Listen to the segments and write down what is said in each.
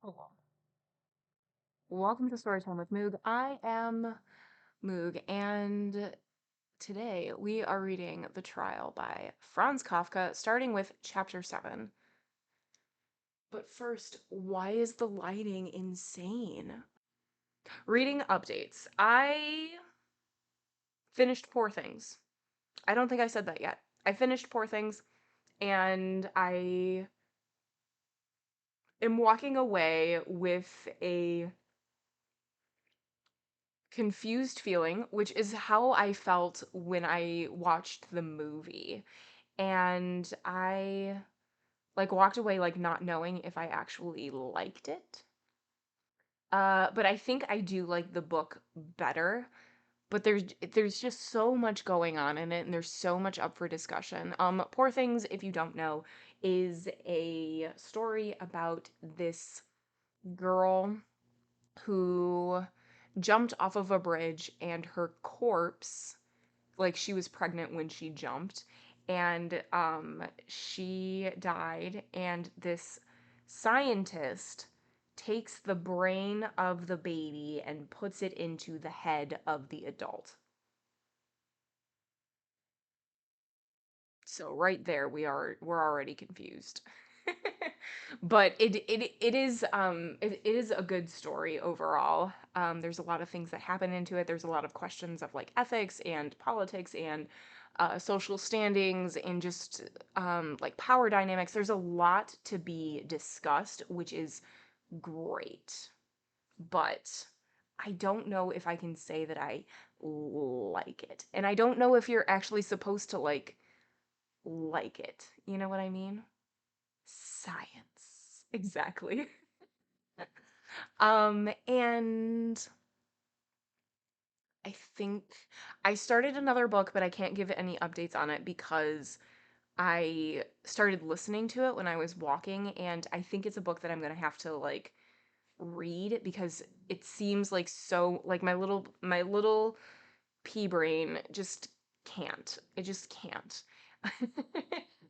Hello. Welcome to Storytime with Moog. I am Moog, and today we are reading The Trial by Franz Kafka, starting with chapter 7. But first, why is the lighting insane? Reading updates. I finished Poor Things. I don't think I said that yet. I finished Poor Things, and I am walking away with a confused feeling, which is how I felt when I watched the movie. And I walked away not knowing if I actually liked it. But I think I do like the book better. But there's just so much going on in it, and there's so much up for discussion. Poor Things, if you don't know, is a story about this girl who jumped off of a bridge, and her corpse, like, she was pregnant when she jumped, and she died, and this scientist takes the brain of the baby and puts it into the head of the adult. So right there we're already confused. But it is a good story overall. There's a lot of things that happen into it. There's a lot of questions of like ethics and politics and social standings and just like power dynamics. There's a lot to be discussed, which is great. But I don't know if I can say that I like it. And I don't know if you're actually supposed to like it. You know what I mean? Science. Exactly. And I think I started another book, but I can't give any updates on it because I started listening to it when I was walking, and I think it's a book that I'm gonna have to read because it seems like so like my little pea brain just can't. It just can't.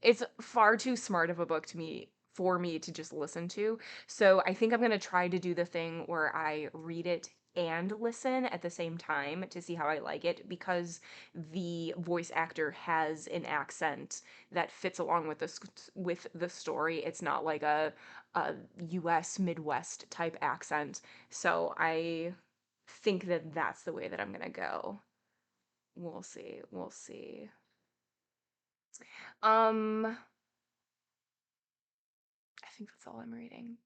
It's far too smart of a book to me for me to just listen to. So I think I'm going to try to do the thing where I read it and listen at the same time to see how I like it because the voice actor has an accent that fits along with the story. It's not like a US Midwest type accent. So I think that that's the way that I'm going to go. We'll see. We'll see. Um, I think that's all I'm reading.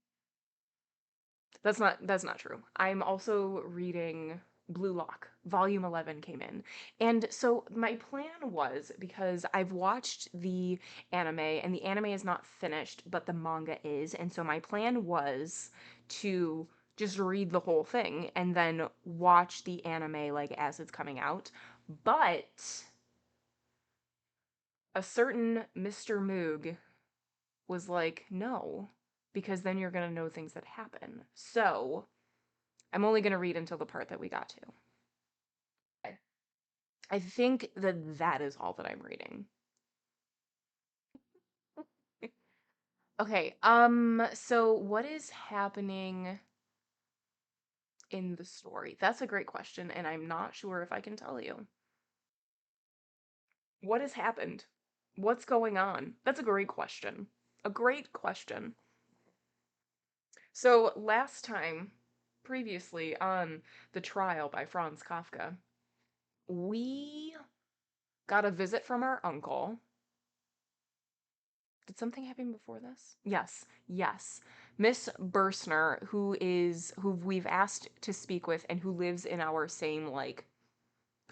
That's not true. I'm also reading Blue Lock. Volume 11 came in. And so my plan was because I've watched the anime and the anime is not finished, but the manga is. And so my plan was to just read the whole thing and then watch the anime as it's coming out. But a certain Mr. Moog was like, no, because then you're going to know things that happen. So I'm only going to read until the part that we got to. I think that that is all that I'm reading. Okay, so what is happening in the story? That's a great question, and I'm not sure if I can tell you. What has happened? What's going on? That's a great question. A great question. So last time, previously on The Trial by Franz Kafka, we got a visit from our uncle. Did something happen before this? Yes, yes. Miss Bursner, who we've asked to speak with and who lives in our same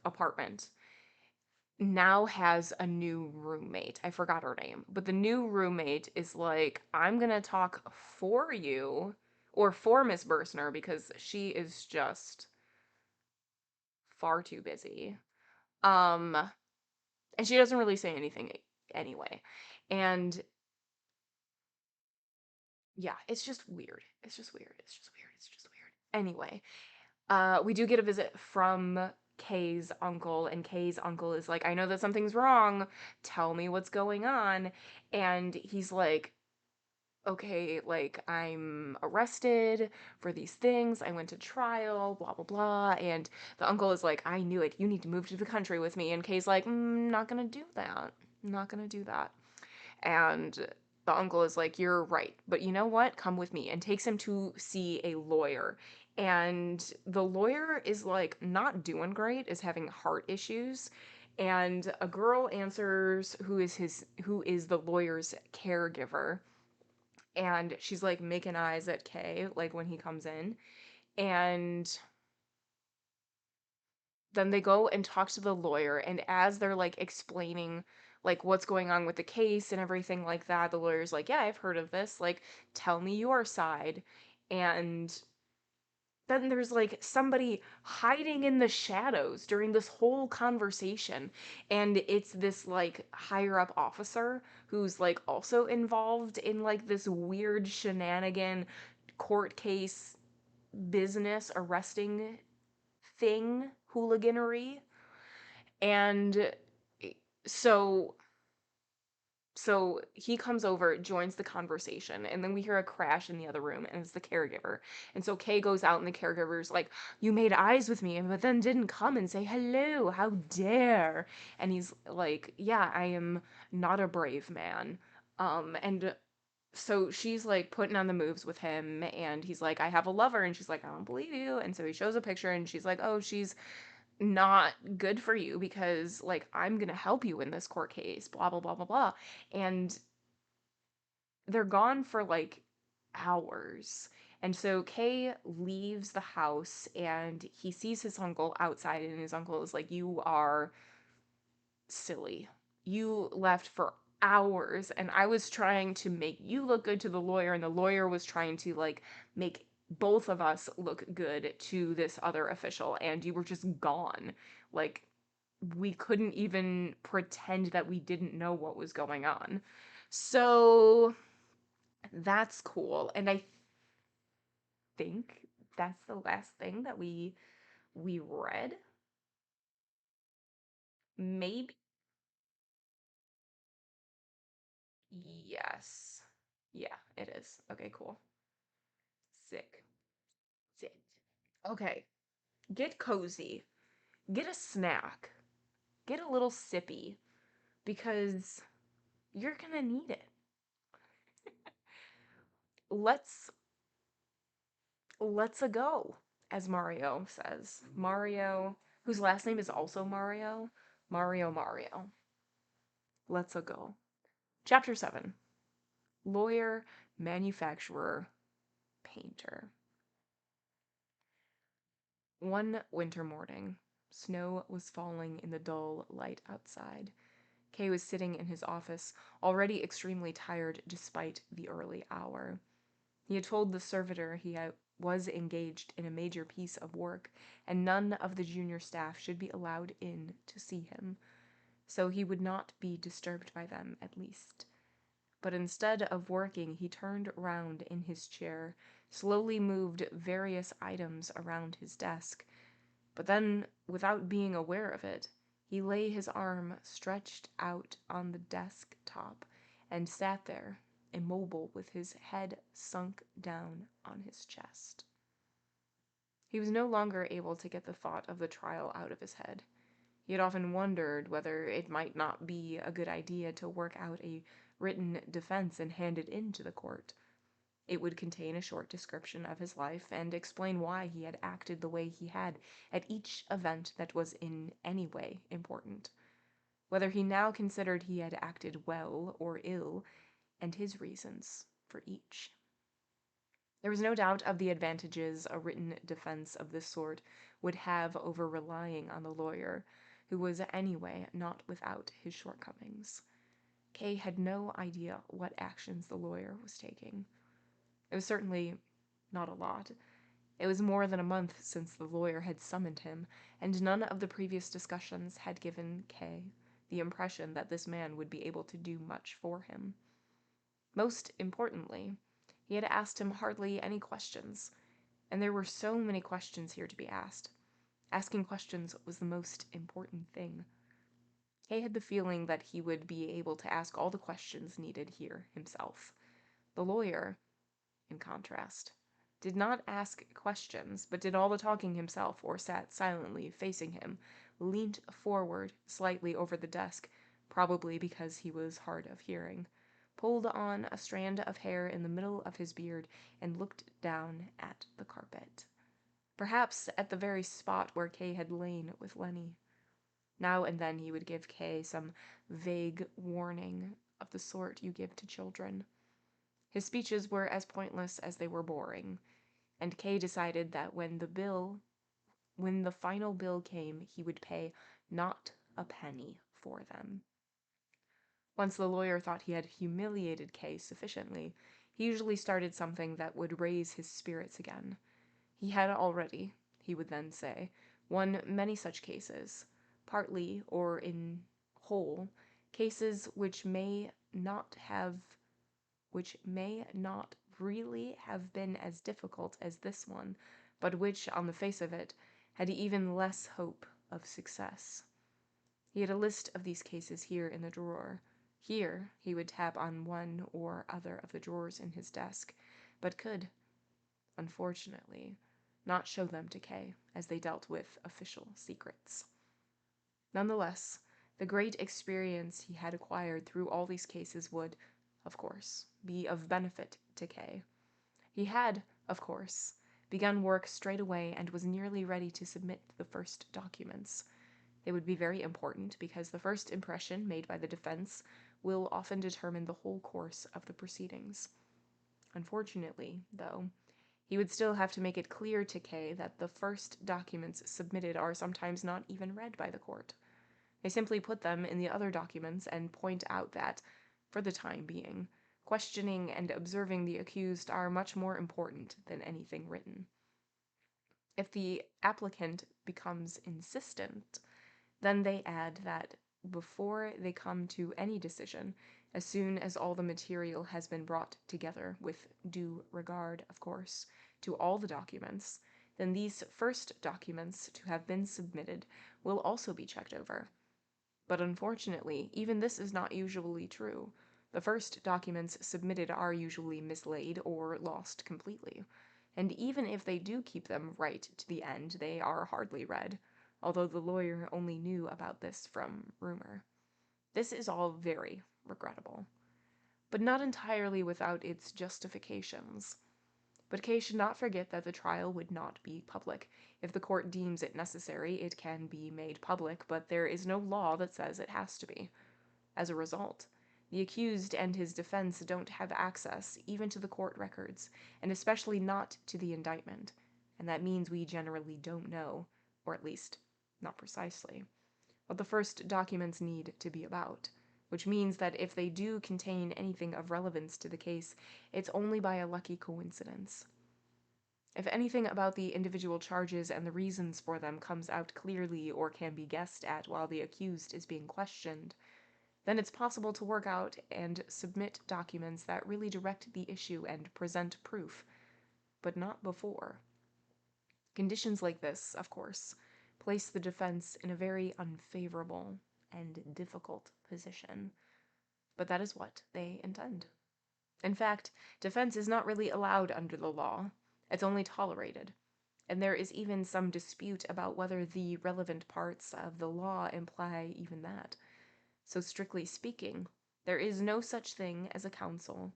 apartment, now has a new roommate. I forgot her name, but the new roommate is like, I'm gonna talk for you or for Miss Bursner because she is just far too busy. Um, and she doesn't really say anything anyway. And yeah, it's just weird. It's just weird. It's just weird. It's just weird. Anyway, we do get a visit from Kay's uncle, and Kay's uncle is like, I know that something's wrong. Tell me what's going on. And he's like, okay, like I'm arrested for these things. I went to trial, blah, blah, blah. And the uncle is like, I knew it. You need to move to the country with me. And Kay's like, not gonna do that. Not gonna do that. And the uncle is like, you're right. But you know what? Come with me. And takes him to see a lawyer. And the lawyer is like not doing great, is having heart issues. And a girl answers who is the lawyer's caregiver, and she's like making eyes at Kay like when he comes in, and then they go and talk to the lawyer, and as they're like explaining like what's going on with the case and everything like that, the lawyer's like, yeah, I've heard of this, like tell me your side. And then there's like somebody hiding in the shadows during this whole conversation, and it's this like higher up officer who's like also involved in like this weird shenanigan court case business arresting thing, hooliganery. And so so he comes over, joins the conversation, and then we hear a crash in the other room, and it's the caregiver. And so Kay goes out, and the caregiver's like, you made eyes with me, but then didn't come and say hello. How dare? And he's like, yeah, I am not a brave man. And so she's like putting on the moves with him, and he's like, I have a lover. And she's like, I don't believe you. And so he shows a picture, and she's like, oh, she's not good for you because like I'm gonna help you in this court case, blah blah blah blah blah. And they're gone for like hours. And so Kay leaves the house, and he sees his uncle outside, and his uncle is like, you are silly. You left for hours, and I was trying to make you look good to the lawyer, and the lawyer was trying to like make both of us look good to this other official, and you were just gone. Like, we couldn't even pretend that we didn't know what was going on. So that's cool. And I think that's the last thing that we read. Maybe. Yes. Yeah, it is. Okay, cool. Sick. Sick. Okay. Get cozy. Get a snack. Get a little sippy because you're gonna need it. Let's let's a go, as Mario says. Mario, whose last name is also Mario. Mario Mario. Let's a go. Chapter 7. Lawyer, manufacturer, painter. One winter morning, snow was falling in the dull light outside. Kay was sitting in his office, already extremely tired despite the early hour. He had told the servitor was engaged in a major piece of work, and none of the junior staff should be allowed in to see him, so he would not be disturbed by them at least. But instead of working, he turned round in his chair, slowly moved various items around his desk, but then, without being aware of it, he lay his arm stretched out on the desk top and sat there, immobile with his head sunk down on his chest. He was no longer able to get the thought of the trial out of his head. He had often wondered whether it might not be a good idea to work out a written defense and hand it in to the court. It would contain a short description of his life and explain why he had acted the way he had at each event that was in any way important, whether he now considered he had acted well or ill, and his reasons for each. There was no doubt of the advantages a written defense of this sort would have over relying on the lawyer, who was anyway not without his shortcomings. Kay had no idea what actions the lawyer was taking. It was certainly not a lot. It was more than a month since the lawyer had summoned him, and none of the previous discussions had given Kay the impression that this man would be able to do much for him. Most importantly, he had asked him hardly any questions, and there were so many questions here to be asked. Asking questions was the most important thing. Kay had the feeling that he would be able to ask all the questions needed here himself. The lawyer, in contrast, did not ask questions, but did all the talking himself, or sat silently facing him, leant forward slightly over the desk, probably because he was hard of hearing, pulled on a strand of hair in the middle of his beard, and looked down at the carpet. Perhaps at the very spot where Kay had lain with Lenny. Now and then he would give Kay some vague warning of the sort you give to children. His speeches were as pointless as they were boring, and Kay decided that when the final bill came, he would pay not a penny for them. Once the lawyer thought he had humiliated Kay sufficiently, he usually started something that would raise his spirits again. He had already, he would then say, won many such cases, partly or in whole, cases which may not really have been as difficult as this one, but which, on the face of it, had even less hope of success. He had a list of these cases here in the drawer. Here he would tap on one or other of the drawers in his desk, but could, unfortunately, not show them to Kay, as they dealt with official secrets. Nonetheless, the great experience he had acquired through all these cases would, of course, be of benefit to Kay. He had, of course, begun work straight away and was nearly ready to submit the first documents. They would be very important because the first impression made by the defense will often determine the whole course of the proceedings. Unfortunately, though, he would still have to make it clear to Kay that the first documents submitted are sometimes not even read by the court. They simply put them in the other documents and point out that, for the time being, questioning and observing the accused are much more important than anything written. If the applicant becomes insistent, then they add that before they come to any decision, as soon as all the material has been brought together, with due regard, of course, to all the documents, then these first documents to have been submitted will also be checked over. But unfortunately, even this is not usually true. The first documents submitted are usually mislaid or lost completely, and even if they do keep them right to the end, they are hardly read, although the lawyer only knew about this from rumor. This is all very regrettable, but not entirely without its justifications. But Kay should not forget that the trial would not be public. If the court deems it necessary, it can be made public, but there is no law that says it has to be. As a result, the accused and his defense don't have access even to the court records, and especially not to the indictment, and that means we generally don't know, or at least not precisely, what the first documents need to be about, which means that if they do contain anything of relevance to the case, it's only by a lucky coincidence. If anything about the individual charges and the reasons for them comes out clearly or can be guessed at while the accused is being questioned, then it's possible to work out and submit documents that really direct the issue and present proof, but not before. Conditions like this, of course, place the defense in a very unfavorable and difficult position, but that is what they intend. In fact, defense is not really allowed under the law. It's only tolerated, and there is even some dispute about whether the relevant parts of the law imply even that. So strictly speaking, there is no such thing as a counsel,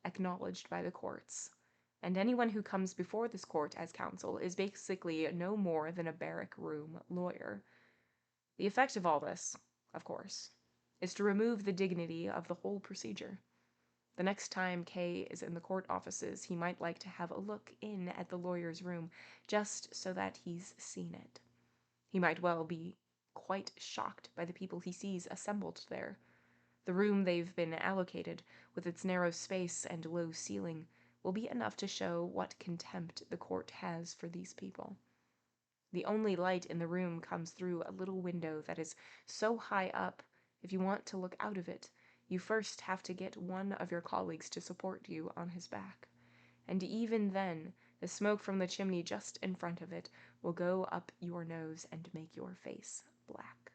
acknowledged by the courts, and anyone who comes before this court as counsel is basically no more than a barrack room lawyer. The effect of all this, of course, is to remove the dignity of the whole procedure. The next time Kay is in the court offices, he might like to have a look in at the lawyer's room, just so that he's seen it. He might well be quite shocked by the people he sees assembled there. The room they've been allocated, with its narrow space and low ceiling, will be enough to show what contempt the court has for these people. The only light in the room comes through a little window that is so high up, if you want to look out of it, you first have to get one of your colleagues to support you on his back. And even then, the smoke from the chimney just in front of it will go up your nose and make your face black.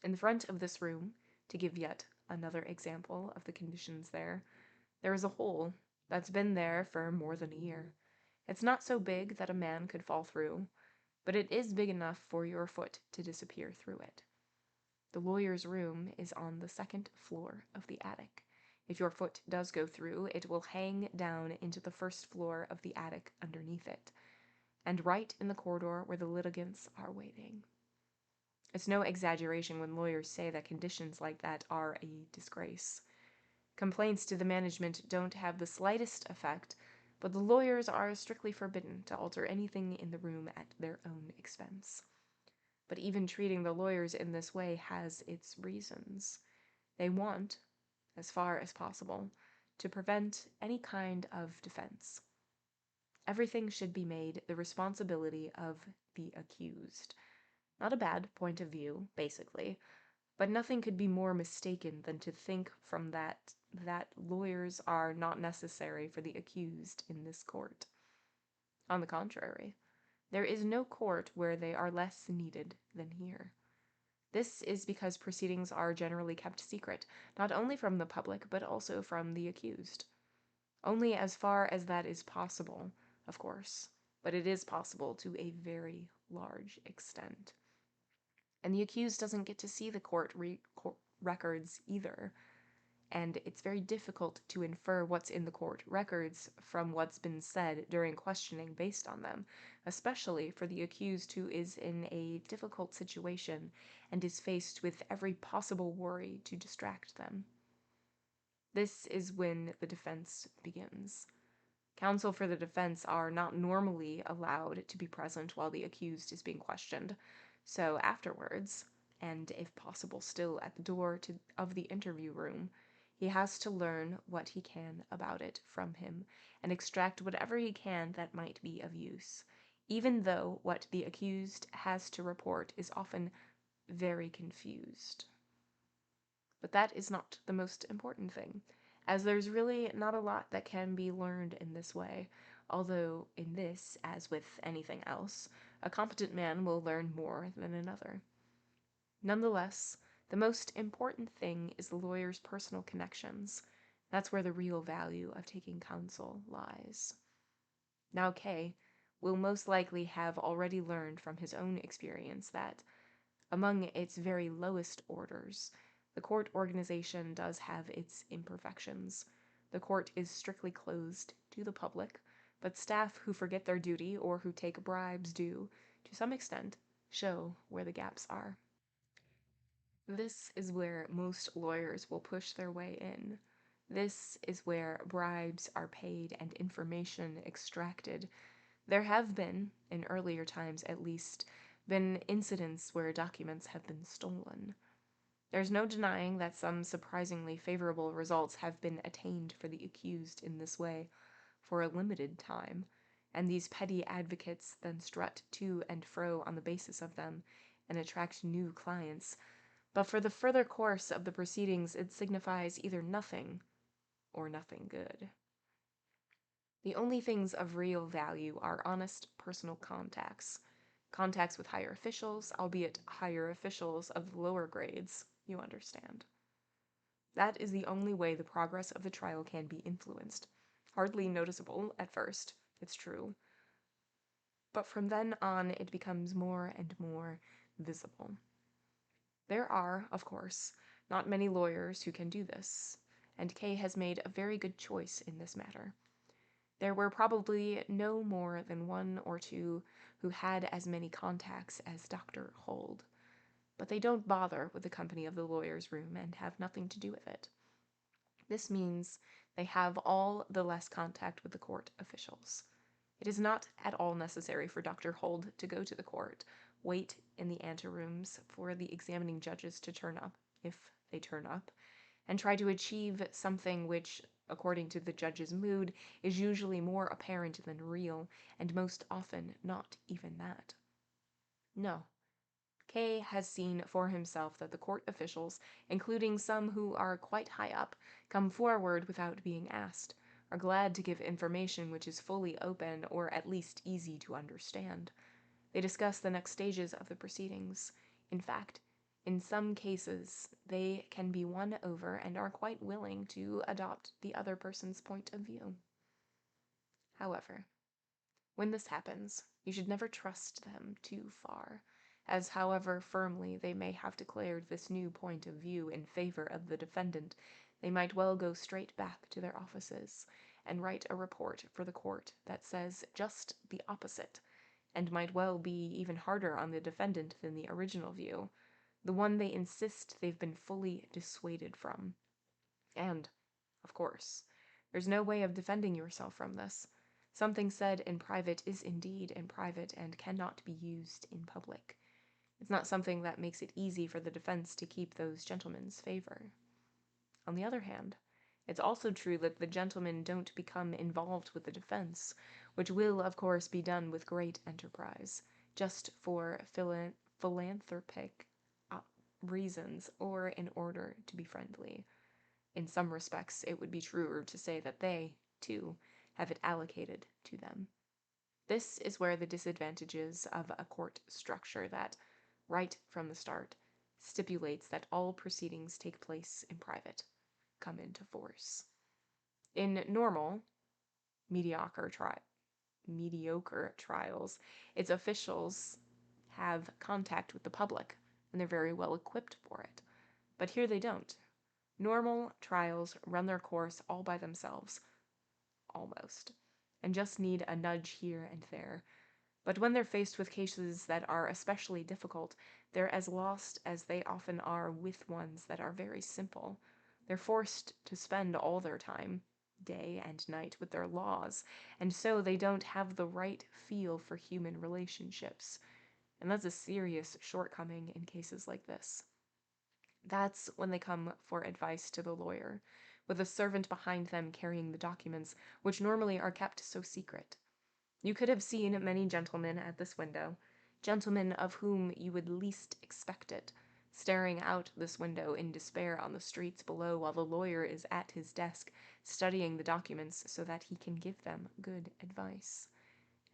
In the front of this room, to give yet another example of the conditions there, There is a hole that's been there for more than a year. It's not so big that a man could fall through, but it is big enough for your foot to disappear through it. The lawyer's room is on the second floor of the attic. If your foot does go through, it will hang down into the first floor of the attic underneath it, and right in the corridor where the litigants are waiting. It's no exaggeration when lawyers say that conditions like that are a disgrace. Complaints to the management don't have the slightest effect, but the lawyers are strictly forbidden to alter anything in the room at their own expense. But even treating the lawyers in this way has its reasons. They want, as far as possible, to prevent any kind of defense. Everything should be made the responsibility of the accused. Not a bad point of view, basically, but nothing could be more mistaken than to think from that lawyers are not necessary for the accused in this court. On the contrary, there is no court where they are less needed than here. This is because proceedings are generally kept secret, not only from the public, but also from the accused. Only as far as that is possible, of course, but it is possible to a very large extent. And the accused doesn't get to see the court records either, and it's very difficult to infer what's in the court records from what's been said during questioning based on them, especially for the accused who is in a difficult situation and is faced with every possible worry to distract them. This is when the defense begins. Counsel for the defense are not normally allowed to be present while the accused is being questioned, so afterwards, and if possible still at the door of the interview room, he has to learn what he can about it from him and extract whatever he can that might be of use, even though what the accused has to report is often very confused. But that is not the most important thing, as there's really not a lot that can be learned in this way, although in this, as with anything else, a competent man will learn more than another. Nonetheless, the most important thing is the lawyer's personal connections. That's where the real value of taking counsel lies. Now Kay will most likely have already learned from his own experience that, among its very lowest orders, the court organization does have its imperfections. The court is strictly closed to the public, but staff who forget their duty or who take bribes do, to some extent, show where the gaps are. This is where most lawyers will push their way in. This is where bribes are paid and information extracted. There have been, in earlier times at least, been incidents where documents have been stolen. There's no denying that some surprisingly favorable results have been attained for the accused in this way, for a limited time, and these petty advocates then strut to and fro on the basis of them and attract new clients. But for the further course of the proceedings it signifies either nothing or nothing good. The only things of real value are honest personal contacts. Contacts with higher officials, albeit higher officials of the lower grades, you understand. That is the only way the progress of the trial can be influenced. Hardly noticeable at first, it's true. But from then on it becomes more and more visible. There are, of course, not many lawyers who can do this, and Kay has made a very good choice in this matter. There were probably no more than one or two who had as many contacts as Dr. Hold, but they don't bother with the company of the lawyer's room and have nothing to do with it. This means they have all the less contact with the court officials. It is not at all necessary for Dr. Hold to go to the court, wait in the anterooms for the examining judges to turn up, if they turn up, and try to achieve something which, according to the judge's mood, is usually more apparent than real, and most often not even that. No. Kay has seen for himself that the court officials, including some who are quite high up, come forward without being asked, are glad to give information which is fully open or at least easy to understand. They discuss the next stages of the proceedings. In fact, In some cases, they can be won over and are quite willing to adopt the other person's point of view. However, when this happens, you should never trust them too far, as however firmly they may have declared this new point of view in favor of the defendant, they might well go straight back to their offices and write a report for the court that says just the opposite, and might well be even harder on the defendant than the original view, the one they insist they've been fully dissuaded from. And, of course, there's no way of defending yourself from this. Something said in private is indeed in private and cannot be used in public. It's not something that makes it easy for the defense to keep those gentlemen's favor. On the other hand, it's also true that the gentlemen don't become involved with the defense, which will, of course, be done with great enterprise, just for philanthropic reasons or in order to be friendly. In some respects, it would be truer to say that they, too, have it allocated to them. This is where the disadvantages of a court structure that, right from the start, stipulates that all proceedings take place in private, come into force. In normal, mediocre trials, its officials have contact with the public, and they're very well equipped for it. But here they don't. Normal trials run their course all by themselves, almost, and just need a nudge here and there. But when they're faced with cases that are especially difficult, they're as lost as they often are with ones that are very simple. They're forced to spend all their time, day and night, with their laws, and so they don't have the right feel for human relationships. And that's a serious shortcoming in cases like this. That's when they come for advice to the lawyer, with a servant behind them carrying the documents, which normally are kept so secret. You could have seen many gentlemen at this window, gentlemen of whom you would least expect it, staring out this window in despair on the streets below while the lawyer is at his desk studying the documents so that he can give them good advice.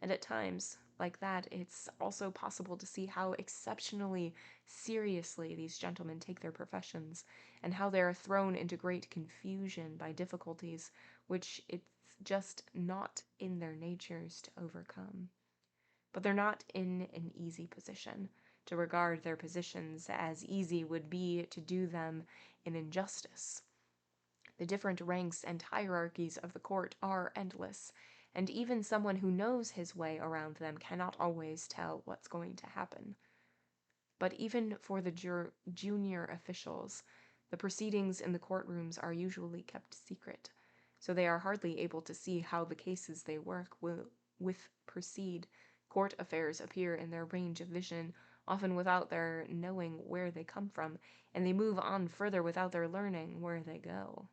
And at times like that, it's also possible to see how exceptionally seriously these gentlemen take their professions, and how they are thrown into great confusion by difficulties which it's just not in their natures to overcome. But they're not in an easy position. To regard their positions as easy would be to do them an injustice. The different ranks and hierarchies of the court are endless, and even someone who knows his way around them cannot always tell what's going to happen. But even for the junior officials, the proceedings in the courtrooms are usually kept secret, so they are hardly able to see how the cases they work with proceed. Court affairs appear in their range of vision, often without their knowing where they come from, and they move on further without their learning where they go.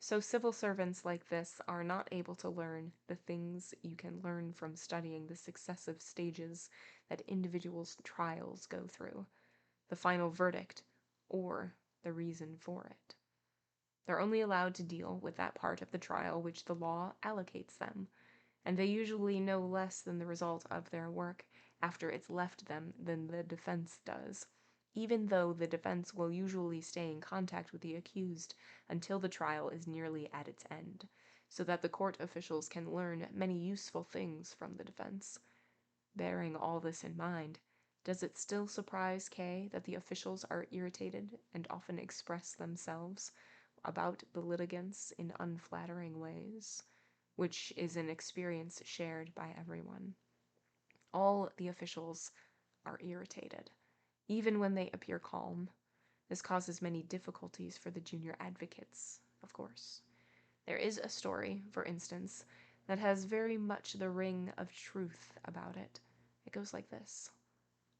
So civil servants like this are not able to learn the things you can learn from studying the successive stages that individuals' trials go through, the final verdict, or the reason for it. They're only allowed to deal with that part of the trial which the law allocates them, and they usually know less than the result of their work after it's left them than the defense does, even though the defense will usually stay in contact with the accused until the trial is nearly at its end, so that the court officials can learn many useful things from the defense. Bearing all this in mind, does it still surprise Kay that the officials are irritated and often express themselves about the litigants in unflattering ways, which is an experience shared by everyone? All the officials are irritated, even when they appear calm. This causes many difficulties for the junior advocates, of course. There is a story, for instance, that has very much the ring of truth about it. It goes like this.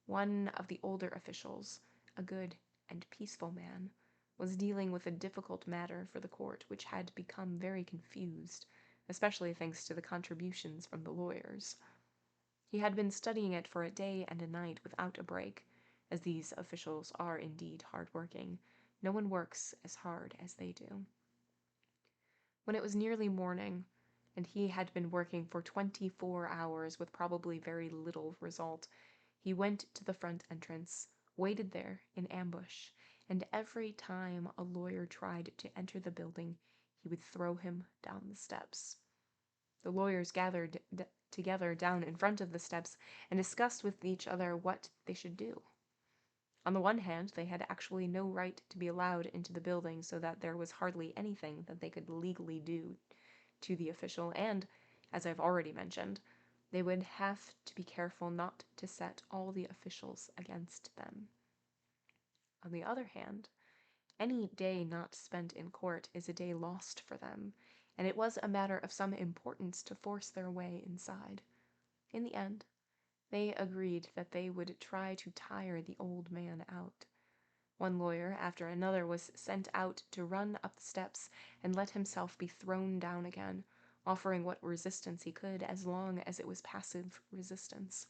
One of the older officials, a good and peaceful man, was dealing with a difficult matter for the court which had become very confused, especially thanks to the contributions from the lawyers. He had been studying it for a day and a night without a break, as these officials are indeed hard-working. No one works as hard as they do. When it was nearly morning, and he had been working for 24 hours with probably very little result, he went to the front entrance, waited there in ambush, and every time a lawyer tried to enter the building, he would throw him down the steps. The lawyers gathered together down in front of the steps and discussed with each other what they should do. On the one hand, they had actually no right to be allowed into the building, so that there was hardly anything that they could legally do to the official, and, as I've already mentioned, they would have to be careful not to set all the officials against them. On the other hand, any day not spent in court is a day lost for them, and it was a matter of some importance to force their way inside. In the end, they agreed that they would try to tire the old man out. One lawyer after another was sent out to run up the steps and let himself be thrown down again, offering what resistance he could as long as it was passive resistance,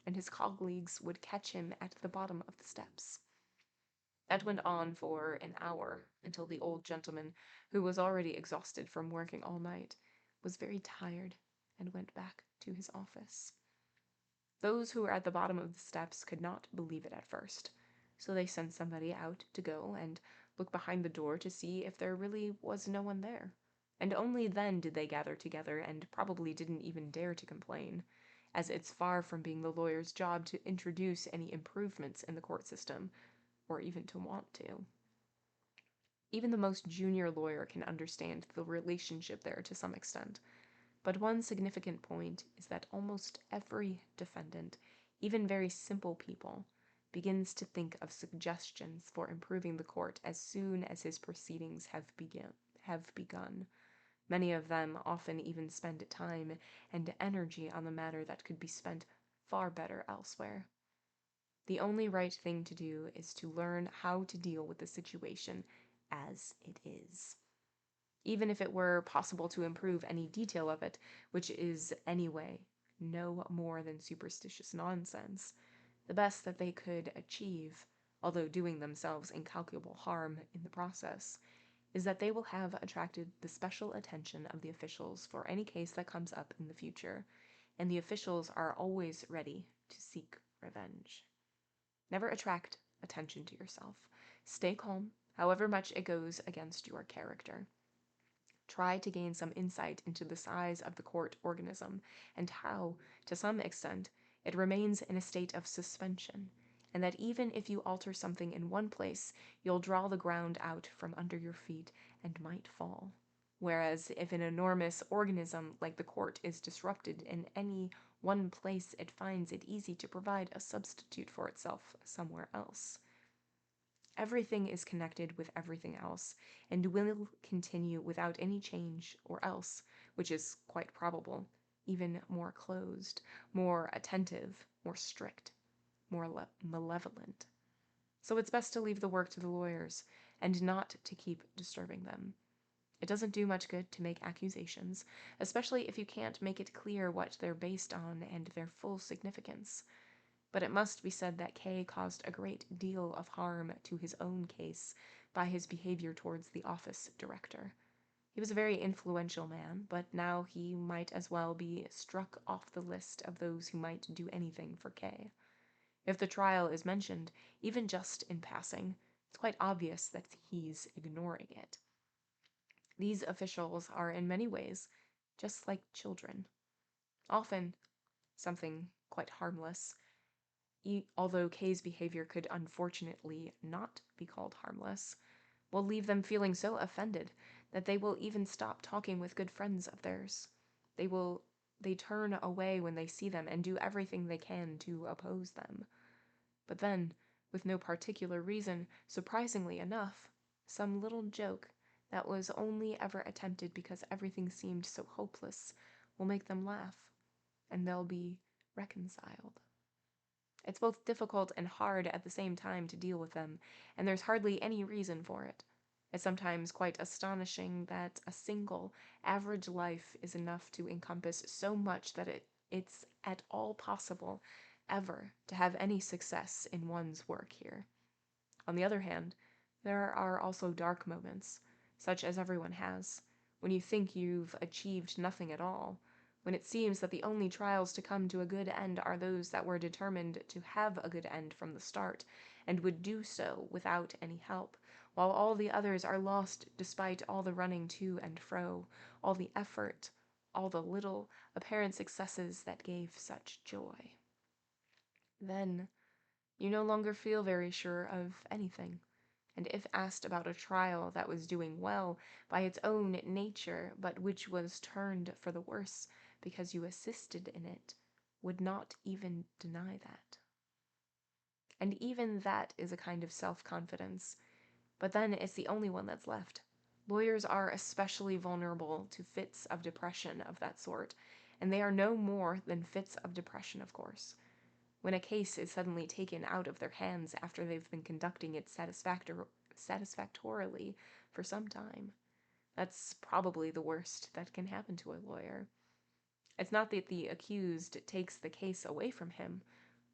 and his colleagues would catch him at the bottom of the steps. That went on for an hour, until the old gentleman, who was already exhausted from working all night, was very tired and went back to his office. Those who were at the bottom of the steps could not believe it at first, so they sent somebody out to go and look behind the door to see if there really was no one there. And only then did they gather together, and probably didn't even dare to complain, as it's far from being the lawyer's job to introduce any improvements in the court system, or even to want to. Even the most junior lawyer can understand the relationship there to some extent, but one significant point is that almost every defendant, even very simple people, begins to think of suggestions for improving the court as soon as his proceedings have begun. Many of them often even spend time and energy on the matter that could be spent far better elsewhere. The only right thing to do is to learn how to deal with the situation as it is. Even if it were possible to improve any detail of it, which is, anyway, no more than superstitious nonsense, the best that they could achieve, although doing themselves incalculable harm in the process, is that they will have attracted the special attention of the officials for any case that comes up in the future, and the officials are always ready to seek revenge. Never attract attention to yourself. Stay calm, however much it goes against your character. Try to gain some insight into the size of the court organism and how, to some extent, it remains in a state of suspension, and that even if you alter something in one place, you'll draw the ground out from under your feet and might fall. Whereas if an enormous organism like the court is disrupted in any one place, it finds it easy to provide a substitute for itself somewhere else. Everything is connected with everything else, and will continue without any change, or else, which is quite probable, even more closed, more attentive, more strict, more malevolent. So it's best to leave the work to the lawyers, and not to keep disturbing them. It doesn't do much good to make accusations, especially if you can't make it clear what they're based on and their full significance. But it must be said that Kay caused a great deal of harm to his own case by his behavior towards the office director. He was a very influential man, but now he might as well be struck off the list of those who might do anything for Kay. If the trial is mentioned, even just in passing, it's quite obvious that he's ignoring it. These officials are in many ways just like children. Often something quite harmless, although Kay's behavior could unfortunately not be called harmless, will leave them feeling so offended that they will even stop talking with good friends of theirs. They turn away when they see them and do everything they can to oppose them. But then, with no particular reason, surprisingly enough, some little joke that was only ever attempted because everything seemed so hopeless will make them laugh, and they'll be reconciled. It's both difficult and hard at the same time to deal with them, and there's hardly any reason for it. It's sometimes quite astonishing that a single, average life is enough to encompass so much that it's at all possible ever to have any success in one's work here. On the other hand, there are also dark moments, such as everyone has, when you think you've achieved nothing at all, when it seems that the only trials to come to a good end are those that were determined to have a good end from the start, and would do so without any help, while all the others are lost despite all the running to and fro, all the effort, all the little apparent successes that gave such joy. Then you no longer feel very sure of anything, and if asked about a trial that was doing well by its own nature, but which was turned for the worse because you assisted in it, would not even deny that. And even that is a kind of self-confidence, but then it's the only one that's left. Lawyers are especially vulnerable to fits of depression of that sort, and they are no more than fits of depression, of course. When a case is suddenly taken out of their hands after they've been conducting it satisfactorily for some time, that's probably the worst that can happen to a lawyer. It's not that the accused takes the case away from him.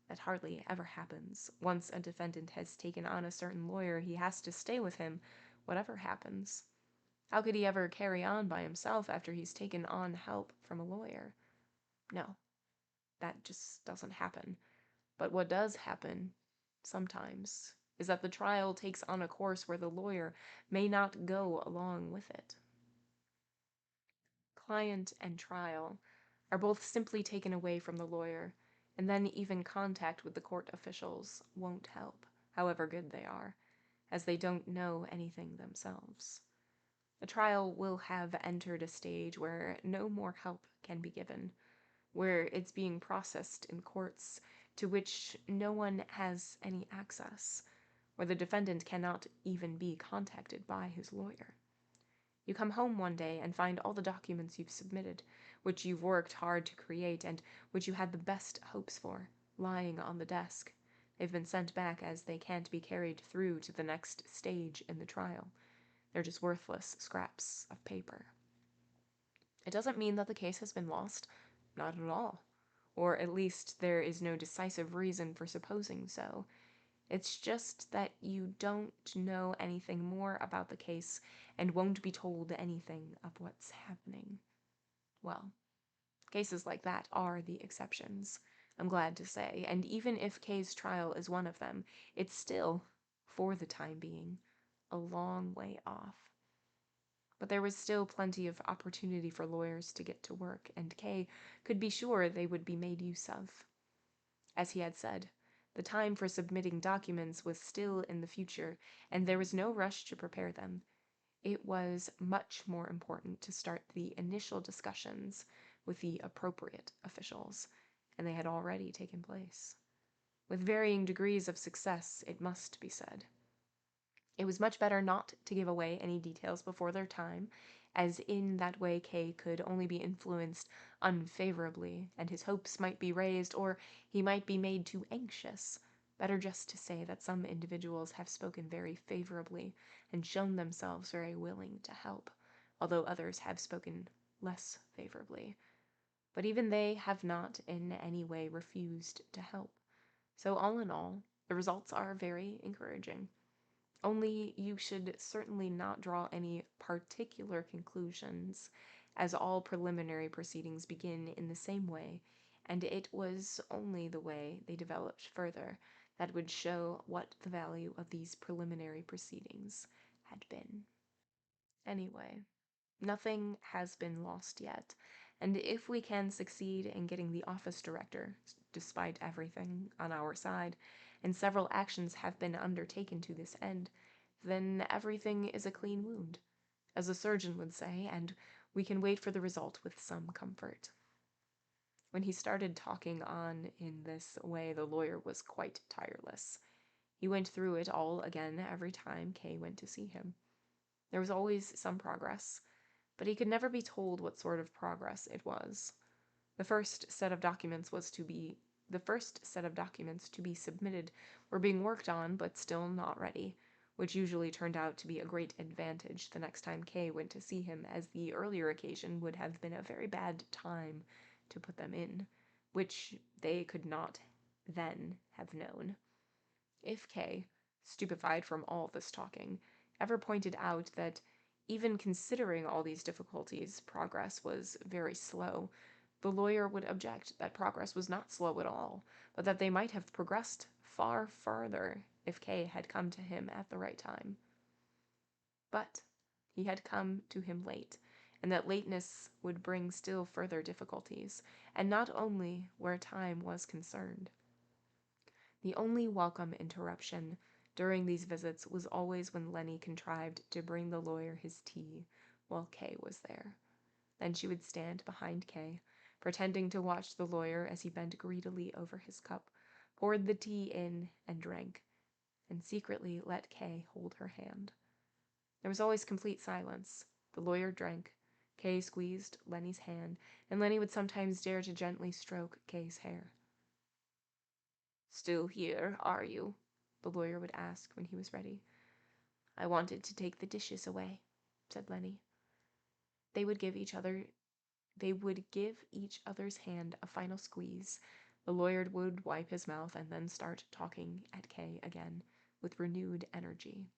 That hardly ever happens. Once a defendant has taken on a certain lawyer, he has to stay with him, whatever happens. How could he ever carry on by himself after he's taken on help from a lawyer? No, that just doesn't happen. But what does happen, sometimes, is that the trial takes on a course where the lawyer may not go along with it. Client and trial are both simply taken away from the lawyer, and then even contact with the court officials won't help, however good they are, as they don't know anything themselves. The trial will have entered a stage where no more help can be given, where it's being processed in courts to which no one has any access, where the defendant cannot even be contacted by his lawyer. You come home one day and find all the documents you've submitted, which you've worked hard to create and which you had the best hopes for, lying on the desk. They've been sent back as they can't be carried through to the next stage in the trial. They're just worthless scraps of paper. It doesn't mean that the case has been lost. Not at all. Or at least there is no decisive reason for supposing so. It's just that you don't know anything more about the case and won't be told anything of what's happening. Well, cases like that are the exceptions, I'm glad to say, and even if Kay's trial is one of them, it's still, for the time being, a long way off. But there was still plenty of opportunity for lawyers to get to work, and Kay could be sure they would be made use of. As he had said, the time for submitting documents was still in the future, and there was no rush to prepare them. It was much more important to start the initial discussions with the appropriate officials, and they had already taken place. With varying degrees of success, it must be said. It was much better not to give away any details before their time, as in that way Kay could only be influenced unfavorably, and his hopes might be raised, or he might be made too anxious. Better just to say that some individuals have spoken very favorably and shown themselves very willing to help, although others have spoken less favorably. But even they have not in any way refused to help. So all in all, the results are very encouraging. Only you should certainly not draw any particular conclusions, as all preliminary proceedings begin in the same way, and it was only the way they developed further that would show what the value of these preliminary proceedings had been. Anyway, nothing has been lost yet, and if we can succeed in getting the office director, despite everything, on our side, and several actions have been undertaken to this end, then everything is a clean wound, as a surgeon would say, and we can wait for the result with some comfort. When he started talking on in this way, the lawyer was quite tireless. He went through it all again every time Kay went to see him. There was always some progress, but he could never be told what sort of progress it was. The first set of documents to be submitted were being worked on but still not ready, which usually turned out to be a great advantage the next time Kay went to see him, as the earlier occasion would have been a very bad time to put them in, which they could not then have known. If Kay, stupefied from all this talking, ever pointed out that, even considering all these difficulties, progress was very slow, The lawyer would object that progress was not slow at all, but that they might have progressed far farther if Kay had come to him at the right time. But he had come to him late, and that lateness would bring still further difficulties, and not only where time was concerned. The only welcome interruption during these visits was always when Lenny contrived to bring the lawyer his tea while Kay was there. Then she would stand behind Kay, pretending to watch the lawyer as he bent greedily over his cup, poured the tea in, and drank, and secretly let Kay hold her hand. There was always complete silence. The lawyer drank. Kay squeezed Lenny's hand, and Lenny would sometimes dare to gently stroke Kay's hair. "Still here, are you?" the lawyer would ask when he was ready. "I wanted to take the dishes away," said Lenny. They would give each other's hand a final squeeze. The lawyer would wipe his mouth and then start talking at Kay again with renewed energy.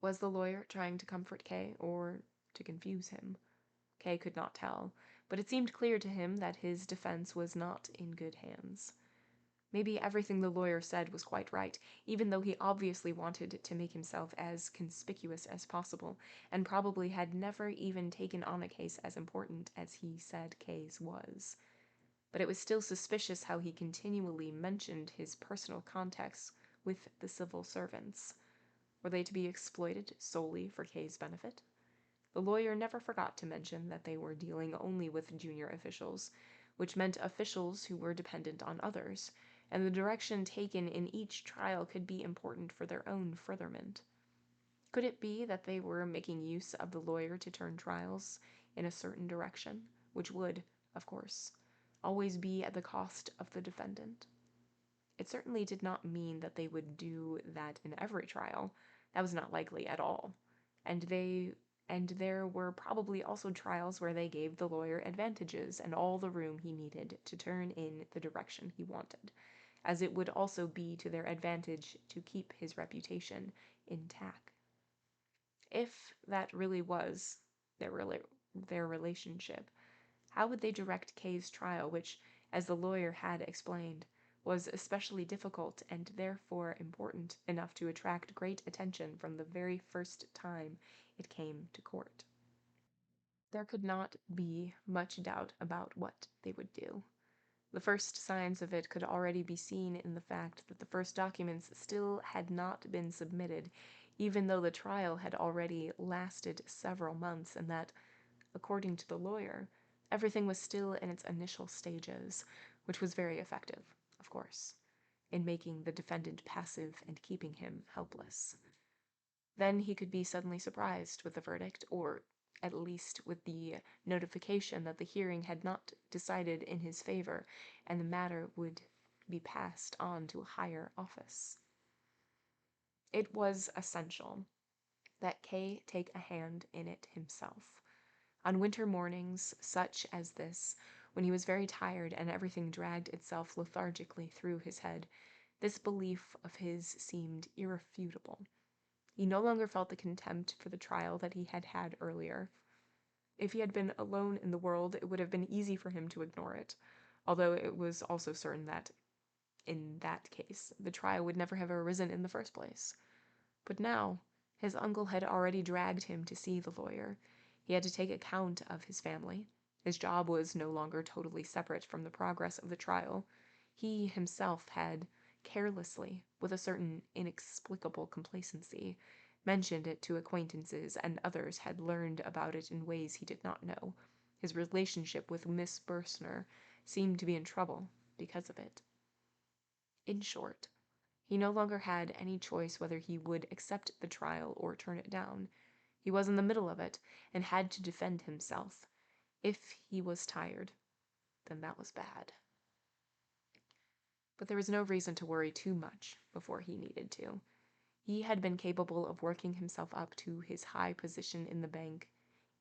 Was the lawyer trying to comfort Kay or to confuse him? Kay could not tell, but it seemed clear to him that his defense was not in good hands. Maybe everything the lawyer said was quite right, even though he obviously wanted to make himself as conspicuous as possible, and probably had never even taken on a case as important as he said Kay's was. But it was still suspicious how he continually mentioned his personal contacts with the civil servants. Were they to be exploited solely for Kay's benefit? The lawyer never forgot to mention that they were dealing only with junior officials, which meant officials who were dependent on others, and the direction taken in each trial could be important for their own furtherment. Could it be that they were making use of the lawyer to turn trials in a certain direction, which would, of course, always be at the cost of the defendant? It certainly did not mean that they would do that in every trial. That was not likely at all. And there were probably also trials where they gave the lawyer advantages and all the room he needed to turn in the direction he wanted, as it would also be to their advantage to keep his reputation intact. If that really was their relationship, how would they direct Kay's trial, which, as the lawyer had explained, was especially difficult and therefore important enough to attract great attention from the very first time it came to court? There could not be much doubt about what they would do. The first signs of it could already be seen in the fact that the first documents still had not been submitted, even though the trial had already lasted several months, and that, according to the lawyer, everything was still in its initial stages, which was very effective, of course, in making the defendant passive and keeping him helpless. Then he could be suddenly surprised with the verdict, or at least with the notification that the hearing had not decided in his favor, and the matter would be passed on to a higher office. It was essential that Kay take a hand in it himself. On winter mornings such as this, when he was very tired and everything dragged itself lethargically through his head, this belief of his seemed irrefutable. He no longer felt the contempt for the trial that he had had earlier. If he had been alone in the world, it would have been easy for him to ignore it, although it was also certain that, in that case, the trial would never have arisen in the first place. But now, his uncle had already dragged him to see the lawyer. He had to take account of his family. His job was no longer totally separate from the progress of the trial. He himself had, carelessly, with a certain inexplicable complacency, mentioned it to acquaintances, and others had learned about it in ways he did not know. His relationship with Miss Bursner seemed to be in trouble because of it. In short, he no longer had any choice whether he would accept the trial or turn it down. He was in the middle of it, and had to defend himself. If he was tired, then that was bad. But there was no reason to worry too much before he needed to. He had been capable of working himself up to his high position in the bank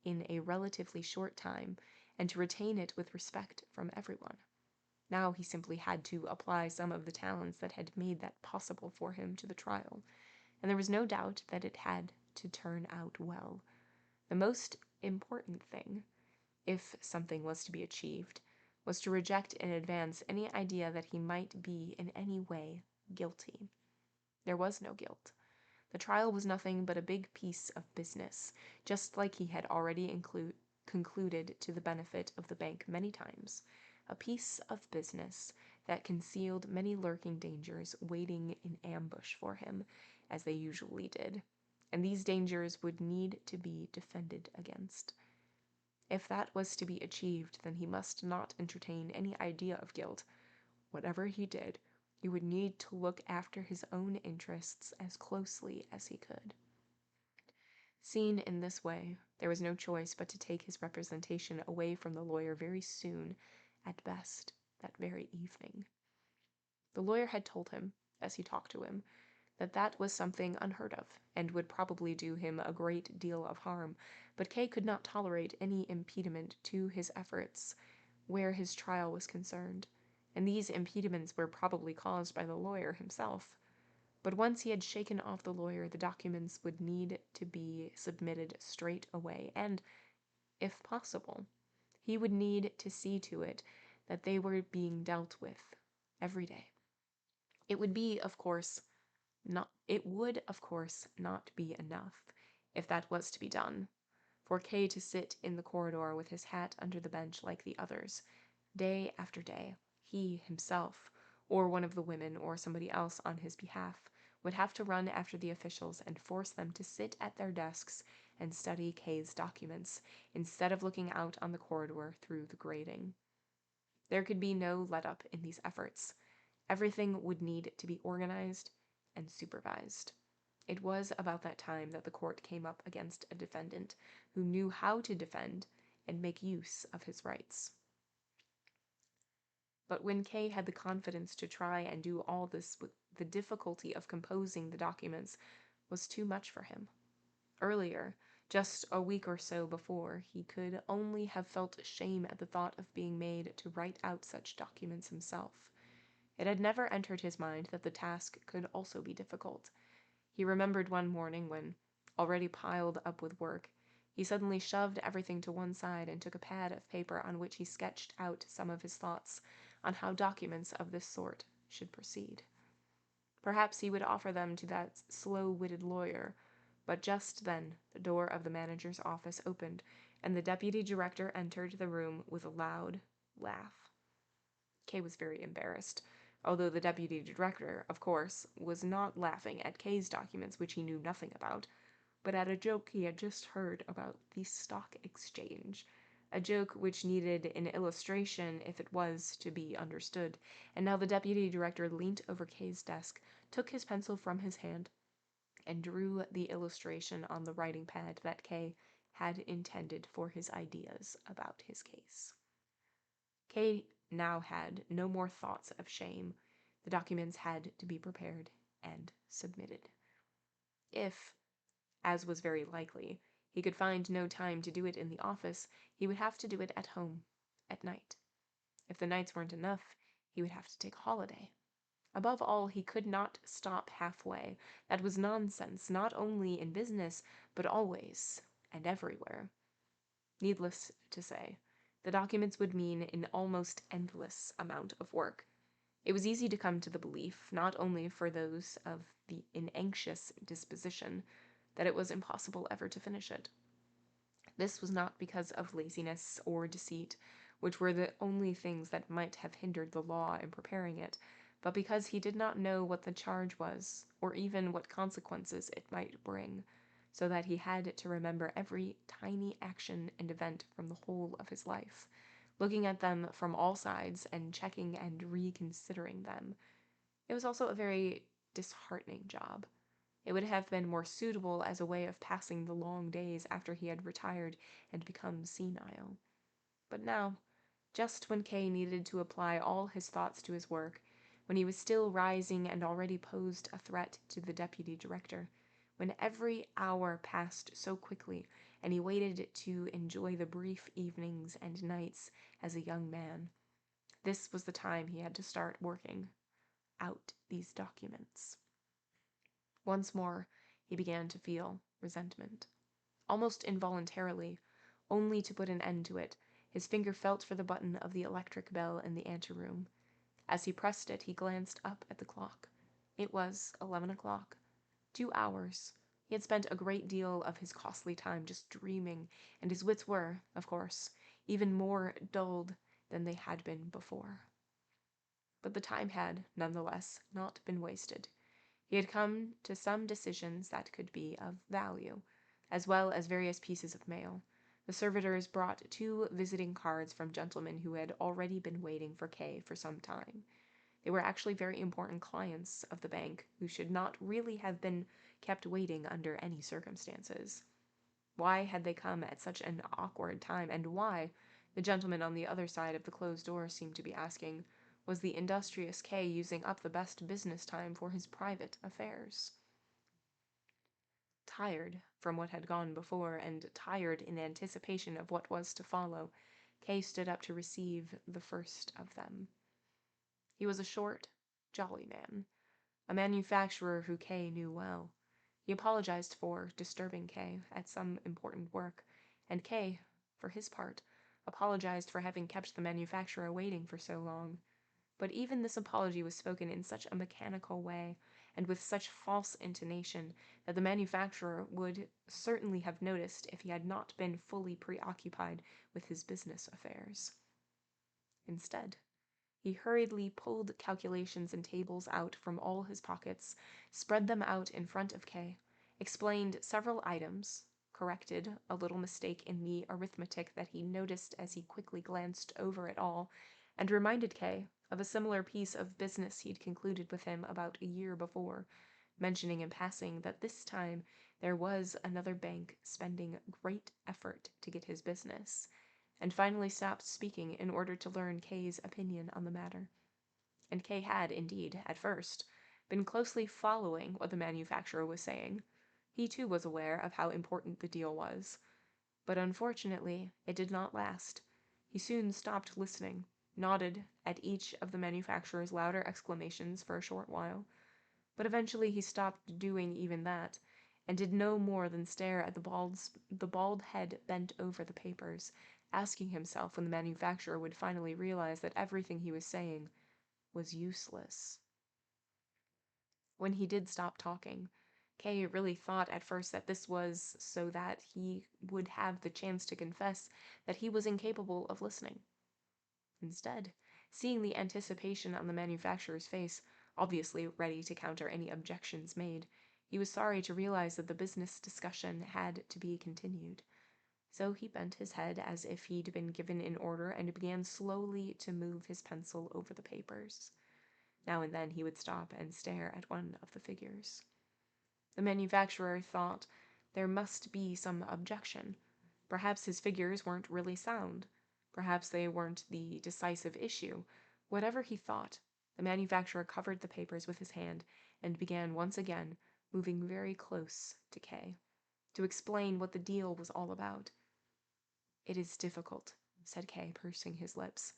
in a relatively short time, and to retain it with respect from everyone. Now he simply had to apply some of the talents that had made that possible for him to the trial, and there was no doubt that it had to turn out well. The most important thing, if something was to be achieved, was to reject in advance any idea that he might be in any way guilty. There was no guilt. The trial was nothing but a big piece of business, just like he had already concluded to the benefit of the bank many times. A piece of business that concealed many lurking dangers waiting in ambush for him, as they usually did, and these dangers would need to be defended against. If that was to be achieved, then he must not entertain any idea of guilt. Whatever he did, he would need to look after his own interests as closely as he could. Seen in this way, there was no choice but to take his representation away from the lawyer very soon, at best, that very evening. The lawyer had told him, as he talked to him, that that was something unheard of, and would probably do him a great deal of harm, but Kay could not tolerate any impediment to his efforts where his trial was concerned, and these impediments were probably caused by the lawyer himself. But once he had shaken off the lawyer, the documents would need to be submitted straight away, and, if possible, he would need to see to it that they were being dealt with every day. It would, of course, not be enough, if that was to be done, for Kay to sit in the corridor with his hat under the bench like the others, day after day. He himself, or one of the women, or somebody else on his behalf, would have to run after the officials and force them to sit at their desks and study Kay's documents, instead of looking out on the corridor through the grating. There could be no let-up in these efforts. Everything would need to be organized and supervised. It was about that time that the court came up against a defendant who knew how to defend and make use of his rights. But when Kay had the confidence to try and do all this, the difficulty of composing the documents was too much for him. Earlier, just a week or so before, he could only have felt shame at the thought of being made to write out such documents himself. It had never entered his mind that the task could also be difficult. He remembered one morning when, already piled up with work, he suddenly shoved everything to one side and took a pad of paper on which he sketched out some of his thoughts on how documents of this sort should proceed. Perhaps he would offer them to that slow-witted lawyer, but just then the door of the manager's office opened, and the deputy director entered the room with a loud laugh. Kay was very embarrassed, although the deputy director, of course, was not laughing at Kay's documents, which he knew nothing about, but at a joke he had just heard about the stock exchange, a joke which needed an illustration if it was to be understood, and now the deputy director leant over Kay's desk, took his pencil from his hand, and drew the illustration on the writing pad that Kay had intended for his ideas about his case. Kay now had no more thoughts of shame. The documents had to be prepared and submitted. If, as was very likely, he could find no time to do it in the office, he would have to do it at home, at night. If the nights weren't enough, he would have to take a holiday. Above all, he could not stop halfway. That was nonsense, not only in business, but always and everywhere. Needless to say, the documents would mean an almost endless amount of work. It was easy to come to the belief, not only for those of an anxious disposition, that it was impossible ever to finish it. This was not because of laziness or deceit, which were the only things that might have hindered the law in preparing it, but because he did not know what the charge was, or even what consequences it might bring, so that he had to remember every tiny action and event from the whole of his life, looking at them from all sides and checking and reconsidering them. It was also a very disheartening job. It would have been more suitable as a way of passing the long days after he had retired and become senile. But now, just when Kay needed to apply all his thoughts to his work, when he was still rising and already posed a threat to the deputy director, when every hour passed so quickly and he waited to enjoy the brief evenings and nights as a young man, this was the time he had to start working out these documents. Once more, he began to feel resentment. Almost involuntarily, only to put an end to it, His finger felt for the button of the electric bell in the anteroom. As he pressed it, he glanced up at the clock. It was 11 o'clock. 2 hours. He had spent a great deal of his costly time just dreaming, and his wits were, of course, even more dulled than they had been before. But the time had, nonetheless, not been wasted. He had come to some decisions that could be of value, as well as various pieces of mail. The servitors brought 2 visiting cards from gentlemen who had already been waiting for Kay for some time. They were actually very important clients of the bank who should not really have been kept waiting under any circumstances. Why had they come at such an awkward time, and why, the gentleman on the other side of the closed door seemed to be asking, was the industrious Kay using up the best business time for his private affairs? Tired from what had gone before, and tired in anticipation of what was to follow, Kay stood up to receive the first of them. He was a short, jolly man, a manufacturer who Kay knew well. He apologized for disturbing Kay at some important work, and Kay, for his part, apologized for having kept the manufacturer waiting for so long. But even this apology was spoken in such a mechanical way, and with such false intonation, that the manufacturer would certainly have noticed if he had not been fully preoccupied with his business affairs. Instead, he hurriedly pulled calculations and tables out from all his pockets, spread them out in front of Kay, explained several items, corrected a little mistake in the arithmetic that he noticed as he quickly glanced over it all, and reminded Kay of a similar piece of business he'd concluded with him about a year before, mentioning in passing that this time there was another bank spending great effort to get his business, and finally stopped speaking in order to learn Kay's opinion on the matter. And Kay had, indeed, at first, been closely following what the manufacturer was saying. He too was aware of how important the deal was. But unfortunately, it did not last. He soon stopped listening, nodded at each of the manufacturer's louder exclamations for a short while, but eventually he stopped doing even that, and did no more than stare at the bald head bent over the papers, asking himself when the manufacturer would finally realize that everything he was saying was useless. When he did stop talking, Kay really thought at first that this was so that he would have the chance to confess that he was incapable of listening. Instead, seeing the anticipation on the manufacturer's face, obviously ready to counter any objections made, he was sorry to realize that the business discussion had to be continued. So he bent his head as if he'd been given an order and began slowly to move his pencil over the papers. Now and then he would stop and stare at one of the figures. The manufacturer thought there must be some objection. Perhaps his figures weren't really sound. Perhaps they weren't the decisive issue. Whatever he thought, the manufacturer covered the papers with his hand and began once again, moving very close to Kay, to explain what the deal was all about. "It is difficult," said Kay, pursing his lips.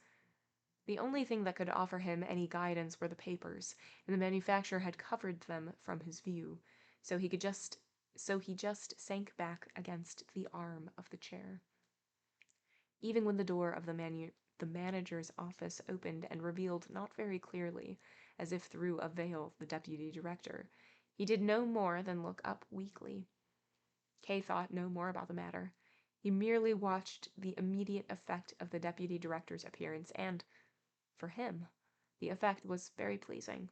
The only thing that could offer him any guidance were the papers, and the manufacturer had covered them from his view, so he just sank back against the arm of the chair. Even when the door of the manager's office opened and revealed not very clearly, as if through a veil, the deputy director, he did no more than look up weakly. Kay thought no more about the matter. He merely watched the immediate effect of the deputy director's appearance, and, for him, the effect was very pleasing.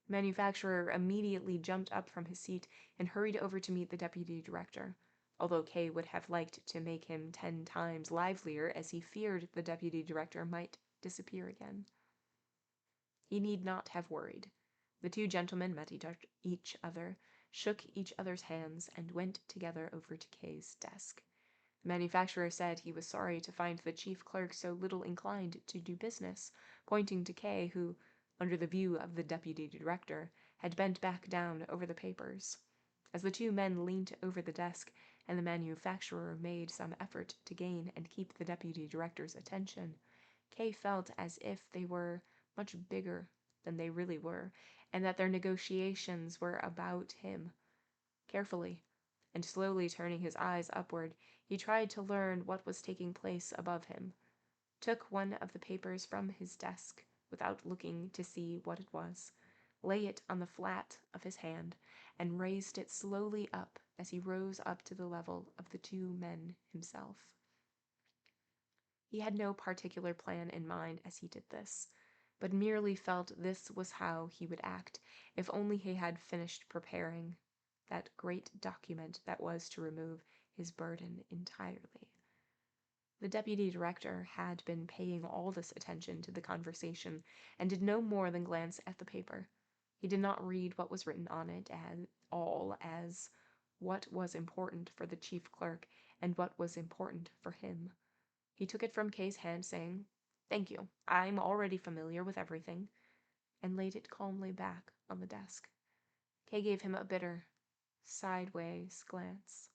The manufacturer immediately jumped up from his seat and hurried over to meet the deputy director, although Kay would have liked to make him 10 times livelier, as he feared the deputy director might disappear again. He need not have worried. The 2 gentlemen met each other, shook each other's hands, and went together over to Kay's desk. The manufacturer said he was sorry to find the chief clerk so little inclined to do business, pointing to Kay, who, under the view of the deputy director, had bent back down over the papers. As the 2 men leant over the desk, and the manufacturer made some effort to gain and keep the deputy director's attention, Kay felt as if they were much bigger than they really were, and that their negotiations were about him. Carefully, and slowly turning his eyes upward, he tried to learn what was taking place above him. took one of the papers from his desk without looking to see what it was, lay it on the flat of his hand, and raised it slowly up as he rose up to the level of the two men himself. He had no particular plan in mind as he did this, but merely felt this was how he would act if only he had finished preparing that great document that was to remove his burden entirely. The deputy director had been paying all this attention to the conversation and did no more than glance at the paper. He did not read what was written on it at all as what was important for the chief clerk and what was important for him. He took it from Kay's hand, saying, "Thank you, I'm already familiar with everything," and laid it calmly back on the desk. Kay gave him a bitter, sideways glance.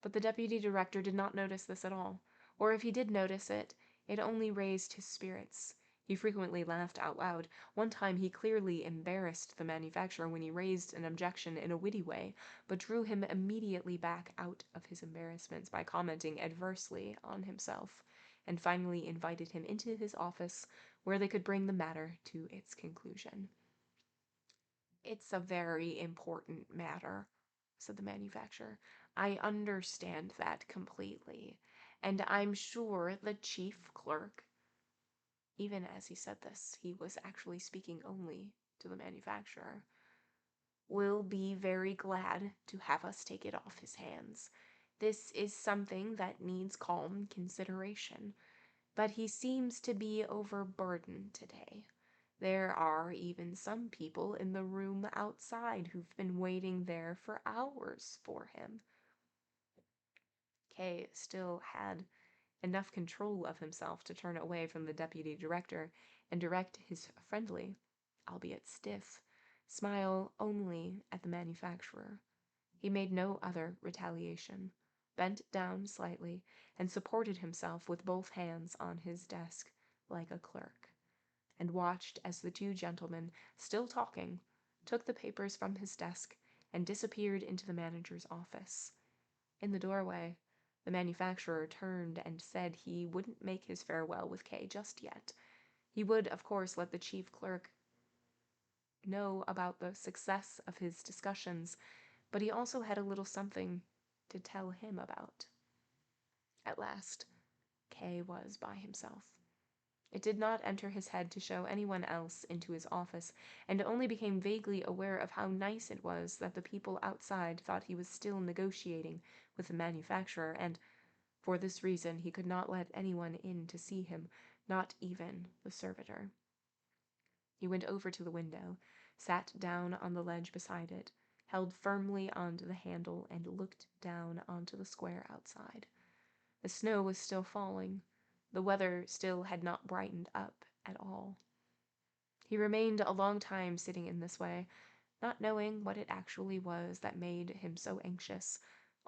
But the deputy director did not notice this at all, or if he did notice it, it only raised his spirits. He frequently laughed out loud. One time he clearly embarrassed the manufacturer when he raised an objection in a witty way, but drew him immediately back out of his embarrassments by commenting adversely on himself, and finally invited him into his office, where they could bring the matter to its conclusion. "It's a very important matter," said the manufacturer. "I understand that completely, and I'm sure the chief clerk—" Even as he said this, he was actually speaking only to the manufacturer. "Will be very glad to have us take it off his hands. This is something that needs calm consideration, but he seems to be overburdened today. There are even some people in the room outside who've been waiting there for hours for him." Kay still had enough control of himself to turn away from the deputy director and direct his friendly, albeit stiff, smile only at the manufacturer. He made no other retaliation, bent down slightly, and supported himself with both hands on his desk like a clerk, and watched as the two gentlemen, still talking, took the papers from his desk and disappeared into the manager's office. In the doorway, the manufacturer turned and said he wouldn't make his farewell with Kay just yet. He would, of course, let the chief clerk know about the success of his discussions, but he also had a little something to tell him about. At last, Kay was by himself. It did not enter his head to show anyone else into his office, and only became vaguely aware of how nice it was that the people outside thought he was still negotiating with the manufacturer, and for this reason he could not let anyone in to see him, not even the servitor. He went over to the window, sat down on the ledge beside it, held firmly onto the handle, and looked down onto the square outside. The snow was still falling. The weather still had not brightened up at all. He remained a long time sitting in this way, not knowing what it actually was that made him so anxious.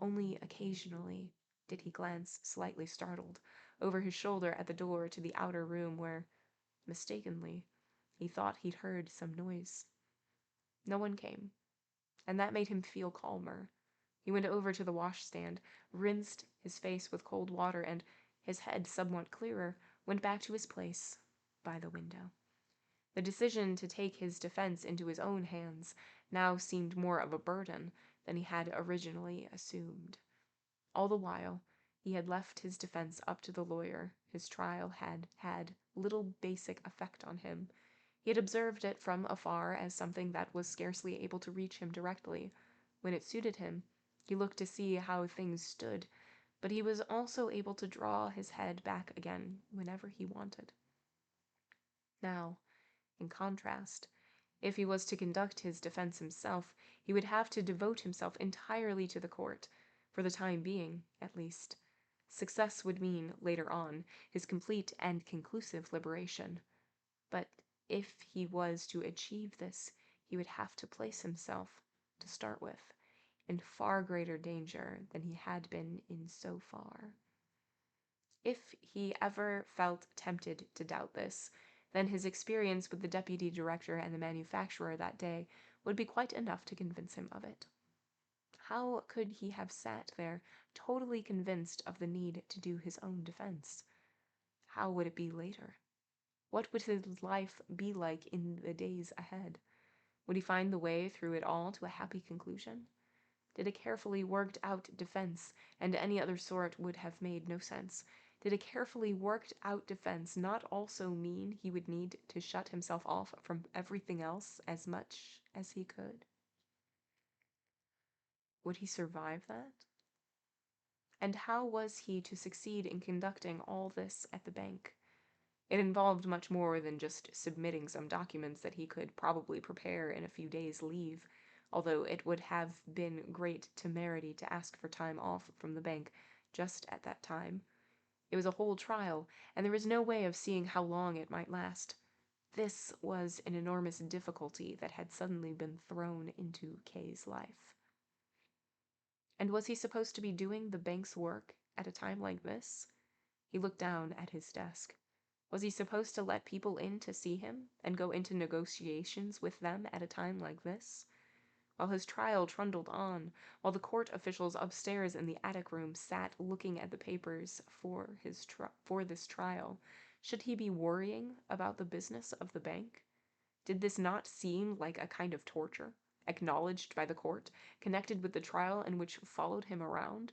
Only occasionally did he glance, slightly startled, over his shoulder at the door to the outer room where, mistakenly, he thought he'd heard some noise. No one came, and that made him feel calmer. He went over to the washstand, rinsed his face with cold water, and, his head somewhat clearer, went back to his place by the window. The decision to take his defense into his own hands now seemed more of a burden than he had originally assumed. All the while, he had left his defense up to the lawyer. His trial had had little basic effect on him. He had observed it from afar as something that was scarcely able to reach him directly. When it suited him, he looked to see how things stood, but he was also able to draw his head back again whenever he wanted. Now, in contrast, if he was to conduct his defense himself, he would have to devote himself entirely to the court, for the time being, at least. Success would mean, later on, his complete and conclusive liberation. But if he was to achieve this, he would have to place himself, to start with, in far greater danger than he had been in so far. If he ever felt tempted to doubt this, then his experience with the deputy director and the manufacturer that day would be quite enough to convince him of it. How could he have sat there, totally convinced of the need to do his own defense? how would it be later? What would his life be like in the days ahead? Would he find the way through it all to a happy conclusion? Did a carefully worked out defense, and any other sort would have made no sense, did a carefully worked out defense not also mean he would need to shut himself off from everything else as much as he could? Would he survive that? And how was he to succeed in conducting all this at the bank? It involved much more than just submitting some documents that he could probably prepare in a few days' leave, although it would have been great temerity to ask for time off from the bank just at that time. It was a whole trial, and there was no way of seeing how long it might last. This was an enormous difficulty that had suddenly been thrown into Kay's life. And was he supposed to be doing the bank's work at a time like this? He looked down at his desk. Was he supposed to let people in to see him and go into negotiations with them at a time like this? While his trial trundled on, while the court officials upstairs in the attic room sat looking at the papers for this trial, should he be worrying about the business of the bank? Did this not seem like a kind of torture, acknowledged by the court, connected with the trial and which followed him around?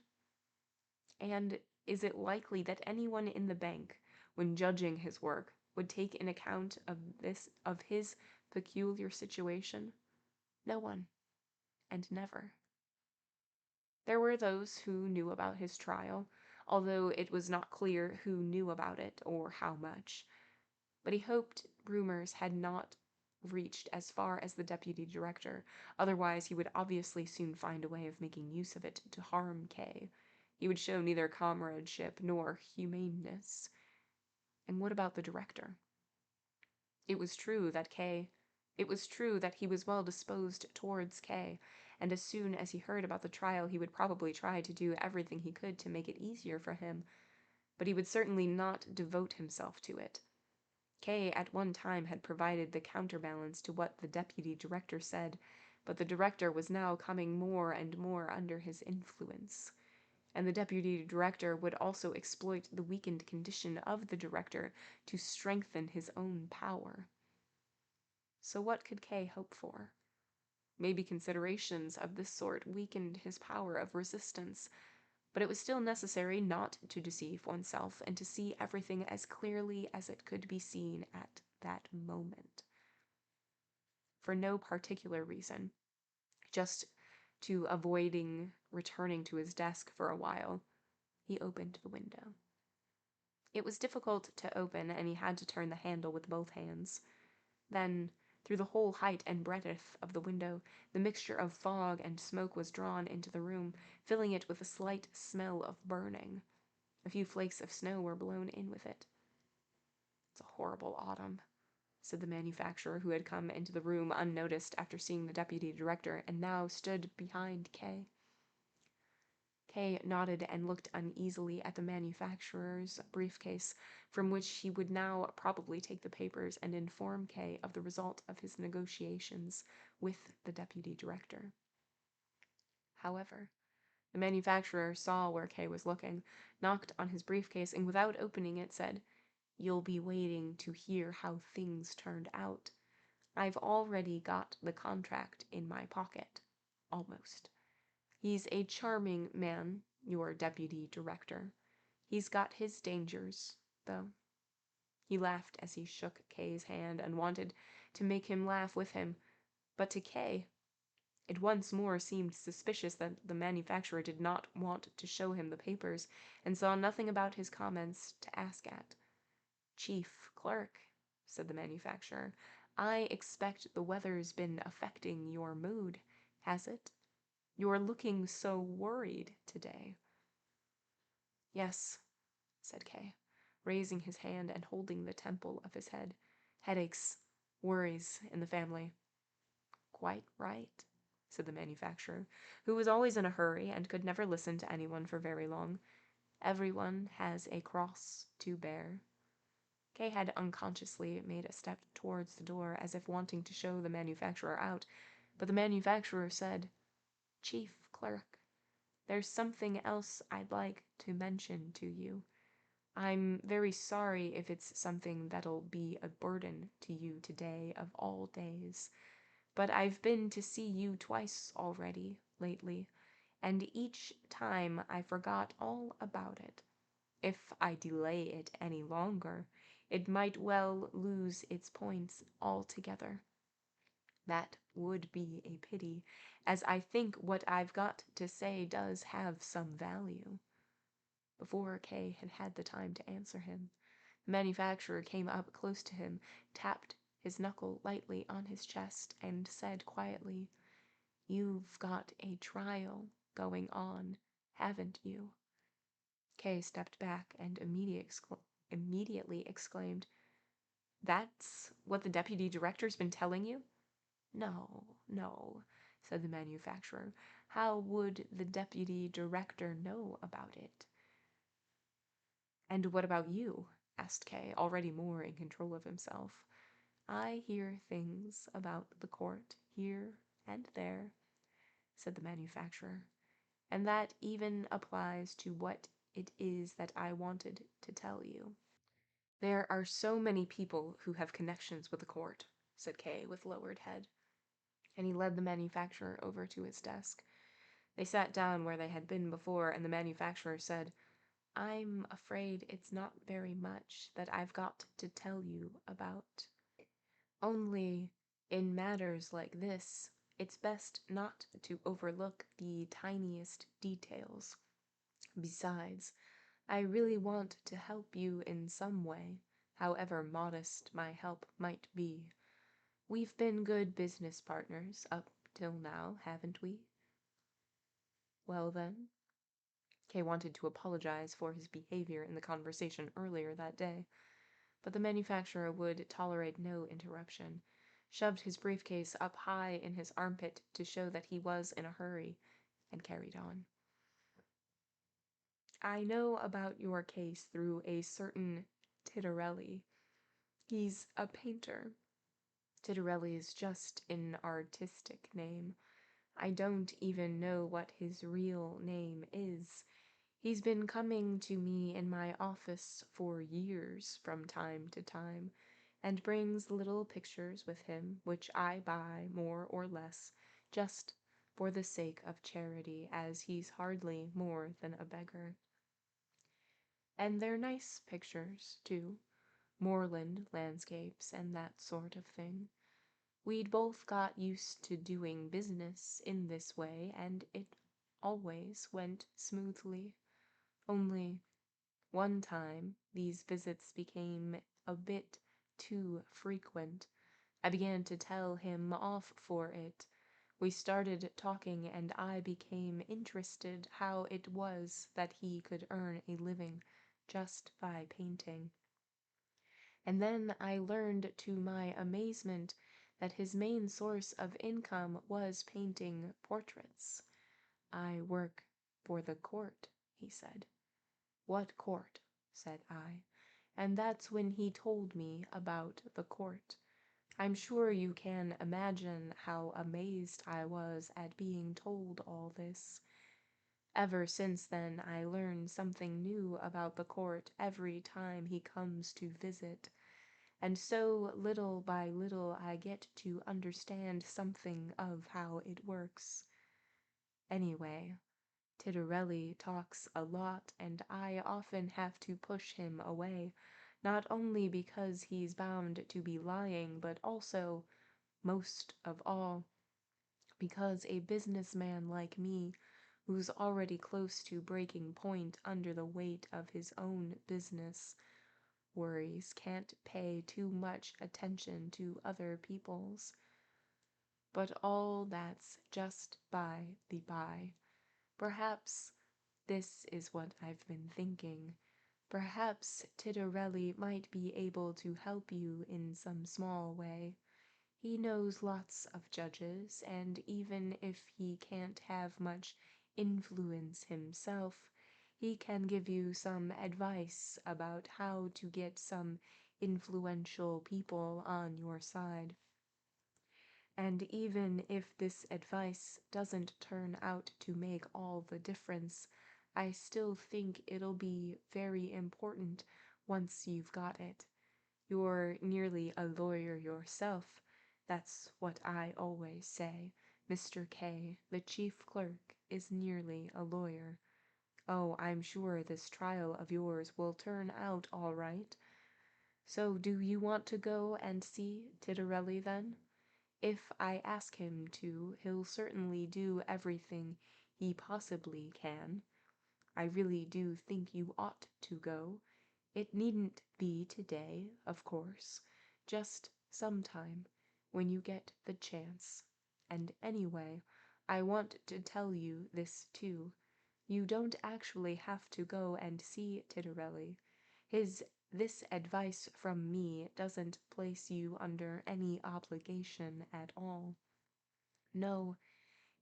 And is it likely that anyone in the bank, when judging his work, would take an account of his peculiar situation? No one, and never. There were those who knew about his trial, although it was not clear who knew about it or how much. But he hoped rumors had not reached as far as the deputy director, otherwise he would obviously soon find a way of making use of it to harm Kay. He would show neither comradeship nor humaneness. And what about the director? It was true that he was well disposed towards Kay, and as soon as he heard about the trial he would probably try to do everything he could to make it easier for him, but he would certainly not devote himself to it. Kay at one time had provided the counterbalance to what the deputy director said, but the director was now coming more and more under his influence, and the deputy director would also exploit the weakened condition of the director to strengthen his own power. So what could Kay hope for? Maybe considerations of this sort weakened his power of resistance, but it was still necessary not to deceive oneself and to see everything as clearly as it could be seen at that moment. For no particular reason, just to avoiding returning to his desk for a while, he opened the window. It was difficult to open, and he had to turn the handle with both hands. Then, through the whole height and breadth of the window, the mixture of fog and smoke was drawn into the room, filling it with a slight smell of burning. A few flakes of snow were blown in with it. "It's a horrible autumn," said the manufacturer, who had come into the room unnoticed after seeing the deputy director and now stood behind Kay. Kay nodded and looked uneasily at the manufacturer's briefcase, from which he would now probably take the papers and inform Kay of the result of his negotiations with the deputy director. However, the manufacturer saw where Kay was looking, knocked on his briefcase, and without opening it said, "You'll be waiting to hear how things turned out. I've already got the contract in my pocket. Almost. He's a charming man, your deputy director. He's got his dangers, though." He laughed as he shook Kay's hand and wanted to make him laugh with him, but to Kay, it once more seemed suspicious that the manufacturer did not want to show him the papers and saw nothing about his comments to ask at. "Chief clerk," said the manufacturer, "I expect the weather's been affecting your mood, has it? You're looking so worried today." "Yes," said Kay, raising his hand and holding the temple of his head. "Headaches, worries in the family." "Quite right," said the manufacturer, who was always in a hurry and could never listen to anyone for very long. "Everyone has a cross to bear." Kay had unconsciously made a step towards the door as if wanting to show the manufacturer out, but the manufacturer said, "Chief clerk, there's something else I'd like to mention to you. I'm very sorry if it's something that'll be a burden to you today of all days, but I've been to see you twice already lately, and each time I forgot all about it. If I delay it any longer, it might well lose its points altogether. That would be a pity, as I think what I've got to say does have some value. Before Kay had had the time to answer him, the manufacturer came up close to him, tapped his knuckle lightly on his chest, and said quietly, "You've got a trial going on, haven't you?" Kay stepped back and immediately exclaimed, "That's what the deputy director's been telling you?" "No, no," said the manufacturer. "How would the deputy director know about it?" "And what about you?" asked Kay, already more in control of himself. "I hear things about the court here and there," said the manufacturer, "and that even applies to what it is that I wanted to tell you." "There are so many people who have connections with the court," said Kay with lowered head, and he led the manufacturer over to his desk. They sat down where they had been before, and the manufacturer said, "I'm afraid it's not very much that I've got to tell you about. Only, in matters like this, it's best not to overlook the tiniest details. Besides, I really want to help you in some way, however modest my help might be. We've been good business partners up till now, haven't we?" "Well then," Kay wanted to apologize for his behavior in the conversation earlier that day, but the manufacturer would tolerate no interruption, shoved his briefcase up high in his armpit to show that he was in a hurry, and carried on. "I know about your case through a certain Titorelli. He's a painter. Titorelli is just an artistic name. I don't even know what his real name is. He's been coming to me in my office for years from time to time, and brings little pictures with him, which I buy more or less, just for the sake of charity, as he's hardly more than a beggar. And they're nice pictures, too, moorland landscapes and that sort of thing. We'd both got used to doing business in this way, and it always went smoothly. Only one time these visits became a bit too frequent. I began to tell him off for it. We started talking, and I became interested how it was that he could earn a living just by painting. And then I learned to my amazement that his main source of income was painting portraits. "I work for the court," he said. "What court?" said I, and that's when he told me about the court. I'm sure you can imagine how amazed I was at being told all this. Ever since then I learn something new about the court every time he comes to visit, and so little by little I get to understand something of how it works. Anyway, Titorelli talks a lot, and I often have to push him away, not only because he's bound to be lying, but also, most of all, because a businessman like me, who's already close to breaking point under the weight of his own business worries, can't pay too much attention to other people's. But all that's just by the by. Perhaps this is what I've been thinking. Perhaps Titorelli might be able to help you in some small way. He knows lots of judges, and even if he can't have much influence himself, he can give you some advice about how to get some influential people on your side. And even if this advice doesn't turn out to make all the difference, I still think it'll be very important once you've got it. You're nearly a lawyer yourself. That's what I always say. Mr. K, the chief clerk, is nearly a lawyer. Oh, I'm sure this trial of yours will turn out all right. So do you want to go and see Titorelli then? If I ask him to, he'll certainly do everything he possibly can. I really do think you ought to go. It needn't be today, of course, just sometime, when you get the chance. And anyway, I want to tell you this too. You don't actually have to go and see Titorelli. This advice from me doesn't place you under any obligation at all. No,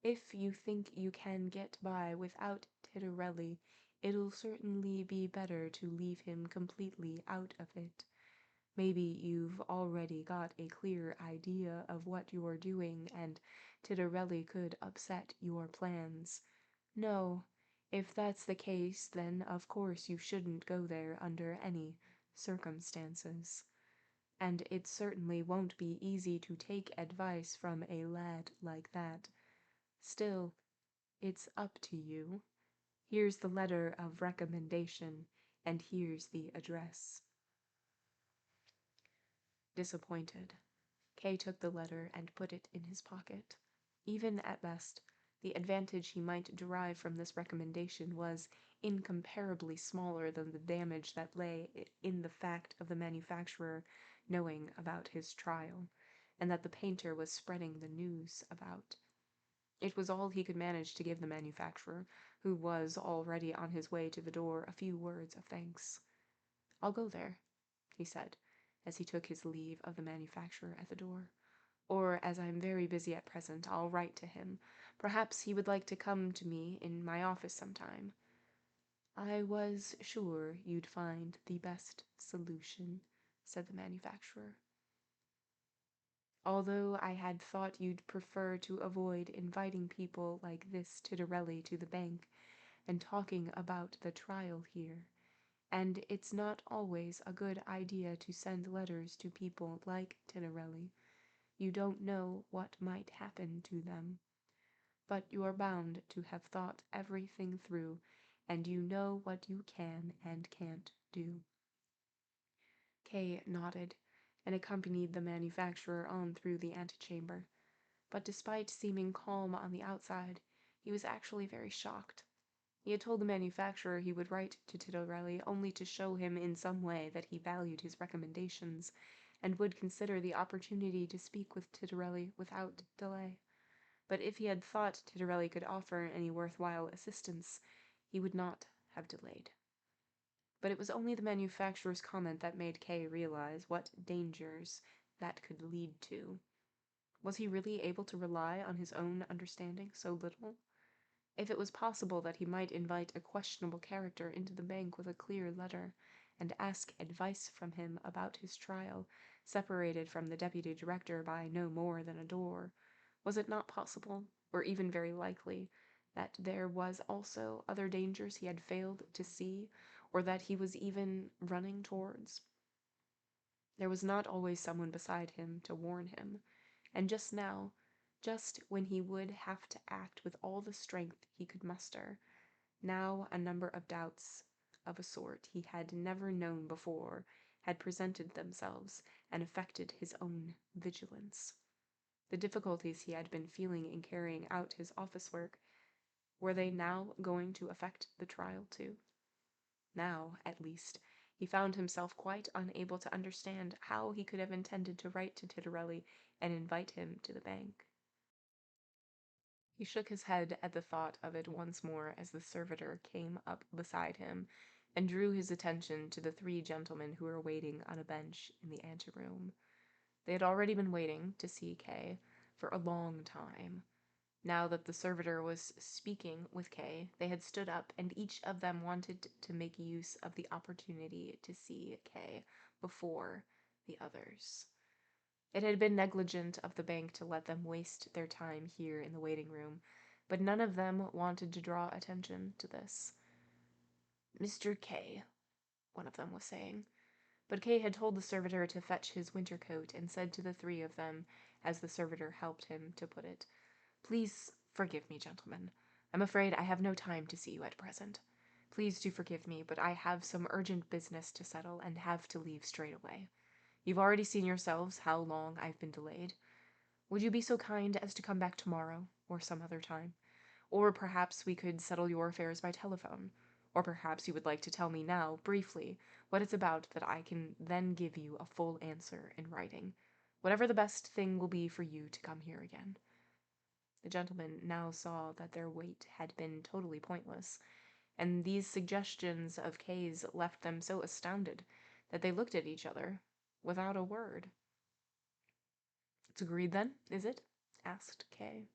if you think you can get by without Titorelli, it'll certainly be better to leave him completely out of it. Maybe you've already got a clear idea of what you're doing, and Titorelli could upset your plans. No, if that's the case, then of course you shouldn't go there under any circumstances. And it certainly won't be easy to take advice from a lad like that. Still, it's up to you. Here's the letter of recommendation, and here's the address. Disappointed, Kay took the letter and put it in his pocket. Even at best, the advantage he might derive from this recommendation was incomparably smaller than the damage that lay in the fact of the manufacturer knowing about his trial, and that the painter was spreading the news about. It was all he could manage to give the manufacturer, who was already on his way to the door, a few words of thanks. "I'll go there," he said, as he took his leave of the manufacturer at the door. "Or, as I'm very busy at present, I'll write to him. Perhaps he would like to come to me in my office sometime." "I was sure you'd find the best solution," said the manufacturer. "Although I had thought you'd prefer to avoid inviting people like this Titorelli to the bank and talking about the trial here. And it's not always a good idea to send letters to people like Titorelli. You don't know what might happen to them. But you're bound to have thought everything through, and you know what you can and can't do." Kay nodded and accompanied the manufacturer on through the antechamber. But despite seeming calm on the outside, he was actually very shocked. He had told the manufacturer he would write to Titorelli only to show him in some way that he valued his recommendations, and would consider the opportunity to speak with Titorelli without delay. But if he had thought Titorelli could offer any worthwhile assistance, he would not have delayed. But it was only the manufacturer's comment that made Kay realize what dangers that could lead to. Was he really able to rely on his own understanding so little? If it was possible that he might invite a questionable character into the bank with a clear letter, and ask advice from him about his trial, separated from the deputy director by no more than a door, was it not possible, or even very likely, that there was also other dangers he had failed to see, or that he was even running towards? There was not always someone beside him to warn him, and just now, just when he would have to act with all the strength he could muster, now a number of doubts of a sort he had never known before had presented themselves and affected his own vigilance. The difficulties he had been feeling in carrying out his office work, were they now going to affect the trial too? Now, at least, he found himself quite unable to understand how he could have intended to write to Titorelli and invite him to the bank. He shook his head at the thought of it once more as the servitor came up beside him and drew his attention to the three gentlemen who were waiting on a bench in the anteroom. They had already been waiting to see Kay for a long time. Now that the servitor was speaking with Kay, they had stood up, and each of them wanted to make use of the opportunity to see Kay before the others. It had been negligent of the bank to let them waste their time here in the waiting room, but none of them wanted to draw attention to this. Mr. K, one of them was saying. But Kay had told the servitor to fetch his winter coat and said to the three of them, as the servitor helped him to put it, "Please forgive me, gentlemen. I'm afraid I have no time to see you at present. Please do forgive me, but I have some urgent business to settle and have to leave straight away. You've already seen yourselves how long I've been delayed. Would you be so kind as to come back tomorrow, or some other time? Or perhaps we could settle your affairs by telephone. Or perhaps you would like to tell me now, briefly, what it's about that I can then give you a full answer in writing. Whatever the best thing will be for you to come here again." The gentlemen now saw that their wait had been totally pointless, and these suggestions of Kay's left them so astounded that they looked at each other without a word. "It's agreed then, is it?" asked Kay,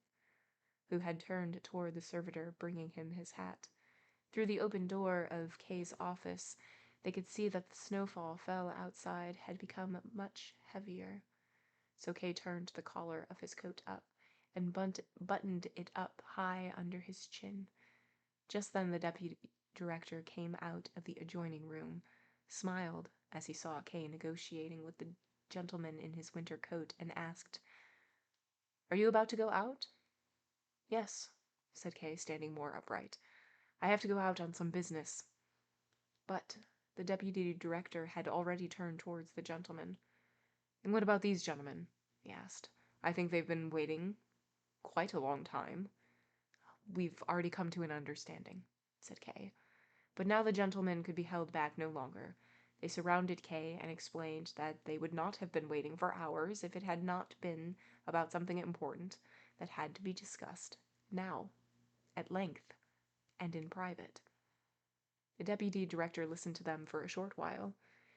who had turned toward the servitor, bringing him his hat. Through the open door of Kay's office, they could see that the snowfall fell outside had become much heavier. So Kay turned the collar of his coat up and buttoned it up high under his chin. Just then the deputy director came out of the adjoining room, smiled as he saw Kay negotiating with the gentleman in his winter coat, and asked, "Are you about to go out?" "Yes," said Kay, standing more upright. "I have to go out on some business." But the deputy director had already turned towards the gentleman. "And what about these gentlemen?" he asked. "I think they've been waiting quite a long time." "We've already come to an understanding," said Kay. But now the gentlemen could be held back no longer. They surrounded Kay and explained that they would not have been waiting for hours if it had not been about something important that had to be discussed now, at length, and in private. The deputy director listened to them for a short while.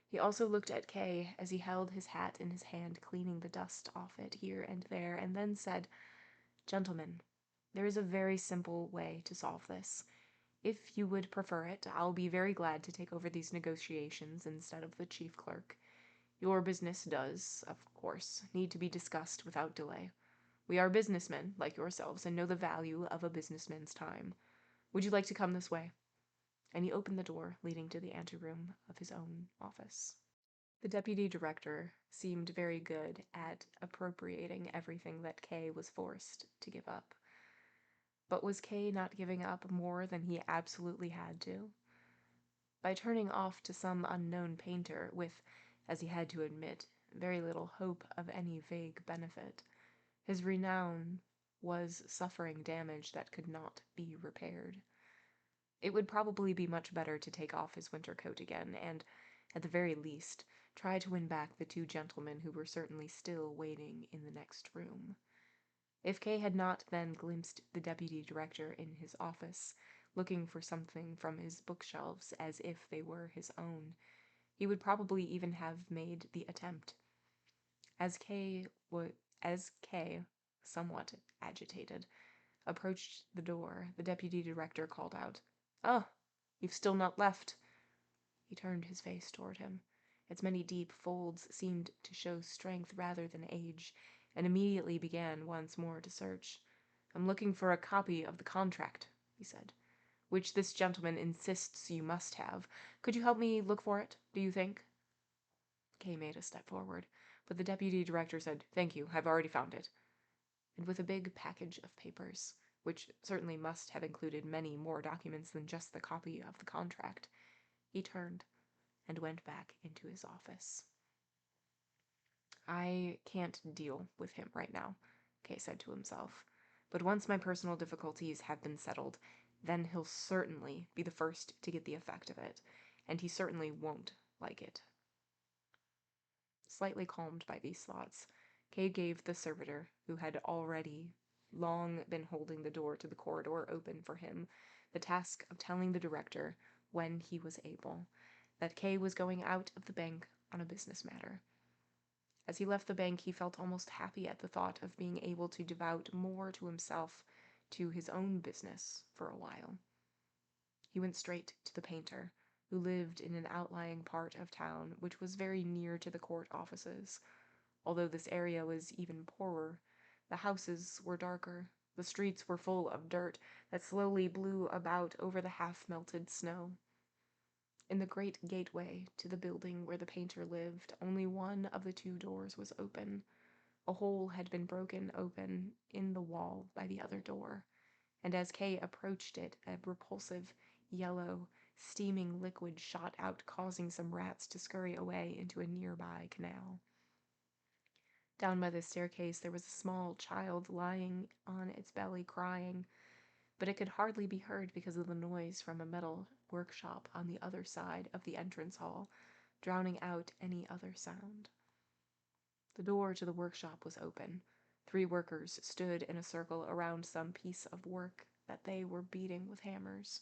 He also looked at Kay as he held his hat in his hand, cleaning the dust off it here and there, and then said, "Gentlemen, there is a very simple way to solve this. If you would prefer it, I'll be very glad to take over these negotiations instead of the chief clerk. Your business does, of course, need to be discussed without delay. We are businessmen, like yourselves, and know the value of a businessman's time. Would you like to come this way?" And he opened the door leading to the anteroom of his own office. The deputy director seemed very good at appropriating everything that Kay was forced to give up. But was Kay not giving up more than he absolutely had to? By turning off to some unknown painter, with, as he had to admit, very little hope of any vague benefit, his renown was suffering damage that could not be repaired. It would probably be much better to take off his winter coat again, and, at the very least, try to win back the two gentlemen who were certainly still waiting in the next room. If Kay had not then glimpsed the deputy director in his office, looking for something from his bookshelves as if they were his own, he would probably even have made the attempt. As Kay, somewhat agitated, approached the door, the deputy director called out, "Oh, you've still not left." He turned his face toward him. Its many deep folds seemed to show strength rather than age, and immediately began once more to search. "I'm looking for a copy of the contract," he said, "which this gentleman insists you must have. Could you help me look for it, do you think?" Kay made a step forward, but the deputy director said, "Thank you, I've already found it." And with a big package of papers, which certainly must have included many more documents than just the copy of the contract, he turned and went back into his office. "I can't deal with him right now," Kay said to himself. "But once my personal difficulties have been settled, then he'll certainly be the first to get the effect of it, and he certainly won't like it." Slightly calmed by these thoughts, Kay gave the servitor, who had already long been holding the door to the corridor open for him, the task of telling the director, when he was able, that Kay was going out of the bank on a business matter. As he left the bank, he felt almost happy at the thought of being able to devote more to himself, to his own business, for a while. He went straight to the painter, who lived in an outlying part of town which was very near to the court offices. Although this area was even poorer, the houses were darker, the streets were full of dirt that slowly blew about over the half-melted snow. In the great gateway to the building where the painter lived, only one of the two doors was open. A hole had been broken open in the wall by the other door, and as Kay approached it, a repulsive, yellow, steaming liquid shot out, causing some rats to scurry away into a nearby canal. Down by the staircase there was a small child lying on its belly crying, but it could hardly be heard because of the noise from a metal workshop on the other side of the entrance hall, drowning out any other sound. The door to the workshop was open. 3 workers stood in a circle around some piece of work that they were beating with hammers.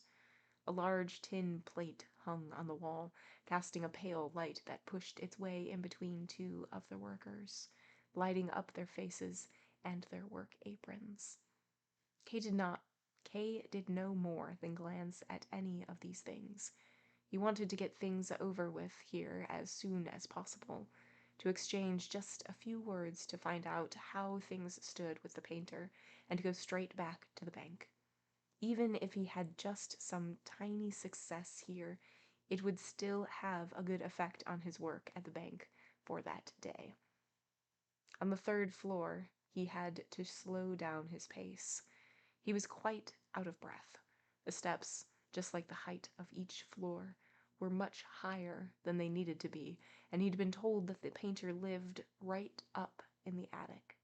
A large tin plate hung on the wall, casting a pale light that pushed its way in between 2 of the workers, lighting up their faces and their work aprons. Kay did no more than glance at any of these things. He wanted to get things over with here as soon as possible, to exchange just a few words to find out how things stood with the painter, and to go straight back to the bank. Even if he had just some tiny success here, it would still have a good effect on his work at the bank for that day. On the 3rd floor, he had to slow down his pace. He was quite out of breath. The steps, just like the height of each floor, were much higher than they needed to be, and he'd been told that the painter lived right up in the attic.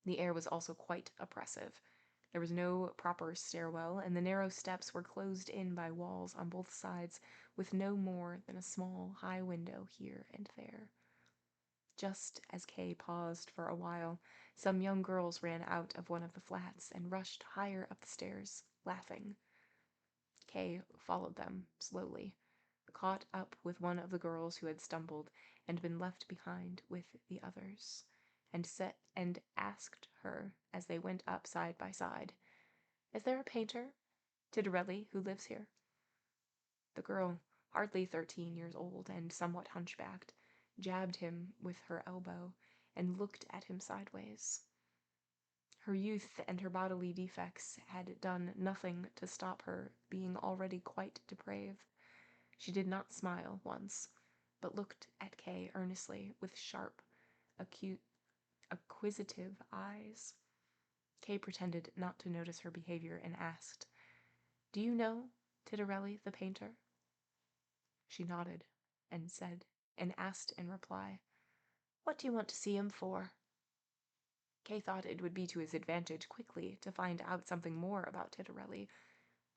The air was also quite oppressive. There was no proper stairwell, and the narrow steps were closed in by walls on both sides, with no more than a small, high window here and there. Just as Kay paused for a while, some young girls ran out of one of the flats and rushed higher up the stairs, laughing. Kay followed them slowly, caught up with one of the girls who had stumbled and been left behind with the others, and asked her as they went up side by side, "Is there a painter, Titorelli, who lives here?" The girl, hardly 13 years old and somewhat hunchbacked, jabbed him with her elbow and looked at him sideways. Her youth and her bodily defects had done nothing to stop her being already quite depraved. She did not smile once, but looked at Kay earnestly with sharp, acquisitive eyes. Kay pretended not to notice her behavior and asked, "Do you know Titorelli the painter?" She nodded and asked in reply, "What do you want to see him for?" Kay thought it would be to his advantage quickly to find out something more about Titorelli.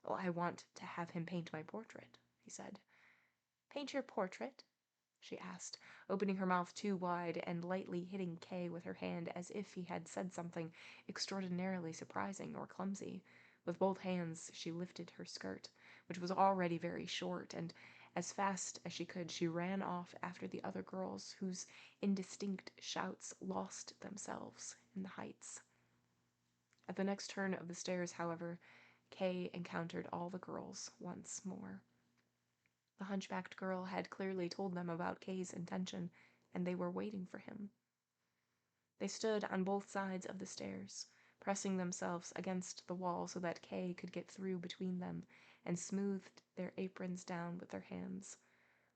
"Well, I want to have him paint my portrait," he said. "Paint your portrait?" she asked, opening her mouth too wide and lightly hitting Kay with her hand as if he had said something extraordinarily surprising or clumsy. With both hands she lifted her skirt, which was already very short, and as fast as she could she ran off after the other girls, whose indistinct shouts lost themselves in the heights. At the next turn of the stairs, however, Kay encountered all the girls once more. The hunchbacked girl had clearly told them about Kay's intention, and they were waiting for him. They stood on both sides of the stairs, pressing themselves against the wall so that Kay could get through between them, and smoothed their aprons down with their hands.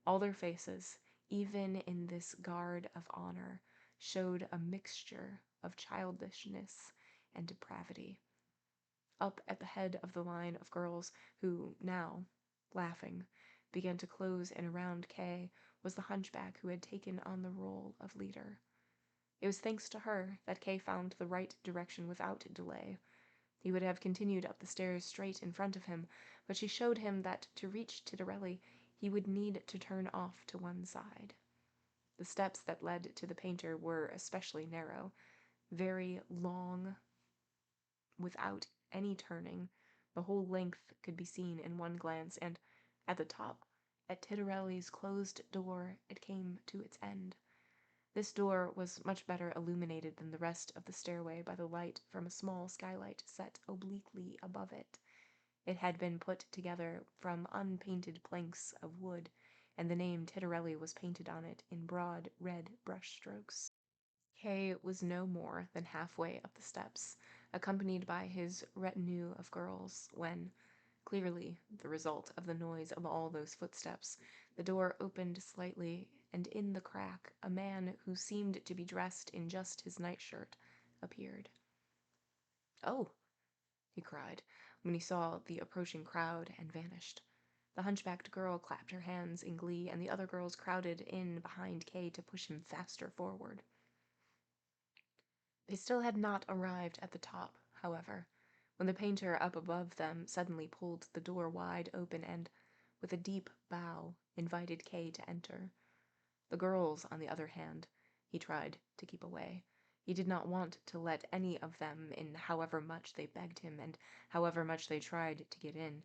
All their faces, even in this guard of honor, showed a mixture of childishness and depravity. Up at the head of the line of girls who now, laughing, began to close in around Kay was the hunchback who had taken on the role of leader. It was thanks to her that Kay found the right direction without delay. He would have continued up the stairs straight in front of him, but she showed him that to reach Titorelli he would need to turn off to one side. The steps that led to the painter were especially narrow, very long, without any turning. The whole length could be seen in one glance, and at the top, at Titorelli's closed door, it came to its end. This door was much better illuminated than the rest of the stairway by the light from a small skylight set obliquely above it. It had been put together from unpainted planks of wood, and the name Titorelli was painted on it in broad red brushstrokes. Kay was no more than halfway up the steps, accompanied by his retinue of girls, when, Clearly the result of the noise of all those footsteps. The door opened slightly, and in the crack a man who seemed to be dressed in just his nightshirt appeared. "Oh!" he cried, when he saw the approaching crowd, and vanished. The hunchbacked girl clapped her hands in glee, and the other girls crowded in behind Kay to push him faster forward. They still had not arrived at the top, however, when the painter up above them suddenly pulled the door wide open and, with a deep bow, invited Kay to enter. The girls, on the other hand, he tried to keep away. He did not want to let any of them in, however much they begged him and however much they tried to get in.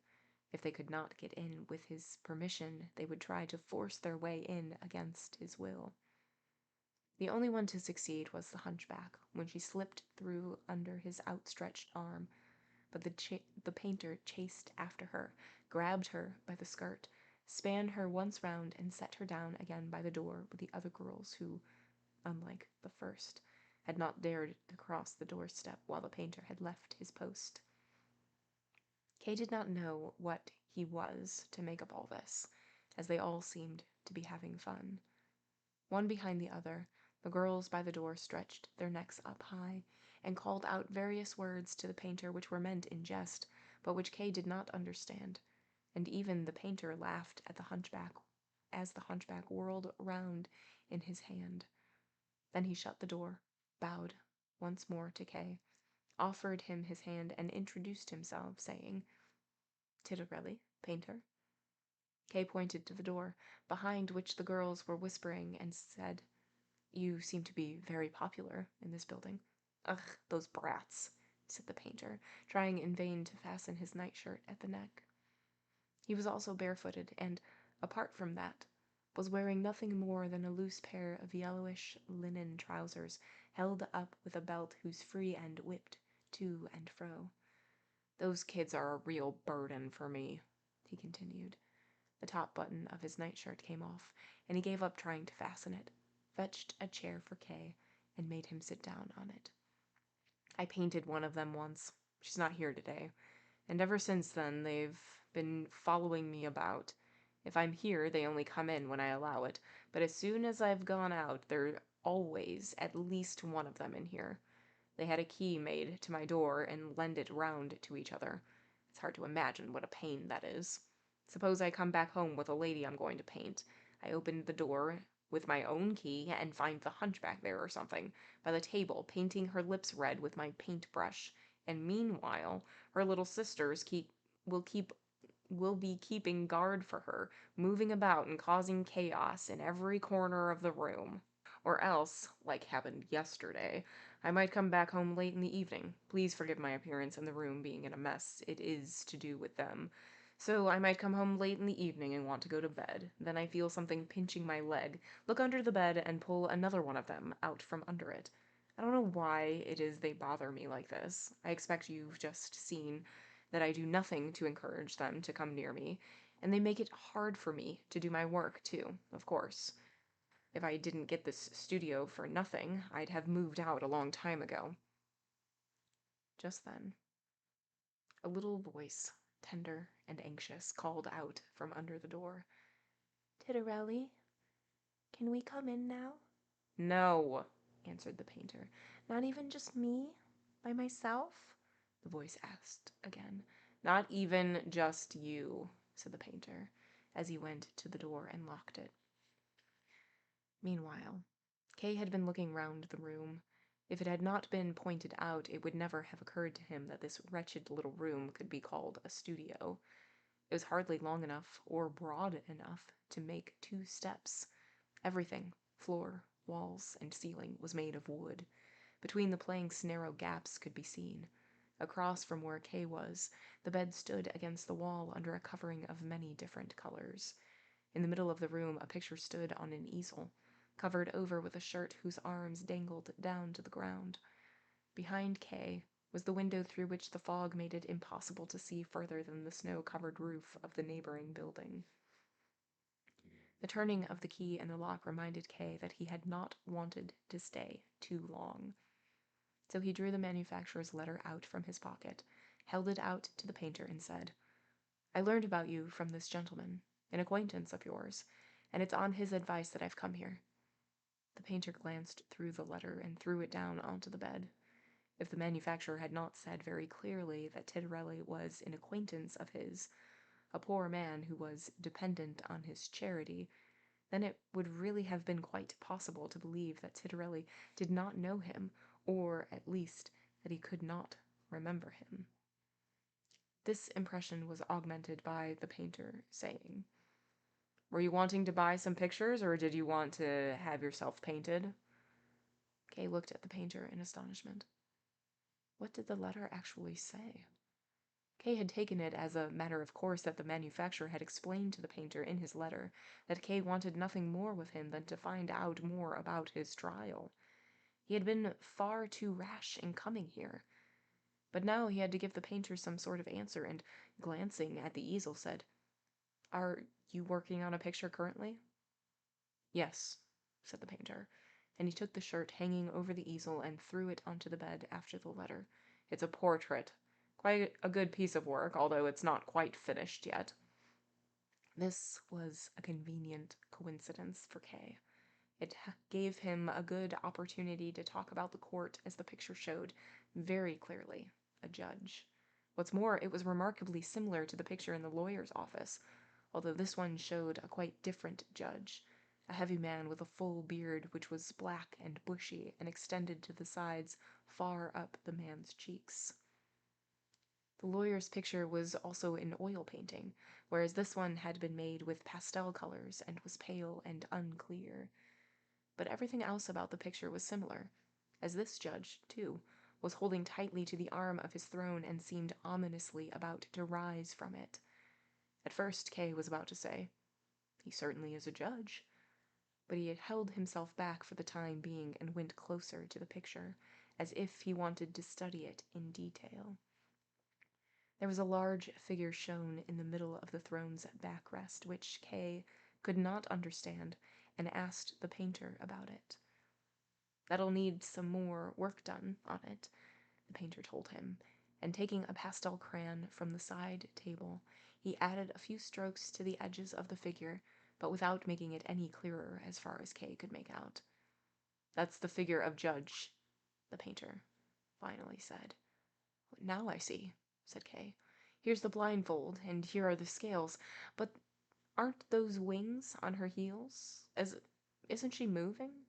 If they could not get in with his permission, they would try to force their way in against his will. The only one to succeed was the hunchback, when she slipped through under his outstretched arm, but the painter chased after her, grabbed her by the skirt, span her once round, and set her down again by the door with the other girls who, unlike the first, had not dared to cross the doorstep while the painter had left his post. Kay did not know what he was to make of all this, as they all seemed to be having fun. One behind the other, the girls by the door stretched their necks up high, and called out various words to the painter which were meant in jest, but which Kay did not understand, and even the painter laughed at the hunchback as the hunchback whirled round in his hand. Then he shut the door, bowed once more to Kay, offered him his hand, and introduced himself, saying, "Titorelli, painter." Kay pointed to the door, behind which the girls were whispering, and said, "You seem to be very popular in this building." "Ugh, those brats," said the painter, trying in vain to fasten his nightshirt at the neck. He was also barefooted, and, apart from that, was wearing nothing more than a loose pair of yellowish linen trousers, held up with a belt whose free end whipped to and fro. "Those kids are a real burden for me," he continued. The top button of his nightshirt came off, and he gave up trying to fasten it, fetched a chair for Kay, and made him sit down on it. "I painted one of them once. She's not here today. And ever since then, they've been following me about. If I'm here, they only come in when I allow it, but as soon as I've gone out, there's always at least one of them in here. They had a key made to my door and lend it round to each other. It's hard to imagine what a pain that is. Suppose I come back home with a lady I'm going to paint. I open the door with my own key and find the hunchback there or something, by the table, painting her lips red with my paintbrush, and meanwhile her little sisters will keep will be keeping guard for her, moving about and causing chaos in every corner of the room. Or else, like happened yesterday, I might come back home late in the evening. Please forgive my appearance and the room being in a mess. It is to do with them. So I might come home late in the evening and want to go to bed. Then I feel something pinching my leg, look under the bed, and pull another one of them out from under it. I don't know why it is they bother me like this. I expect you've just seen that I do nothing to encourage them to come near me, and they make it hard for me to do my work, too, of course. If I didn't get this studio for nothing, I'd have moved out a long time ago." Just then, a little voice, tender and anxious, called out from under the door, "Titorelli, can we come in now?" "No," answered the painter. "Not even just me? By myself?" the voice asked again. "Not even just you," said the painter, as he went to the door and locked it. Meanwhile, Kay had been looking round the room. If it had not been pointed out, it would never have occurred to him that this wretched little room could be called a studio. It was hardly long enough, or broad enough, to make 2 steps. Everything, floor, walls, and ceiling, was made of wood. Between the planks narrow gaps could be seen. Across from where Kay was, the bed stood against the wall under a covering of many different colors. In the middle of the room a picture stood on an easel, covered over with a shirt whose arms dangled down to the ground. Behind Kay was the window through which the fog made it impossible to see further than the snow-covered roof of the neighboring building. The turning of the key in the lock reminded Kay that he had not wanted to stay too long. So he drew the manufacturer's letter out from his pocket, held it out to the painter, and said, I learned about you from this gentleman, an acquaintance of yours, and it's on his advice that I've come here." The painter glanced through the letter and threw it down onto the bed. If the manufacturer had not said very clearly that Titorelli was an acquaintance of his, a poor man who was dependent on his charity, then it would really have been quite possible to believe that Titorelli did not know him, or at least that he could not remember him. This impression was augmented by the painter saying, "Were you wanting to buy some pictures, or did you want to have yourself painted?" Kay looked at the painter in astonishment. What did the letter actually say? Kay had taken it as a matter of course that the manufacturer had explained to the painter in his letter that Kay wanted nothing more with him than to find out more about his trial. He had been far too rash in coming here. But now he had to give the painter some sort of answer, and, glancing at the easel, said, "Are you working on a picture currently?" "Yes," said the painter, and he took the shirt hanging over the easel and threw it onto the bed after the letter. "It's a portrait. Quite a good piece of work, although it's not quite finished yet." This was a convenient coincidence for Kay. It gave him a good opportunity to talk about the court as the picture showed, very clearly, a judge. What's more, it was remarkably similar to the picture in the lawyer's office, although this one showed a quite different judge, a heavy man with a full beard which was black and bushy and extended to the sides far up the man's cheeks. The lawyer's picture was also in oil painting, whereas this one had been made with pastel colors and was pale and unclear. But everything else about the picture was similar, as this judge, too, was holding tightly to the arm of his throne and seemed ominously about to rise from it. At first, Kay was about to say, "He certainly is a judge," but he had held himself back for the time being and went closer to the picture, as if he wanted to study it in detail. There was a large figure shown in the middle of the throne's backrest, which Kay could not understand, and asked the painter about it. "That'll need some more work done on it," the painter told him, and taking a pastel crayon from the side table, he added a few strokes to the edges of the figure, but without making it any clearer as far as Kay could make out. "That's the figure of Judge," the painter finally said. "Now I see," said Kay. "Here's the blindfold, and here are the scales, but aren't those wings on her heels? Isn't she moving?"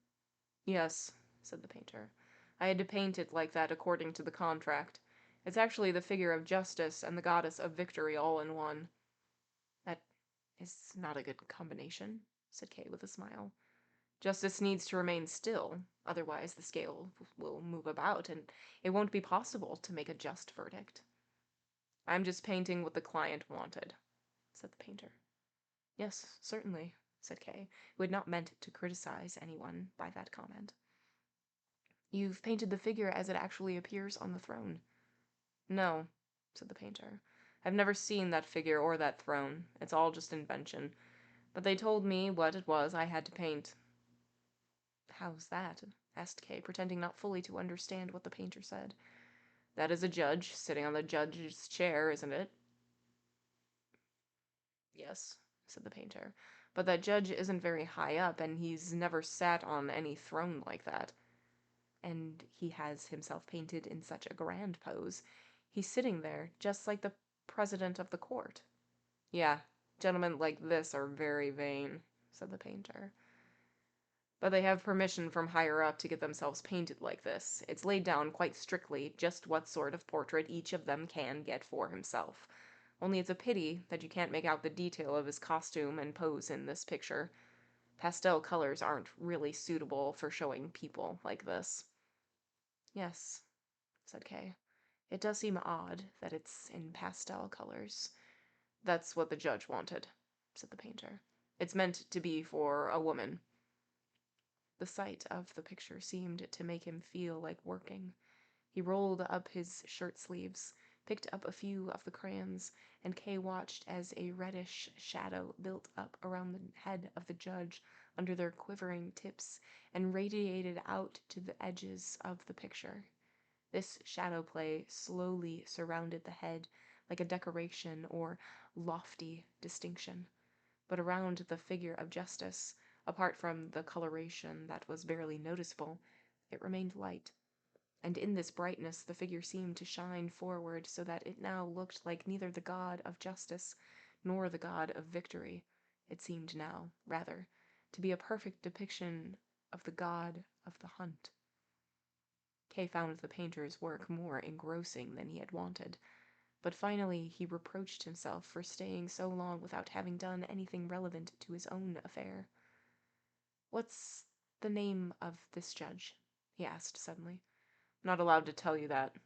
"Yes," said the painter. "I had to paint it like that according to the contract. It's actually the figure of Justice and the goddess of Victory all in one." "That is not a good combination," said Kay with a smile. "Justice needs to remain still, otherwise the scale will move about, and it won't be possible to make a just verdict." "I'm just painting what the client wanted," said the painter. "Yes, certainly," said Kay, who had not meant to criticize anyone by that comment. "You've painted the figure as it actually appears on the throne." "No," said the painter. "I've never seen that figure or that throne. It's all just invention. But they told me what it was I had to paint." "How's that?" asked Kay, pretending not fully to understand what the painter said. "That is a judge sitting on the judge's chair, isn't it?" "Yes," said the painter. "But that judge isn't very high up, and he's never sat on any throne like that. And he has himself painted in such a grand pose. He's sitting there, just like the president of the court." "Yeah, gentlemen like this are very vain," said the painter. "But they have permission from higher up to get themselves painted like this. It's laid down quite strictly just what sort of portrait each of them can get for himself. Only it's a pity that you can't make out the detail of his costume and pose in this picture. Pastel colors aren't really suitable for showing people like this." "Yes," said Kay. "It does seem odd that it's in pastel colors." "That's what the judge wanted," said the painter. "It's meant to be for a woman." The sight of the picture seemed to make him feel like working. He rolled up his shirt sleeves, picked up a few of the crayons, and Kay watched as a reddish shadow built up around the head of the judge under their quivering tips and radiated out to the edges of the picture. This shadow play slowly surrounded the head, like a decoration or lofty distinction. But around the figure of justice, apart from the coloration that was barely noticeable, it remained light. And in this brightness the figure seemed to shine forward so that it now looked like neither the god of justice nor the god of victory. It seemed now, rather, to be a perfect depiction of the god of the hunt. Kay found the painter's work more engrossing than he had wanted, but finally he reproached himself for staying so long without having done anything relevant to his own affair. "What's the name of this judge?" he asked suddenly. "Not allowed to tell you that,"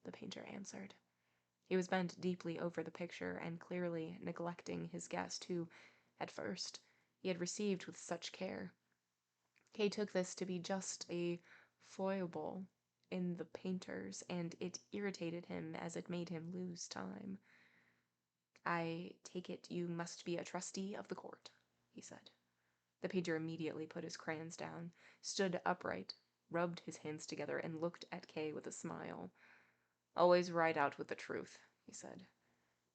the painter answered. He was bent deeply over the picture and clearly neglecting his guest, who, at first, he had received with such care. Kay took this to be just a foible in the painter's, and it irritated him as it made him lose time. "I take it you must be a trustee of the court," he said. The painter immediately put his crayons down, stood upright, rubbed his hands together, and looked at Kay with a smile. "Always right out with the truth," he said.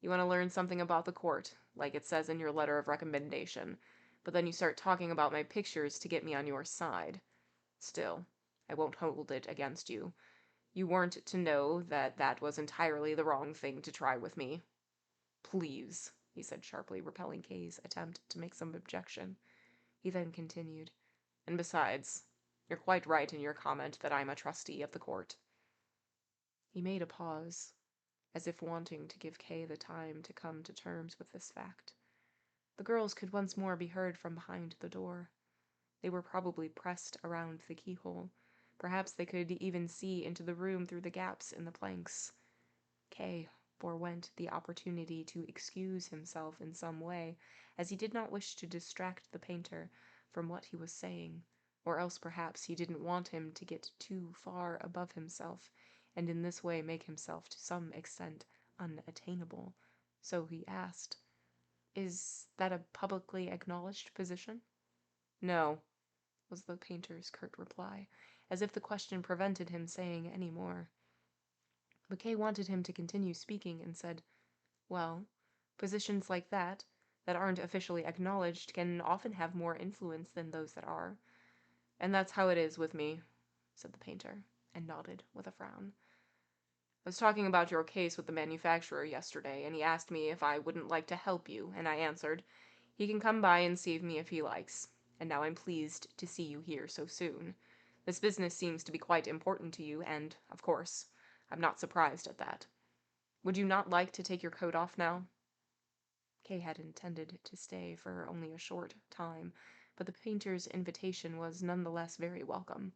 "You want to learn something about the court, like it says in your letter of recommendation, but then you start talking about my pictures to get me on your side. Still, I won't hold it against you. You weren't to know that that was entirely the wrong thing to try with me." "Please," he said sharply, repelling Kay's attempt to make some objection. He then continued, "And besides, you're quite right in your comment that I'm a trustee of the court." He made a pause, as if wanting to give Kay the time to come to terms with this fact. The girls could once more be heard from behind the door. They were probably pressed around the keyhole. Perhaps they could even see into the room through the gaps in the planks. Kay forewent the opportunity to excuse himself in some way, as he did not wish to distract the painter from what he was saying, or else perhaps he didn't want him to get too far above himself, and in this way make himself to some extent unattainable. So he asked, "Is that a publicly acknowledged position?" "No," was the painter's curt reply, as if the question prevented him saying any more. But Kay wanted him to continue speaking and said, "Well, positions like that aren't officially acknowledged, can often have more influence than those that are. And that's how it is with me," said the painter, and nodded with a frown. "I was talking about your case with the manufacturer yesterday, and he asked me if I wouldn't like to help you, and I answered, he can come by and see me if he likes. And now I'm pleased to see you here so soon. This business seems to be quite important to you, and, of course, I'm not surprised at that. Would you not like to take your coat off now?" Kay had intended to stay for only a short time, but the painter's invitation was none the less very welcome.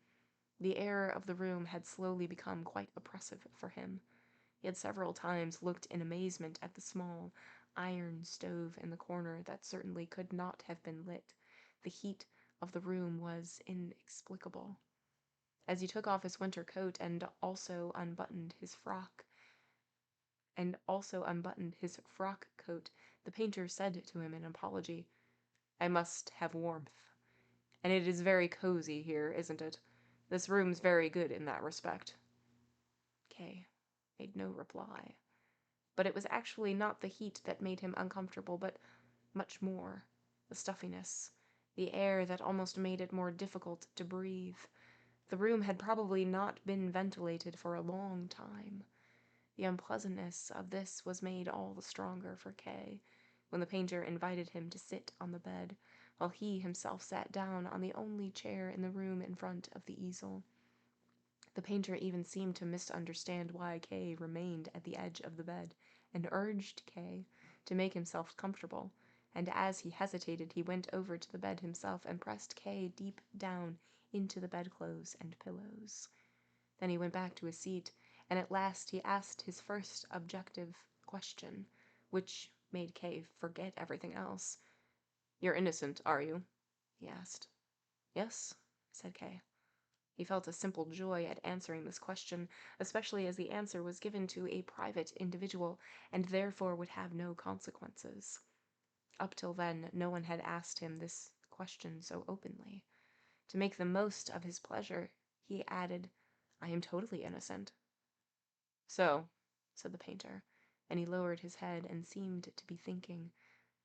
The air of the room had slowly become quite oppressive for him. He had several times looked in amazement at the small iron stove in the corner that certainly could not have been lit. The heat of the room was inexplicable. As he took off his winter coat and also unbuttoned his frock coat, the painter said to him in apology, "I must have warmth. And it is very cozy here, isn't it? This room's very good in that respect." Kay made no reply. But it was actually not the heat that made him uncomfortable, but much more the stuffiness, the air that almost made it more difficult to breathe. The room had probably not been ventilated for a long time. The unpleasantness of this was made all the stronger for Kay when the painter invited him to sit on the bed, while he himself sat down on the only chair in the room in front of the easel. The painter even seemed to misunderstand why Kay remained at the edge of the bed, and urged Kay to make himself comfortable, and as he hesitated he went over to the bed himself and pressed Kay deep down into the bedclothes and pillows. Then he went back to his seat, and at last he asked his first objective question, which made Kay forget everything else. "You're innocent, are you?" he asked. "Yes," said Kay. He felt a simple joy at answering this question, especially as the answer was given to a private individual, and therefore would have no consequences. Up till then, no one had asked him this question so openly. To make the most of his pleasure, he added, "I am totally innocent." "So," said the painter, and he lowered his head and seemed to be thinking.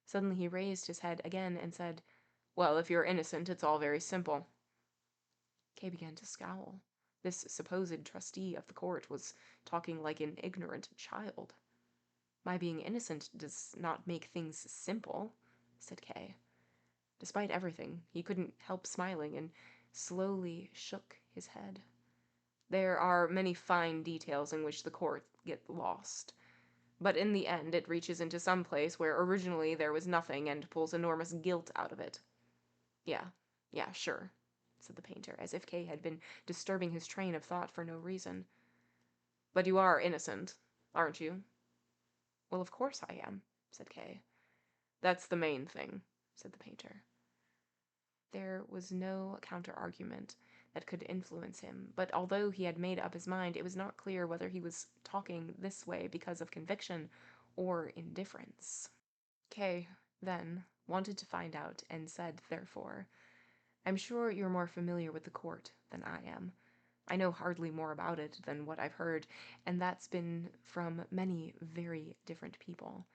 Suddenly he raised his head again and said, "Well, if you're innocent, it's all very simple." Kay began to scowl. This supposed trustee of the court was talking like an ignorant child. "My being innocent does not make things simple," said Kay. Despite everything, he couldn't help smiling and slowly shook his head. "There are many fine details in which the court get lost. But in the end, it reaches into some place where originally there was nothing and pulls enormous guilt out of it." Yeah, sure," said the painter, as if Kay had been disturbing his train of thought for no reason. "But you are innocent, aren't you?" "Well, of course I am," said Kay. "That's the main thing," said the painter. There was no counter-argument that could influence him, but although he had made up his mind, it was not clear whether he was talking this way because of conviction or indifference. Kay, then, wanted to find out, and said, therefore, "I'm sure you're more familiar with the court than I am. I know hardly more about it than what I've heard, and that's been from many very different people.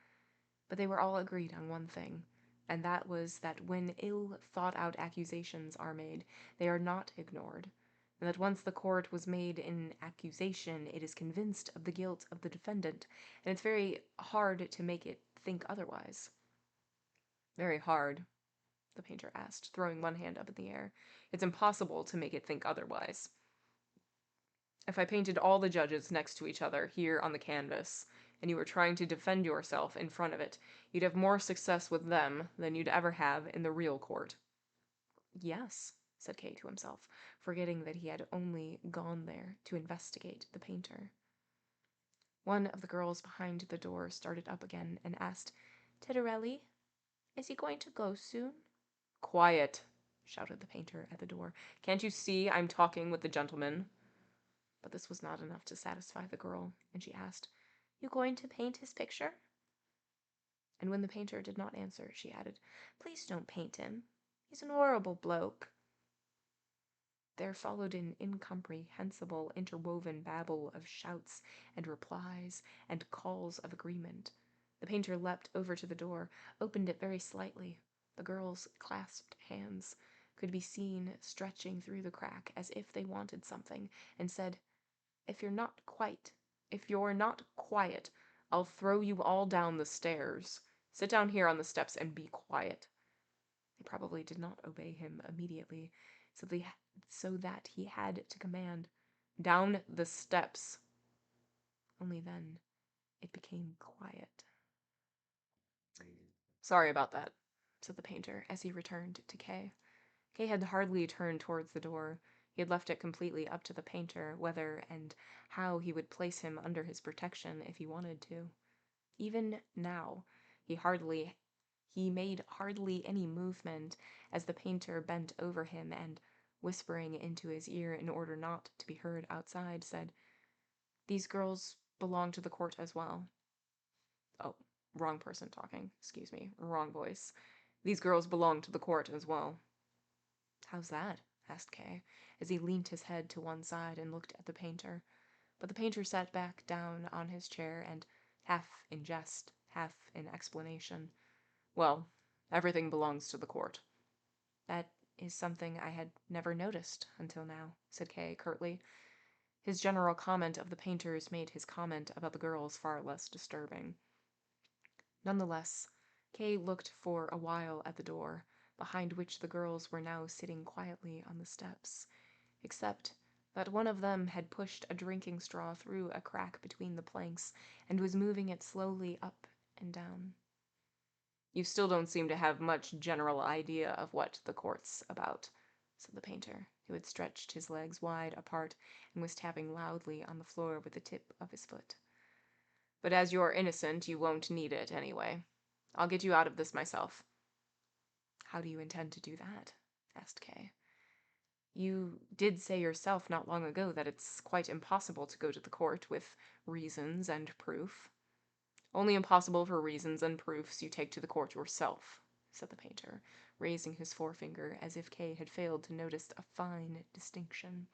But they were all agreed on one thing, and that was that when ill-thought-out accusations are made, they are not ignored, and that once the court was made an accusation, it is convinced of the guilt of the defendant, and it's very hard to make it think otherwise." "Very hard?" the painter asked, throwing one hand up in the air. "It's impossible to make it think otherwise. If I painted all the judges next to each other here on the canvas, and you were trying to defend yourself in front of it, you'd have more success with them than you'd ever have in the real court." "Yes," said Kay to himself, forgetting that he had only gone there to investigate the painter. One of the girls behind the door started up again and asked, "Titorelli, is he going to go soon?" "Quiet!" shouted the painter at the door. "Can't you see I'm talking with the gentleman?" But this was not enough to satisfy the girl, and she asked, "You going to paint his picture?" And when the painter did not answer, she added, "Please don't paint him. He's an horrible bloke." There followed an incomprehensible, interwoven babble of shouts and replies and calls of agreement. The painter leapt over to the door, opened it very slightly. The girls' clasped hands could be seen stretching through the crack as if they wanted something, and said, if you're not quiet, I'll throw you all down the stairs. Sit down here on the steps and be quiet." They probably did not obey him immediately, so that he had to command, "Down the steps." Only then it became quiet. "Sorry about that," said the painter, as he returned to Kay. Kay had hardly turned towards the door. He had left it completely up to the painter whether and how he would place him under his protection if he wanted to. Even now, he made hardly any movement as the painter bent over him and, whispering into his ear in order not to be heard outside, said, "These girls belong to the court as well." Oh, wrong person talking. Excuse me, wrong voice. "These girls belong to the court as well." "How's that?" asked Kay, as he leant his head to one side and looked at the painter. But the painter sat back down on his chair and, half in jest, half in explanation, "Well, everything belongs to the court." "That is something I had never noticed until now," said Kay curtly. His general comment of the painters made his comment about the girls far less disturbing. Nonetheless, Kay looked for a while at the door, behind which the girls were now sitting quietly on the steps, except that one of them had pushed a drinking straw through a crack between the planks and was moving it slowly up and down. "You still don't seem to have much general idea of what the court's about," said the painter, who had stretched his legs wide apart and was tapping loudly on the floor with the tip of his foot. "But as you're innocent, you won't need it anyway. I'll get you out of this myself." "How do you intend to do that?" asked Kay. "You did say yourself not long ago that it's quite impossible to go to the court with reasons and proof." "Only impossible for reasons and proofs you take to the court yourself," said the painter, raising his forefinger as if Kay had failed to notice a fine distinction.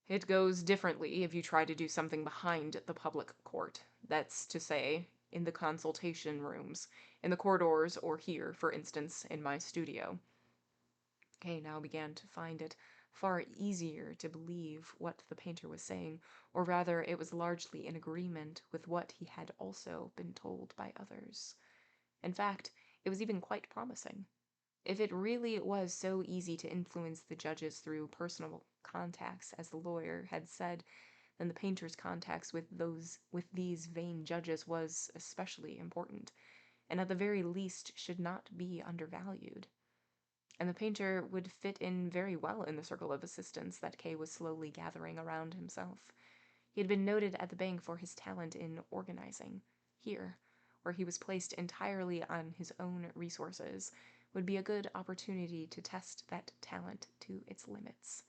It goes differently if you try to do something behind the public court. That's to say, in the consultation rooms, in the corridors, or here, for instance, in my studio. Kay now began to find it far easier to believe what the painter was saying, or rather, it was largely in agreement with what he had also been told by others. In fact, it was even quite promising. If it really was so easy to influence the judges through personal contacts, as the lawyer had said, then the painter's contacts with these vain judges was especially important, and at the very least should not be undervalued. And the painter would fit in very well in the circle of assistants that Kay was slowly gathering around himself. He had been noted at the bank for his talent in organizing. Here, where he was placed entirely on his own resources, would be a good opportunity to test that talent to its limits.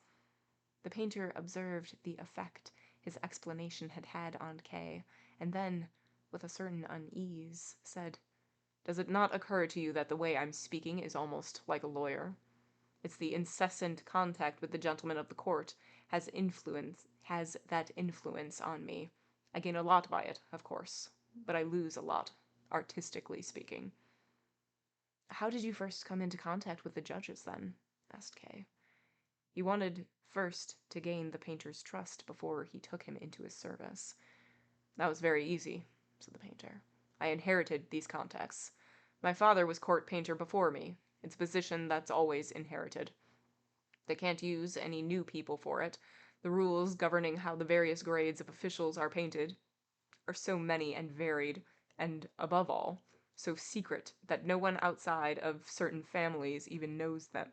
The painter observed the effect his explanation had had on Kay, and then, with a certain unease, said, "Does it not occur to you that the way I'm speaking is almost like a lawyer? It's the incessant contact with the gentlemen of the court has that influence on me. I gain a lot by it, of course, but I lose a lot, artistically speaking." "How did you first come into contact with the judges, then?" asked Kay. He wanted first to gain the painter's trust before he took him into his service. "That was very easy," said the painter. "I inherited these contacts. My father was court painter before me. It's a position that's always inherited. They can't use any new people for it. The rules governing how the various grades of officials are painted are so many and varied, and, above all, so secret that no one outside of certain families even knows them.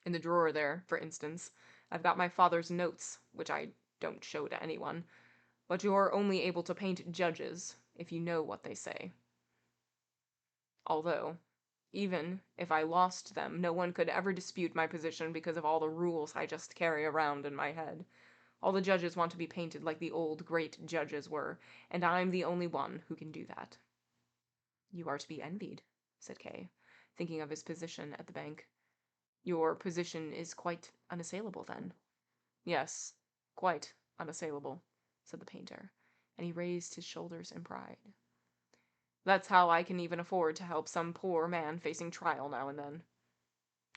In the drawer there, for instance, I've got my father's notes, which I don't show to anyone, but you're only able to paint judges if you know what they say. Although, even if I lost them, no one could ever dispute my position because of all the rules I just carry around in my head. All the judges want to be painted like the old great judges were, and I'm the only one who can do that." "You are to be envied," said Kay, thinking of his position at the bank. "Your position is quite unassailable, then?" "Yes, quite unassailable," said the painter, and he raised his shoulders in pride. "That's how I can even afford to help some poor man facing trial now and then."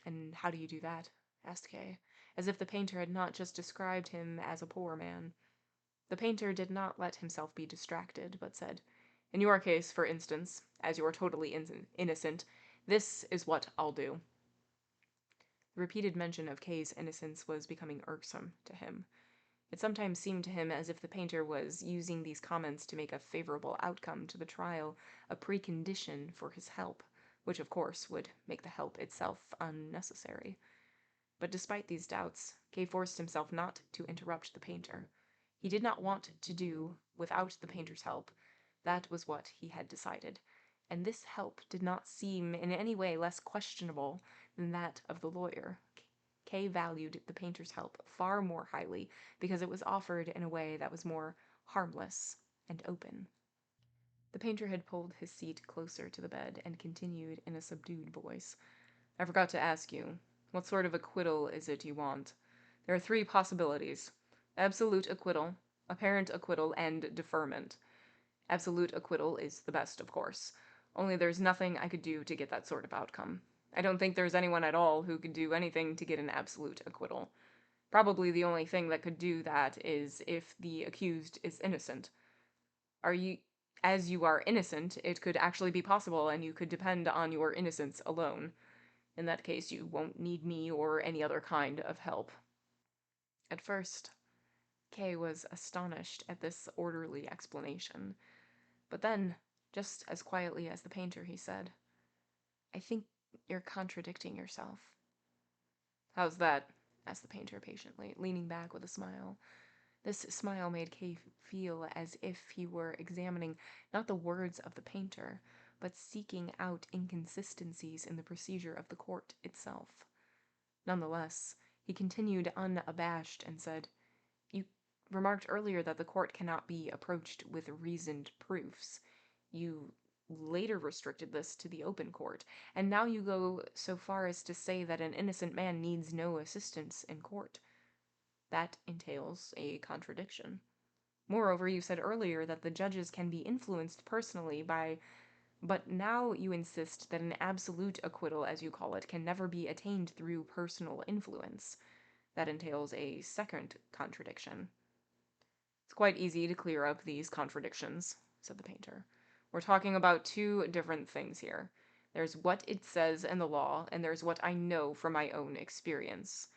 "And how do you do that?" asked Kay, as if the painter had not just described him as a poor man. The painter did not let himself be distracted, but said, "In your case, for instance, as you're totally innocent, this is what I'll do." The repeated mention of Kay's innocence was becoming irksome to him. It sometimes seemed to him as if the painter was using these comments to make a favorable outcome to the trial a precondition for his help, which of course would make the help itself unnecessary. But despite these doubts, Kay forced himself not to interrupt the painter. He did not want to do without the painter's help. That was what he had decided, and this help did not seem in any way less questionable than that of the lawyer. Kay valued the painter's help far more highly because it was offered in a way that was more harmless and open. The painter had pulled his seat closer to the bed and continued in a subdued voice. "I forgot to ask you, what sort of acquittal is it you want? There are three possibilities: absolute acquittal, apparent acquittal, and deferment. Absolute acquittal is the best, of course. Only there's nothing I could do to get that sort of outcome. I don't think there's anyone at all who could do anything to get an absolute acquittal. Probably the only thing that could do that is if the accused is innocent. As you are innocent, it could actually be possible, and you could depend on your innocence alone. In that case, you won't need me or any other kind of help." At first, Kay was astonished at this orderly explanation. But then, just as quietly as the painter, he said, "I think you're contradicting yourself." "How's that?" asked the painter patiently, leaning back with a smile. This smile made Kay feel as if he were examining not the words of the painter, but seeking out inconsistencies in the procedure of the court itself. Nonetheless, he continued unabashed and said, "You remarked earlier that the court cannot be approached with reasoned proofs. You later restricted this to the open court, and now you go so far as to say that an innocent man needs no assistance in court." That entails a contradiction. Moreover, you said earlier that the judges can be influenced personally by, but now you insist that an absolute acquittal, as you call it, can never be attained through personal influence. That entails a second contradiction. It's quite easy to clear up these contradictions, said the painter. We're talking about two different things here. There's what it says in the law, and there's what I know from my own experience.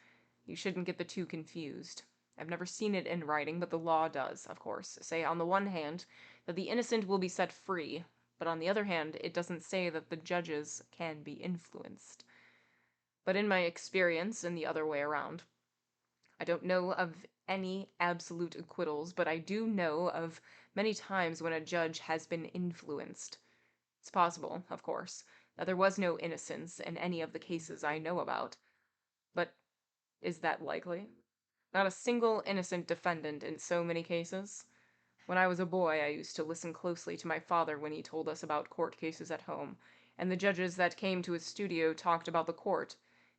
You shouldn't get the two confused. I've never seen it in writing, but the law does, of course, say on the one hand that the innocent will be set free, but on the other hand, it doesn't say that the judges can be influenced. But in my experience, and the other way around, I don't know of any absolute acquittals, but I do know of many times when a judge has been influenced. It's possible, of course, that there was no innocence in any of the cases I know about, but is that likely? Not a single innocent defendant in so many cases. When I was a boy, I used to listen closely to my father when he told us about court cases at home, and the judges that came to his studio talked about the court.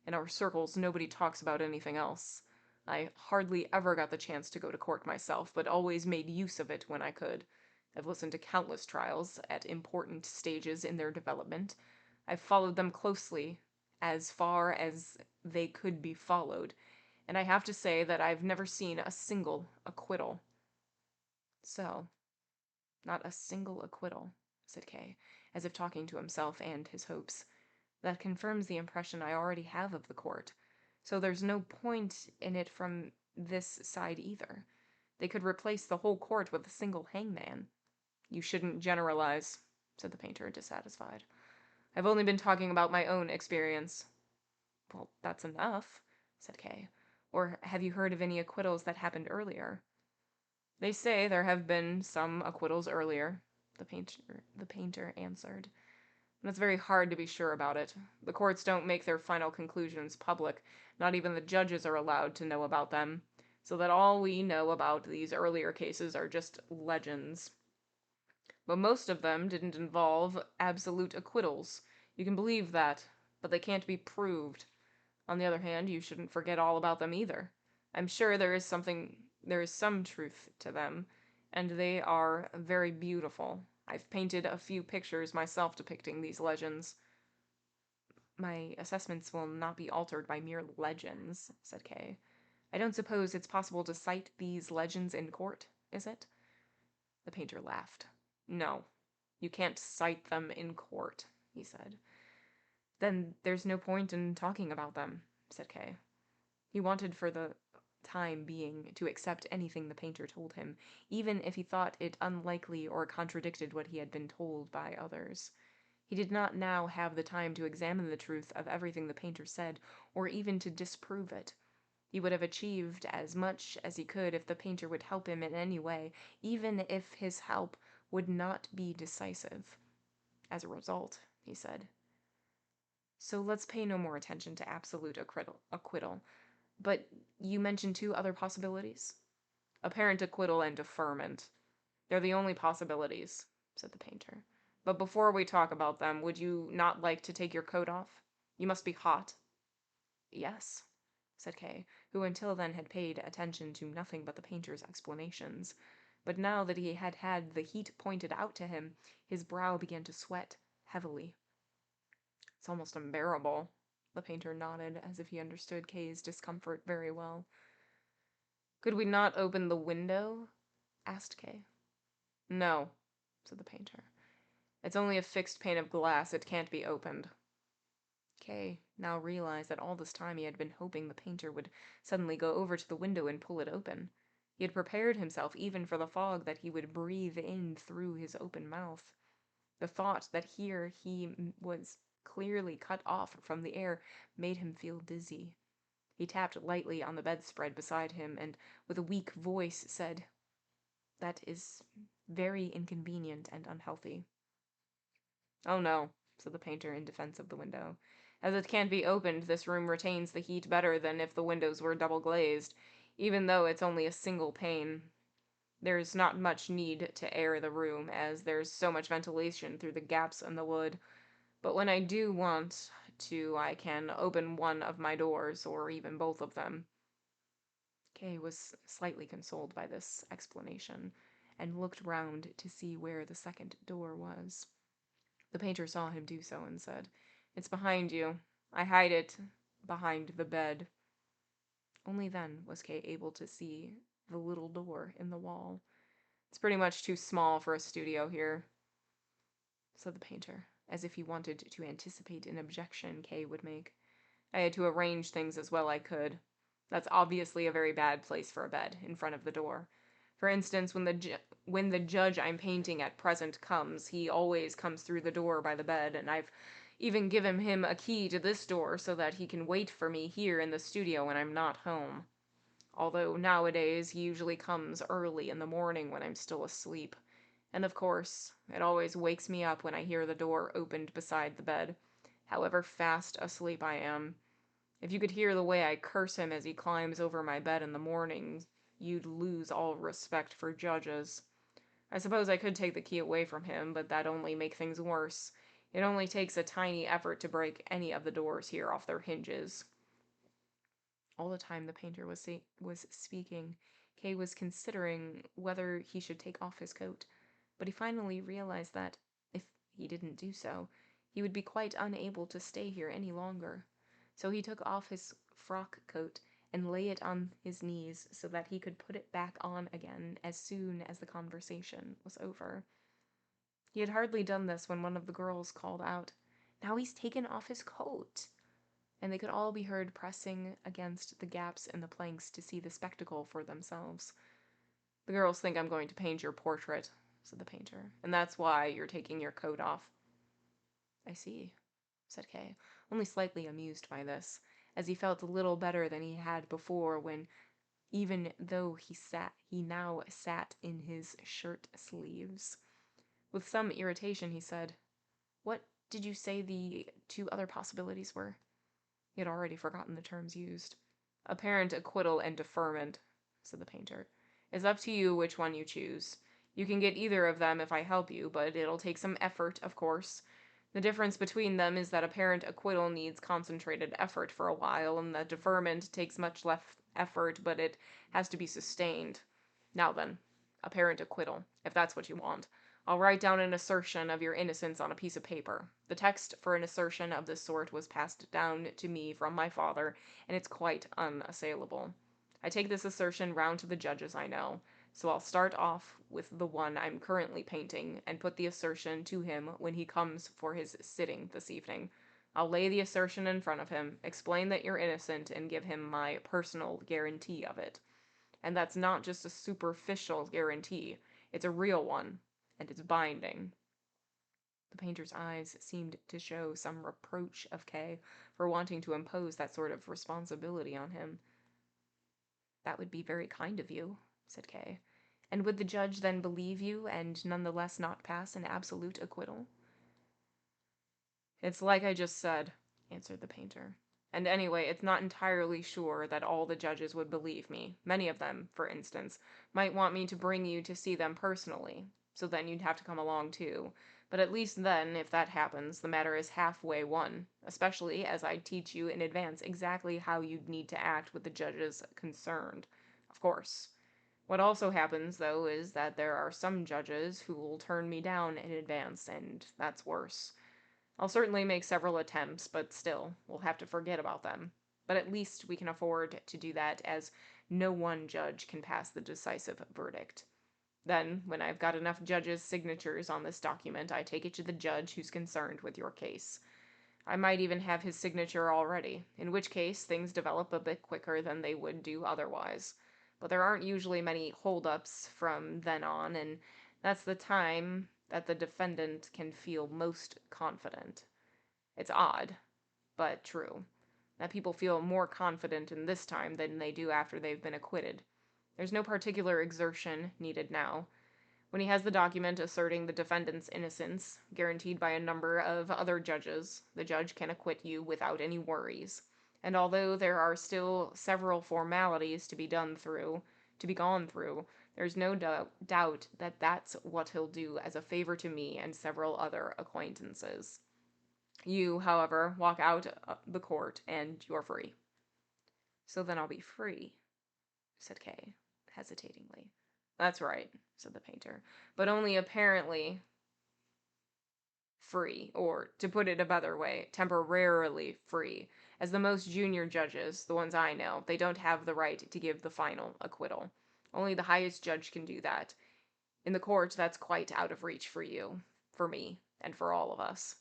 In our circles, nobody talks about anything else. I hardly ever got the chance to go to court myself, but always made use of it when I could. I've listened to countless trials at important stages in their development. I've followed them closely, as far as they could be followed, and I have to say that I've never seen a single acquittal. So, not a single acquittal, said Kay, as if talking to himself and his hopes. That confirms the impression I already have of the court. So there's no point in it from this side either. They could replace the whole court with a single hangman. You shouldn't generalize, said the painter, dissatisfied. I've only been talking about my own experience. Well, that's enough, said Kay. Or have you heard of any acquittals that happened earlier? They say there have been some acquittals earlier, the painter answered. And it's very hard to be sure about it. The courts don't make their final conclusions public. Not even the judges are allowed to know about them. So that all we know about these earlier cases are just legends. But most of them didn't involve absolute acquittals. You can believe that, but they can't be proved. On the other hand, you shouldn't forget all about them either. I'm sure there is some truth to them, and they are very beautiful. I've painted a few pictures myself depicting these legends. My assessments will not be altered by mere legends, said Kay. I don't suppose it's possible to cite these legends in court, is it? The painter laughed. No, you can't cite them in court, he said. Then there's no point in talking about them, said Kay. He wanted for the time being to accept anything the painter told him, even if he thought it unlikely or contradicted what he had been told by others. He did not now have the time to examine the truth of everything the painter said, or even to disprove it. He would have achieved as much as he could if the painter would help him in any way, even if his help would not be decisive. As a result, he said, so let's pay no more attention to absolute acquittal. But you mentioned two other possibilities? Apparent acquittal and deferment. They're the only possibilities, said the painter. But before we talk about them, would you not like to take your coat off? You must be hot. Yes, said Kay, who until then had paid attention to nothing but the painter's explanations. But now that he had had the heat pointed out to him, his brow began to sweat heavily. It's almost unbearable. The painter nodded, as if he understood Kay's discomfort very well. Could we not open the window? Asked Kay. No, said the painter. It's only a fixed pane of glass. It can't be opened. Kay now realized that all this time he had been hoping the painter would suddenly go over to the window and pull it open. He had prepared himself even for the fog that he would breathe in through his open mouth. The thought that here he was clearly cut off from the air made him feel dizzy. He tapped lightly on the bedspread beside him, and with a weak voice said, "That is very inconvenient and unhealthy." "Oh no," said the painter in defense of the window. "As it can't be opened, this room retains the heat better than if the windows were double glazed, even though it's only a single pane. There's not much need to air the room, as there's so much ventilation through the gaps in the wood. But when I do want to, I can open one of my doors, or even both of them." Kay was slightly consoled by this explanation, and looked round to see where the second door was. The painter saw him do so and said, "It's behind you. I hide it behind the bed." Only then was Kay able to see the little door in the wall. "It's pretty much too small for a studio here," said the painter, as if he wanted to anticipate an objection Kay would make. "I had to arrange things as well I could. That's obviously a very bad place for a bed, in front of the door. For instance, when the judge I'm painting at present comes, he always comes through the door by the bed, and I've even given him a key to this door so that he can wait for me here in the studio when I'm not home. Although nowadays he usually comes early in the morning when I'm still asleep. And of course, it always wakes me up when I hear the door opened beside the bed, however fast asleep I am. If you could hear the way I curse him as he climbs over my bed in the mornings, you'd lose all respect for judges. I suppose I could take the key away from him, but that'd only make things worse. It only takes a tiny effort to break any of the doors here off their hinges." All the time the painter was speaking, Kay was considering whether he should take off his coat, but he finally realized that, if he didn't do so, he would be quite unable to stay here any longer. So he took off his frock coat and lay it on his knees so that he could put it back on again as soon as the conversation was over. He had hardly done this when one of the girls called out, "Now he's taken off his coat!" And they could all be heard pressing against the gaps in the planks to see the spectacle for themselves. "The girls think I'm going to paint your portrait," said the painter, "and that's why you're taking your coat off." "I see," said Kay, only slightly amused by this, as he felt a little better than he had before when, even though he now sat in his shirt sleeves. With some irritation he said, "What did you say the two other possibilities were?" He had already forgotten the terms used. "Apparent acquittal and deferment," said the painter. "It's up to you which one you choose. You can get either of them if I help you, but it'll take some effort, of course. The difference between them is that apparent acquittal needs concentrated effort for a while, and that deferment takes much less effort, but it has to be sustained. Now then, apparent acquittal, if that's what you want. I'll write down an assertion of your innocence on a piece of paper. The text for an assertion of this sort was passed down to me from my father, and it's quite unassailable. I take this assertion round to the judges I know, so I'll start off with the one I'm currently painting, and put the assertion to him when he comes for his sitting this evening. I'll lay the assertion in front of him, explain that you're innocent, and give him my personal guarantee of it. And that's not just a superficial guarantee, it's a real one, and it's binding." The painter's eyes seemed to show some reproach of Kay for wanting to impose that sort of responsibility on him. "That would be very kind of you," said Kay. "And would the judge then believe you, and none the less not pass an absolute acquittal?" "It's like I just said," answered the painter. "And anyway, it's not entirely sure that all the judges would believe me. Many of them, for instance, might want me to bring you to see them personally, so then you'd have to come along too. But at least then, if that happens, the matter is halfway won, especially as I'd teach you in advance exactly how you'd need to act with the judges concerned. Of course. What also happens, though, is that there are some judges who'll turn me down in advance, and that's worse. I'll certainly make several attempts, but still, we'll have to forget about them. But at least we can afford to do that, as no one judge can pass the decisive verdict. Then, when I've got enough judges' signatures on this document, I take it to the judge who's concerned with your case. I might even have his signature already, in which case things develop a bit quicker than they would do otherwise. But there aren't usually many hold-ups from then on, and that's the time that the defendant can feel most confident. It's odd, but true, that people feel more confident in this time than they do after they've been acquitted. There's no particular exertion needed now. When he has the document asserting the defendant's innocence, guaranteed by a number of other judges, the judge can acquit you without any worries. And although there are still several formalities to be gone through, there's no doubt that that's what he'll do as a favor to me and several other acquaintances. You, however, walk out the court, and you're free." "So then I'll be free," said Kay, hesitatingly. That's right, said the painter, but only apparently free, or, to put it a better way, temporarily free, as the most junior judges, the ones I know, they don't have the right to give the final acquittal. Only the highest judge can do that. In the court, that's quite out of reach for you, for me, and for all of us.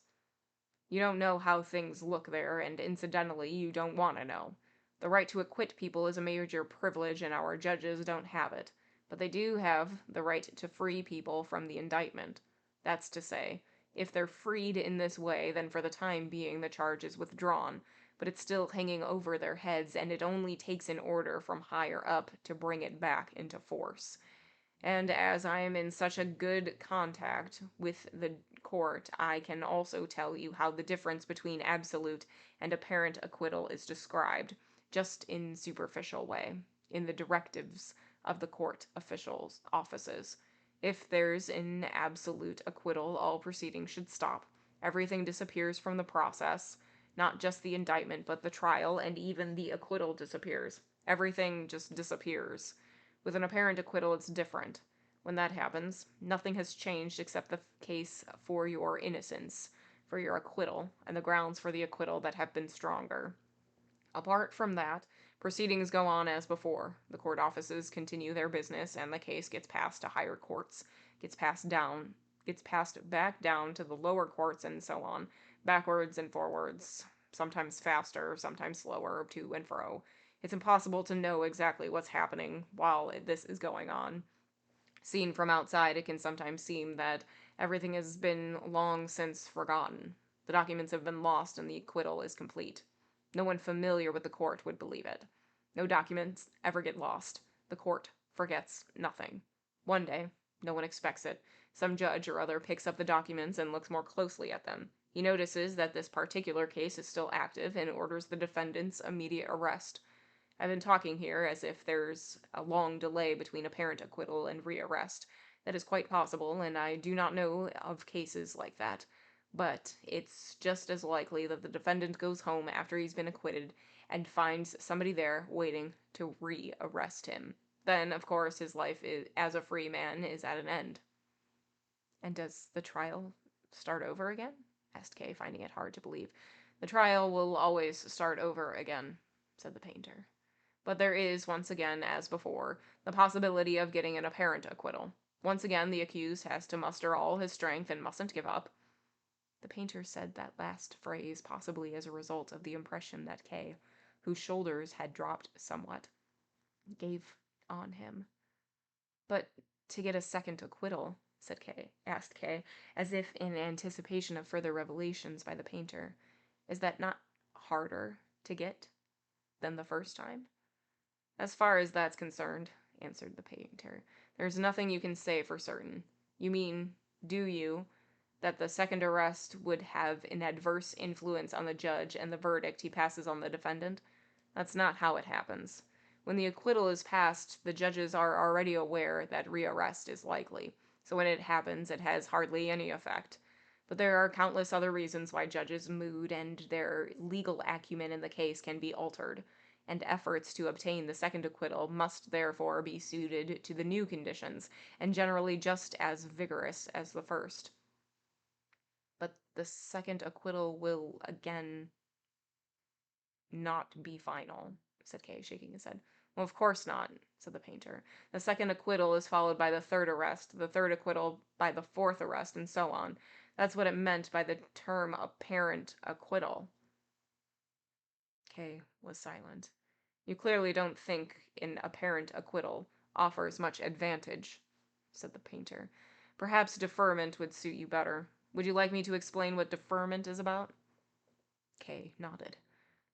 You don't know how things look there, and incidentally, you don't want to know. The right to acquit people is a major privilege, and our judges don't have it. But they do have the right to free people from the indictment. That's to say, if they're freed in this way, then for the time being the charge is withdrawn, but it's still hanging over their heads, and it only takes an order from higher up to bring it back into force. And as I am in such a good contact with the court, I can also tell you how the difference between absolute and apparent acquittal is described, just in superficial way, in the directives of the court officials' offices. If there's an absolute acquittal, all proceedings should stop. Everything disappears from the process, not just the indictment, but the trial, and even the acquittal disappears. Everything just disappears. With an apparent acquittal, it's different. When that happens, nothing has changed except the case for your innocence, for your acquittal, and the grounds for the acquittal that have been stronger. Apart from that, proceedings go on as before. The court offices continue their business, and the case gets passed to higher courts, gets passed back down to the lower courts, and so on, backwards and forwards, sometimes faster, sometimes slower, to and fro. It's impossible to know exactly what's happening while this is going on. Seen from outside, it can sometimes seem that everything has been long since forgotten. The documents have been lost and the acquittal is complete. No one familiar with the court would believe it. No documents ever get lost. The court forgets nothing. One day, no one expects it, some judge or other picks up the documents and looks more closely at them. He notices that this particular case is still active and orders the defendant's immediate arrest. I've been talking here as if there's a long delay between apparent acquittal and rearrest. That is quite possible, and I do not know of cases like that. But it's just as likely that the defendant goes home after he's been acquitted and finds somebody there waiting to rearrest him. Then, of course, his life as a free man is at an end. And does the trial start over again? Asked Kay, finding it hard to believe. The trial will always start over again, said the painter. But there is, once again, as before, the possibility of getting an apparent acquittal. Once again, the accused has to muster all his strength and mustn't give up. The painter said that last phrase possibly as a result of the impression that Kay, whose shoulders had dropped somewhat, gave on him. But to get a second acquittal, asked Kay, as if in anticipation of further revelations by the painter, is that not harder to get than the first time? As far as that's concerned, answered the painter, there's nothing you can say for certain. You mean, do you, that the second arrest would have an adverse influence on the judge and the verdict he passes on the defendant? That's not how it happens. When the acquittal is passed, the judges are already aware that rearrest is likely, so when it happens, it has hardly any effect. But there are countless other reasons why judges' mood and their legal acumen in the case can be altered, and efforts to obtain the second acquittal must therefore be suited to the new conditions, and generally just as vigorous as the first. But the second acquittal will again not be final, said Kay, shaking his head. Well, of course not, said the painter. The second acquittal is followed by the third arrest, the third acquittal by the fourth arrest, and so on. That's what it meant by the term apparent acquittal. Kay was silent. You clearly don't think an apparent acquittal offers much advantage, said the painter. Perhaps deferment would suit you better. Would you like me to explain what deferment is about? Kay nodded.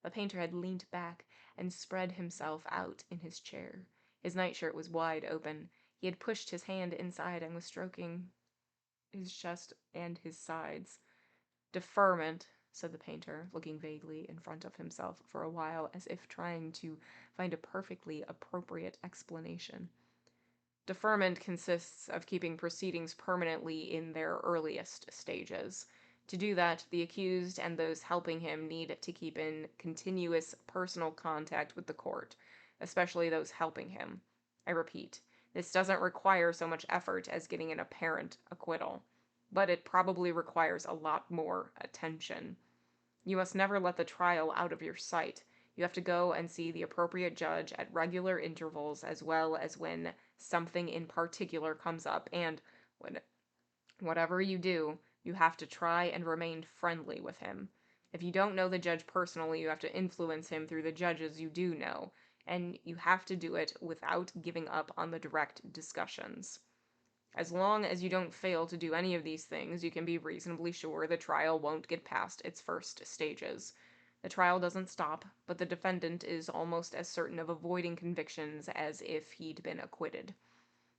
The painter had leant back and spread himself out in his chair. His nightshirt was wide open. He had pushed his hand inside and was stroking his chest and his sides. Deferment, said the painter, looking vaguely in front of himself for a while as if trying to find a perfectly appropriate explanation. Deferment consists of keeping proceedings permanently in their earliest stages. To do that, the accused and those helping him need to keep in continuous personal contact with the court. especially those helping him. I repeat, this doesn't require so much effort as getting an apparent acquittal, but it probably requires a lot more attention. You must never let the trial out of your sight. You have to go and see the appropriate judge at regular intervals, as well as when something in particular comes up, and when whatever you do, you have to try and remain friendly with him. If you don't know the judge personally, you have to influence him through the judges you do know, and you have to do it without giving up on the direct discussions. As long as you don't fail to do any of these things, you can be reasonably sure the trial won't get past its first stages. The trial doesn't stop, but the defendant is almost as certain of avoiding convictions as if he'd been acquitted.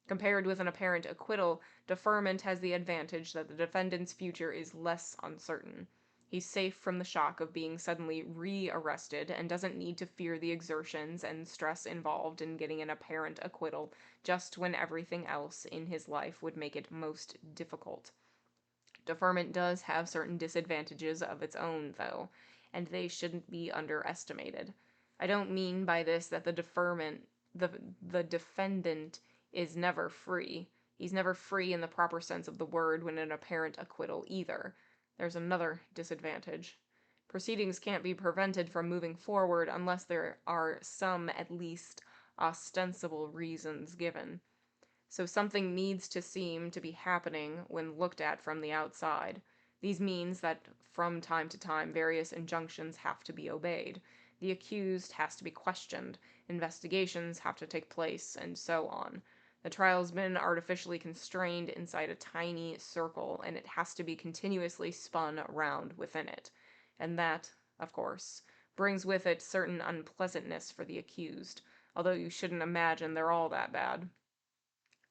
Compared with an apparent acquittal, deferment has the advantage that the defendant's future is less uncertain. He's safe from the shock of being suddenly re-arrested and doesn't need to fear the exertions and stress involved in getting an apparent acquittal just when everything else in his life would make it most difficult. Deferment does have certain disadvantages of its own, though, and they shouldn't be underestimated. I don't mean by this that the the defendant is never free. He's never free in the proper sense of the word when an apparent acquittal either. There's another disadvantage. Proceedings can't be prevented from moving forward unless there are some, at least, ostensible reasons given. So something needs to seem to be happening when looked at from the outside. These means that from time to time various injunctions have to be obeyed. The accused has to be questioned, investigations have to take place, and so on. The trial's been artificially constrained inside a tiny circle, and it has to be continuously spun around within it. And that, of course, brings with it certain unpleasantness for the accused, although you shouldn't imagine they're all that bad.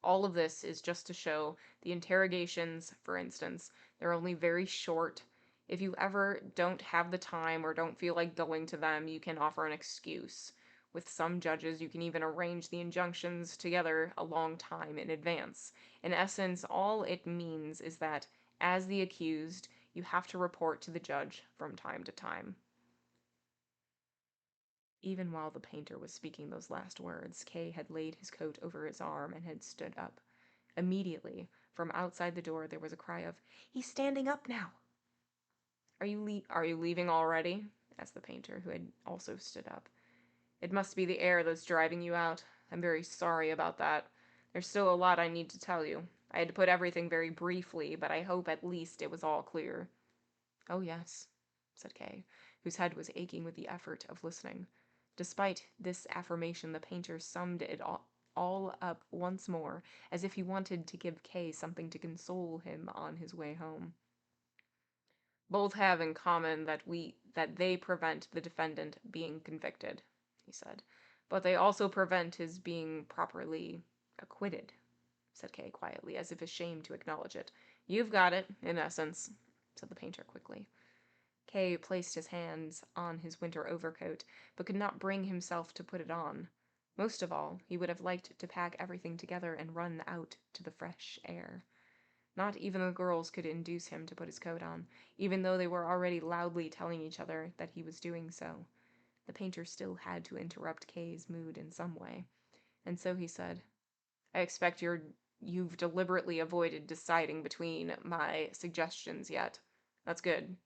All of this is just to show the interrogations, for instance, they're only very short. If you ever don't have the time or don't feel like going to them, you can offer an excuse. With some judges, you can even arrange the injunctions together a long time in advance. In essence, all it means is that, as the accused, you have to report to the judge from time to time. Even while the painter was speaking those last words, Kay had laid his coat over his arm and had stood up. Immediately, from outside the door, there was a cry of, "He's standing up now!" Are you leaving already?" asked the painter, who had also stood up. "It must be the air that's driving you out. I'm very sorry about that. There's still a lot I need to tell you. I had to put everything very briefly, but I hope at least it was all clear." "Oh, yes," said Kay, whose head was aching with the effort of listening. Despite this affirmation, the painter summed it all up once more, as if he wanted to give Kay something to console him on his way home. "Both have in common that they prevent the defendant being convicted," he said. "But they also prevent his being properly acquitted," said Kay quietly, as if ashamed to acknowledge it. "You've got it, in essence," said the painter quickly. Kay placed his hands on his winter overcoat, but could not bring himself to put it on. Most of all, he would have liked to pack everything together and run out to the fresh air. Not even the girls could induce him to put his coat on, even though they were already loudly telling each other that he was doing so. The painter still had to interrupt Kay's mood in some way, and so he said, "I expect you've deliberately avoided deciding between my suggestions yet. That's good.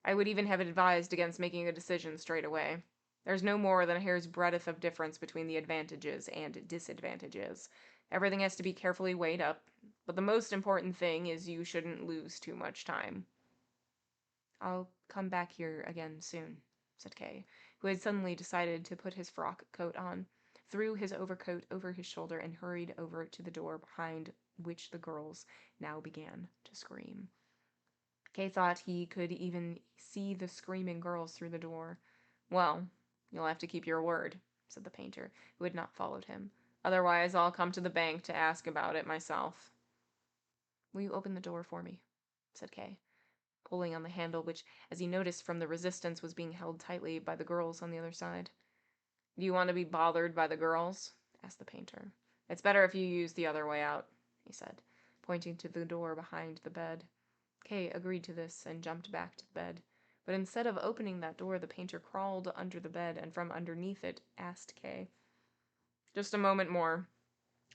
I would even have advised against making a decision straight away. There's no more than a hair's breadth of difference between the advantages and disadvantages. Everything has to be carefully weighed up, but the most important thing is you shouldn't lose too much time." "I'll come back here again soon," said Kay, who had suddenly decided to put his frock coat on, threw his overcoat over his shoulder, and hurried over to the door behind which the girls now began to scream. Kay thought he could even see the screaming girls through the door. "Well, you'll have to keep your word," said the painter, who had not followed him. "Otherwise, I'll come to the bank to ask about it myself." "Will you open the door for me?" said Kay, pulling on the handle which, as he noticed from the resistance, was being held tightly by the girls on the other side. "Do you want to be bothered by the girls?" asked the painter. "It's better if you use the other way out," he said, pointing to the door behind the bed. Kay agreed to this and jumped back to the bed. But instead of opening that door, the painter crawled under the bed and from underneath it asked Kay, "Just a moment more.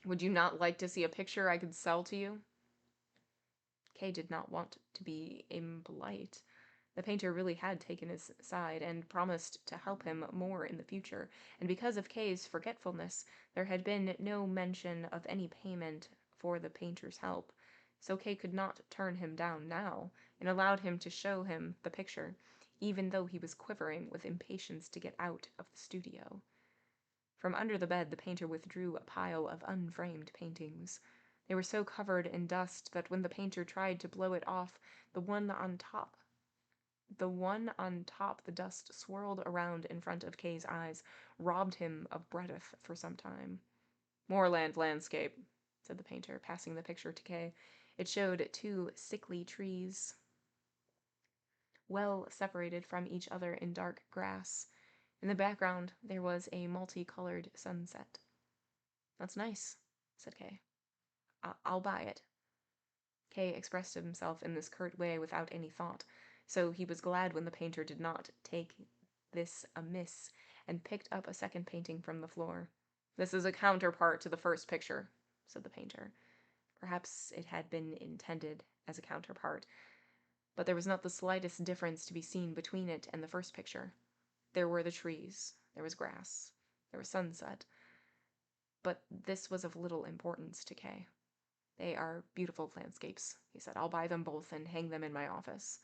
Would you not like to see a picture I could sell to you?" Kay did not want to be impolite. The painter really had taken his side and promised to help him more in the future, and because of Kay's forgetfulness, there had been no mention of any payment for the painter's help, so Kay could not turn him down now, and allowed him to show him the picture, even though he was quivering with impatience to get out of the studio. From under the bed the painter withdrew a pile of unframed paintings. They were so covered in dust that when the painter tried to blow it off, the one on top, the dust swirled around in front of Kay's eyes, robbed him of breath for some time. "Moorland landscape," said the painter, passing the picture to Kay. It showed two sickly trees, well separated from each other in dark grass. In the background, there was a multicolored sunset. "That's nice," said Kay. I'll buy it." Kay expressed himself in this curt way without any thought, so he was glad when the painter did not take this amiss and picked up a second painting from the floor. "This is a counterpart to the first picture," said the painter. Perhaps it had been intended as a counterpart, but there was not the slightest difference to be seen between it and the first picture. There were the trees, there was grass, there was sunset, but this was of little importance to Kay. "They are beautiful landscapes," he said. "I'll buy them both and hang them in my office."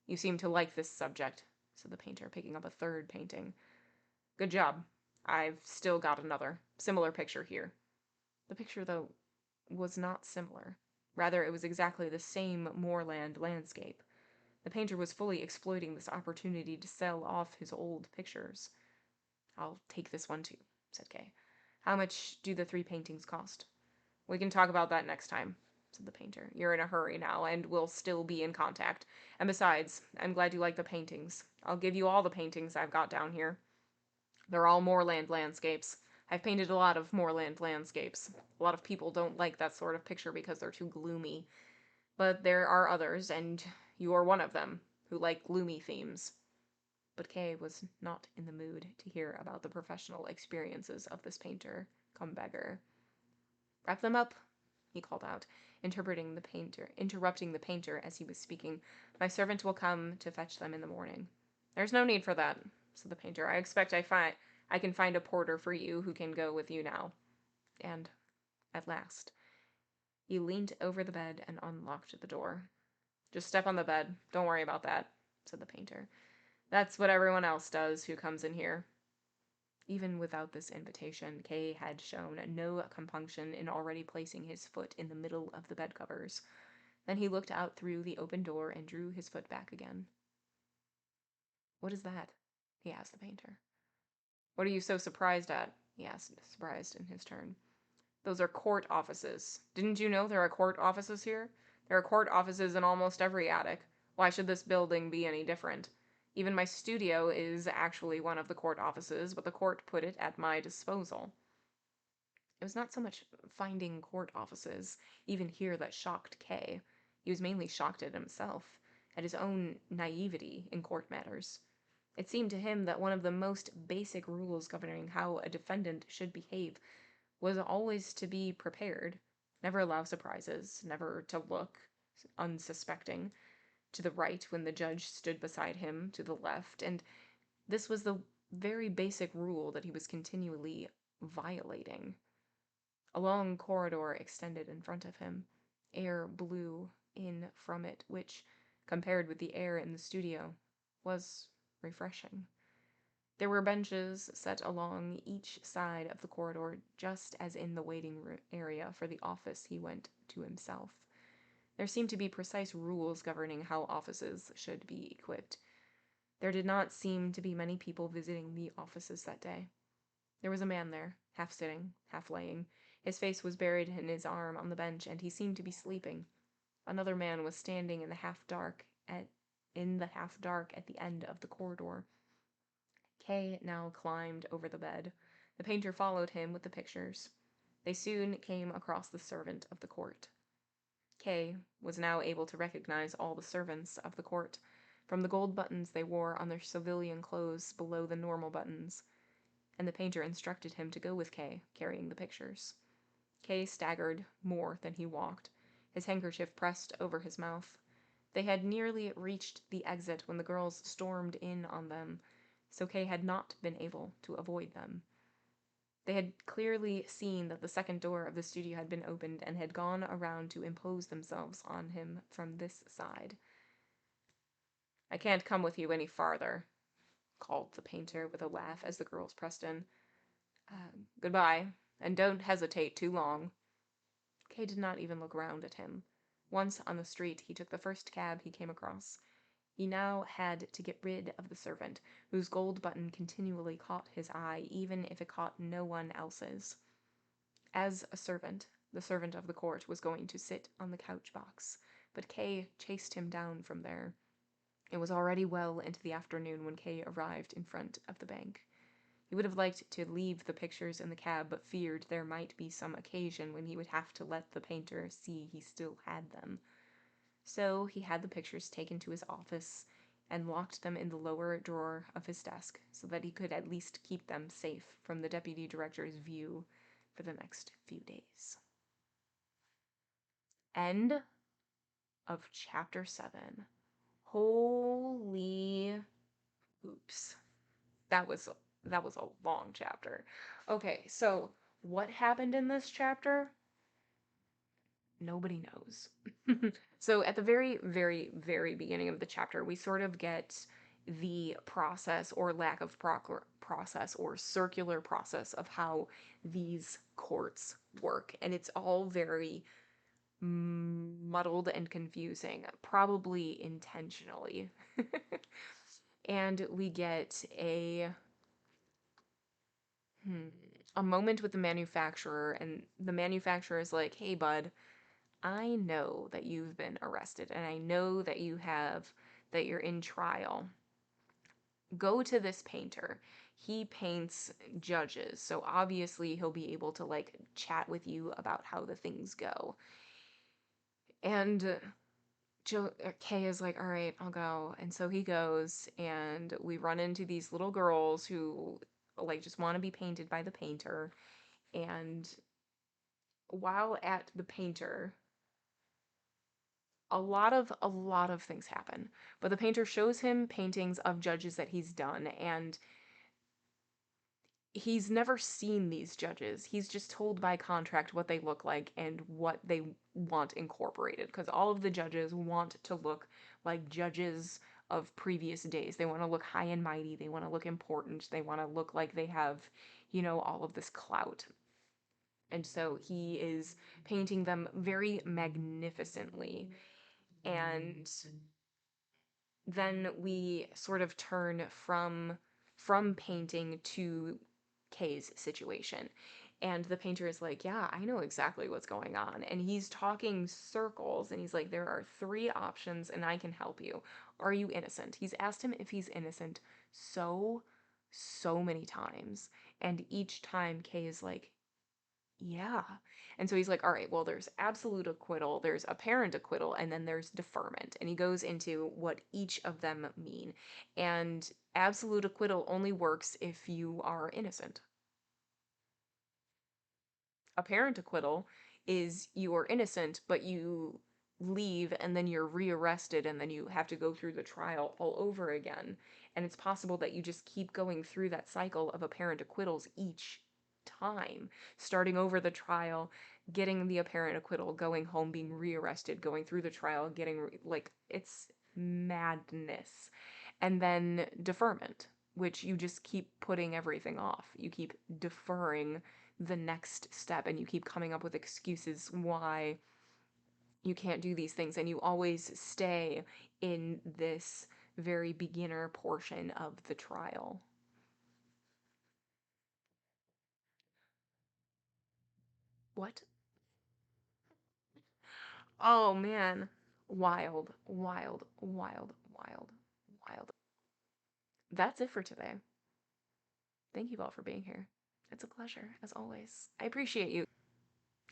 "You seem to like this subject," said the painter, picking up a third painting. "Good job. I've still got another, similar picture here." The picture, though, was not similar. Rather, it was exactly the same moorland landscape. The painter was fully exploiting this opportunity to sell off his old pictures. "I'll take this one too," said Kay. "How much do the 3 paintings cost?" "We can talk about that next time," said the painter. "You're in a hurry now, and we'll still be in contact. And besides, I'm glad you like the paintings. I'll give you all the paintings I've got down here. They're all moorland landscapes. I've painted a lot of moorland landscapes. A lot of people don't like that sort of picture because they're too gloomy. But there are others, and you are one of them, who like gloomy themes." But Kay was not in the mood to hear about the professional experiences of this painter, come beggar. "Wrap them up," he called out, interrupting the painter as he was speaking. "My servant will come to fetch them in the morning." "There's no need for that," said the painter. "I expect I can find a porter for you who can go with you now." And, at last, he leaned over the bed and unlocked the door. "Just step on the bed. Don't worry about that," said the painter. "That's what everyone else does who comes in here." Even without this invitation, Kay had shown no compunction in already placing his foot in the middle of the bedcovers. Then he looked out through the open door and drew his foot back again. "What is that?" he asked the painter. "What are you so surprised at?" he asked, surprised in his turn. "Those are court offices. Didn't you know there are court offices here? There are court offices in almost every attic. Why should this building be any different? Even my studio is actually one of the court offices, but the court put it at my disposal." It was not so much finding court offices, even here, that shocked Kay. He was mainly shocked at himself, at his own naivety in court matters. It seemed to him that one of the most basic rules governing how a defendant should behave was always to be prepared, never allow surprises, never to look, unsuspecting, to the right when the judge stood beside him, to the left, and this was the very basic rule that he was continually violating. A long corridor extended in front of him. Air blew in from it, which, compared with the air in the studio, was refreshing. There were benches set along each side of the corridor, just as in the waiting area for the office he went to himself. There seemed to be precise rules governing how offices should be equipped. There did not seem to be many people visiting the offices that day. There was a man there, half sitting, half laying. His face was buried in his arm on the bench, and he seemed to be sleeping. Another man was standing in the half dark at the end of the corridor. Kay now climbed over the bed. The painter followed him with the pictures. They soon came across the servant of the court. Kay was now able to recognize all the servants of the court, from the gold buttons they wore on their civilian clothes below the normal buttons, and the painter instructed him to go with Kay, carrying the pictures. Kay staggered more than he walked, his handkerchief pressed over his mouth. They had nearly reached the exit when the girls stormed in on them, so Kay had not been able to avoid them. They had clearly seen that the second door of the studio had been opened and had gone around to impose themselves on him from this side. "I can't come with you any farther," called the painter with a laugh as the girls pressed in. Goodbye, and don't hesitate too long." Kay did not even look round at him. Once on the street, he took the first cab he came across. He now had to get rid of the servant, whose gold button continually caught his eye, even if it caught no one else's. As a servant, the servant of the court was going to sit on the couch box, but Kay chased him down from there. It was already well into the afternoon when Kay arrived in front of the bank. He would have liked to leave the pictures in the cab, but feared there might be some occasion when he would have to let the painter see he still had them. So he had the pictures taken to his office and locked them in the lower drawer of his desk so that he could at least keep them safe from the deputy director's view for the next few days. End of chapter 7. Holy oops. That was a long chapter. Okay, so what happened in this chapter? Nobody knows. So at the very, very, very beginning of the chapter, we sort of get the process or lack of process or circular process of how these courts work. And it's all very muddled and confusing, probably intentionally. And we get a moment with the manufacturer, and the manufacturer is like, "Hey, bud, I know that you've been arrested, and I know that you're in trial. Go to this painter. He paints judges, so obviously he'll be able to, like, chat with you about how the things go." And Kay is like, "All right, I'll go." And so he goes, and we run into these little girls who, like, just want to be painted by the painter. And while at the painter, a lot of things happen. But the painter shows him paintings of judges that he's done, and he's never seen these judges. He's just told by contract what they look like and what they want incorporated, because all of the judges want to look like judges of previous days. They want to look high and mighty, they want to look important, they want to look like they have, all of this clout. And so he is painting them very magnificently. And then we sort of turn from painting to Kay's situation. And the painter is like, "Yeah, I know exactly what's going on." And he's talking circles, and he's like, "There are 3 options and I can help you. Are you innocent?" He's asked him if he's innocent so many times. And each time Kay is like, "Yeah." And so he's like, "All right, well, there's absolute acquittal, there's apparent acquittal, and then there's deferment." And he goes into what each of them mean. And absolute acquittal only works if you are innocent. Apparent acquittal is you are innocent, but you leave and then you're rearrested and then you have to go through the trial all over again. And it's possible that you just keep going through that cycle of apparent acquittals each time, starting over the trial, getting the apparent acquittal, going home, being rearrested, going through the trial, like, it's madness. And then deferment, which you just keep putting everything off. You keep deferring the next step, and you keep coming up with excuses why you can't do these things, and you always stay in this very beginner portion of the trial. What? Oh man. Wild, wild, wild, wild, wild. That's it for today. Thank you all for being here. It's a pleasure, as always. I appreciate you.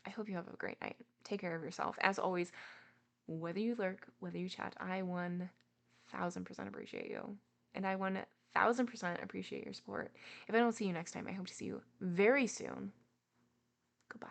I hope you have a great night. Take care of yourself. As always, whether you lurk, whether you chat, I won. 1,000% appreciate you. And I 1,000% appreciate your support. If I don't see you next time, I hope to see you very soon. Goodbye.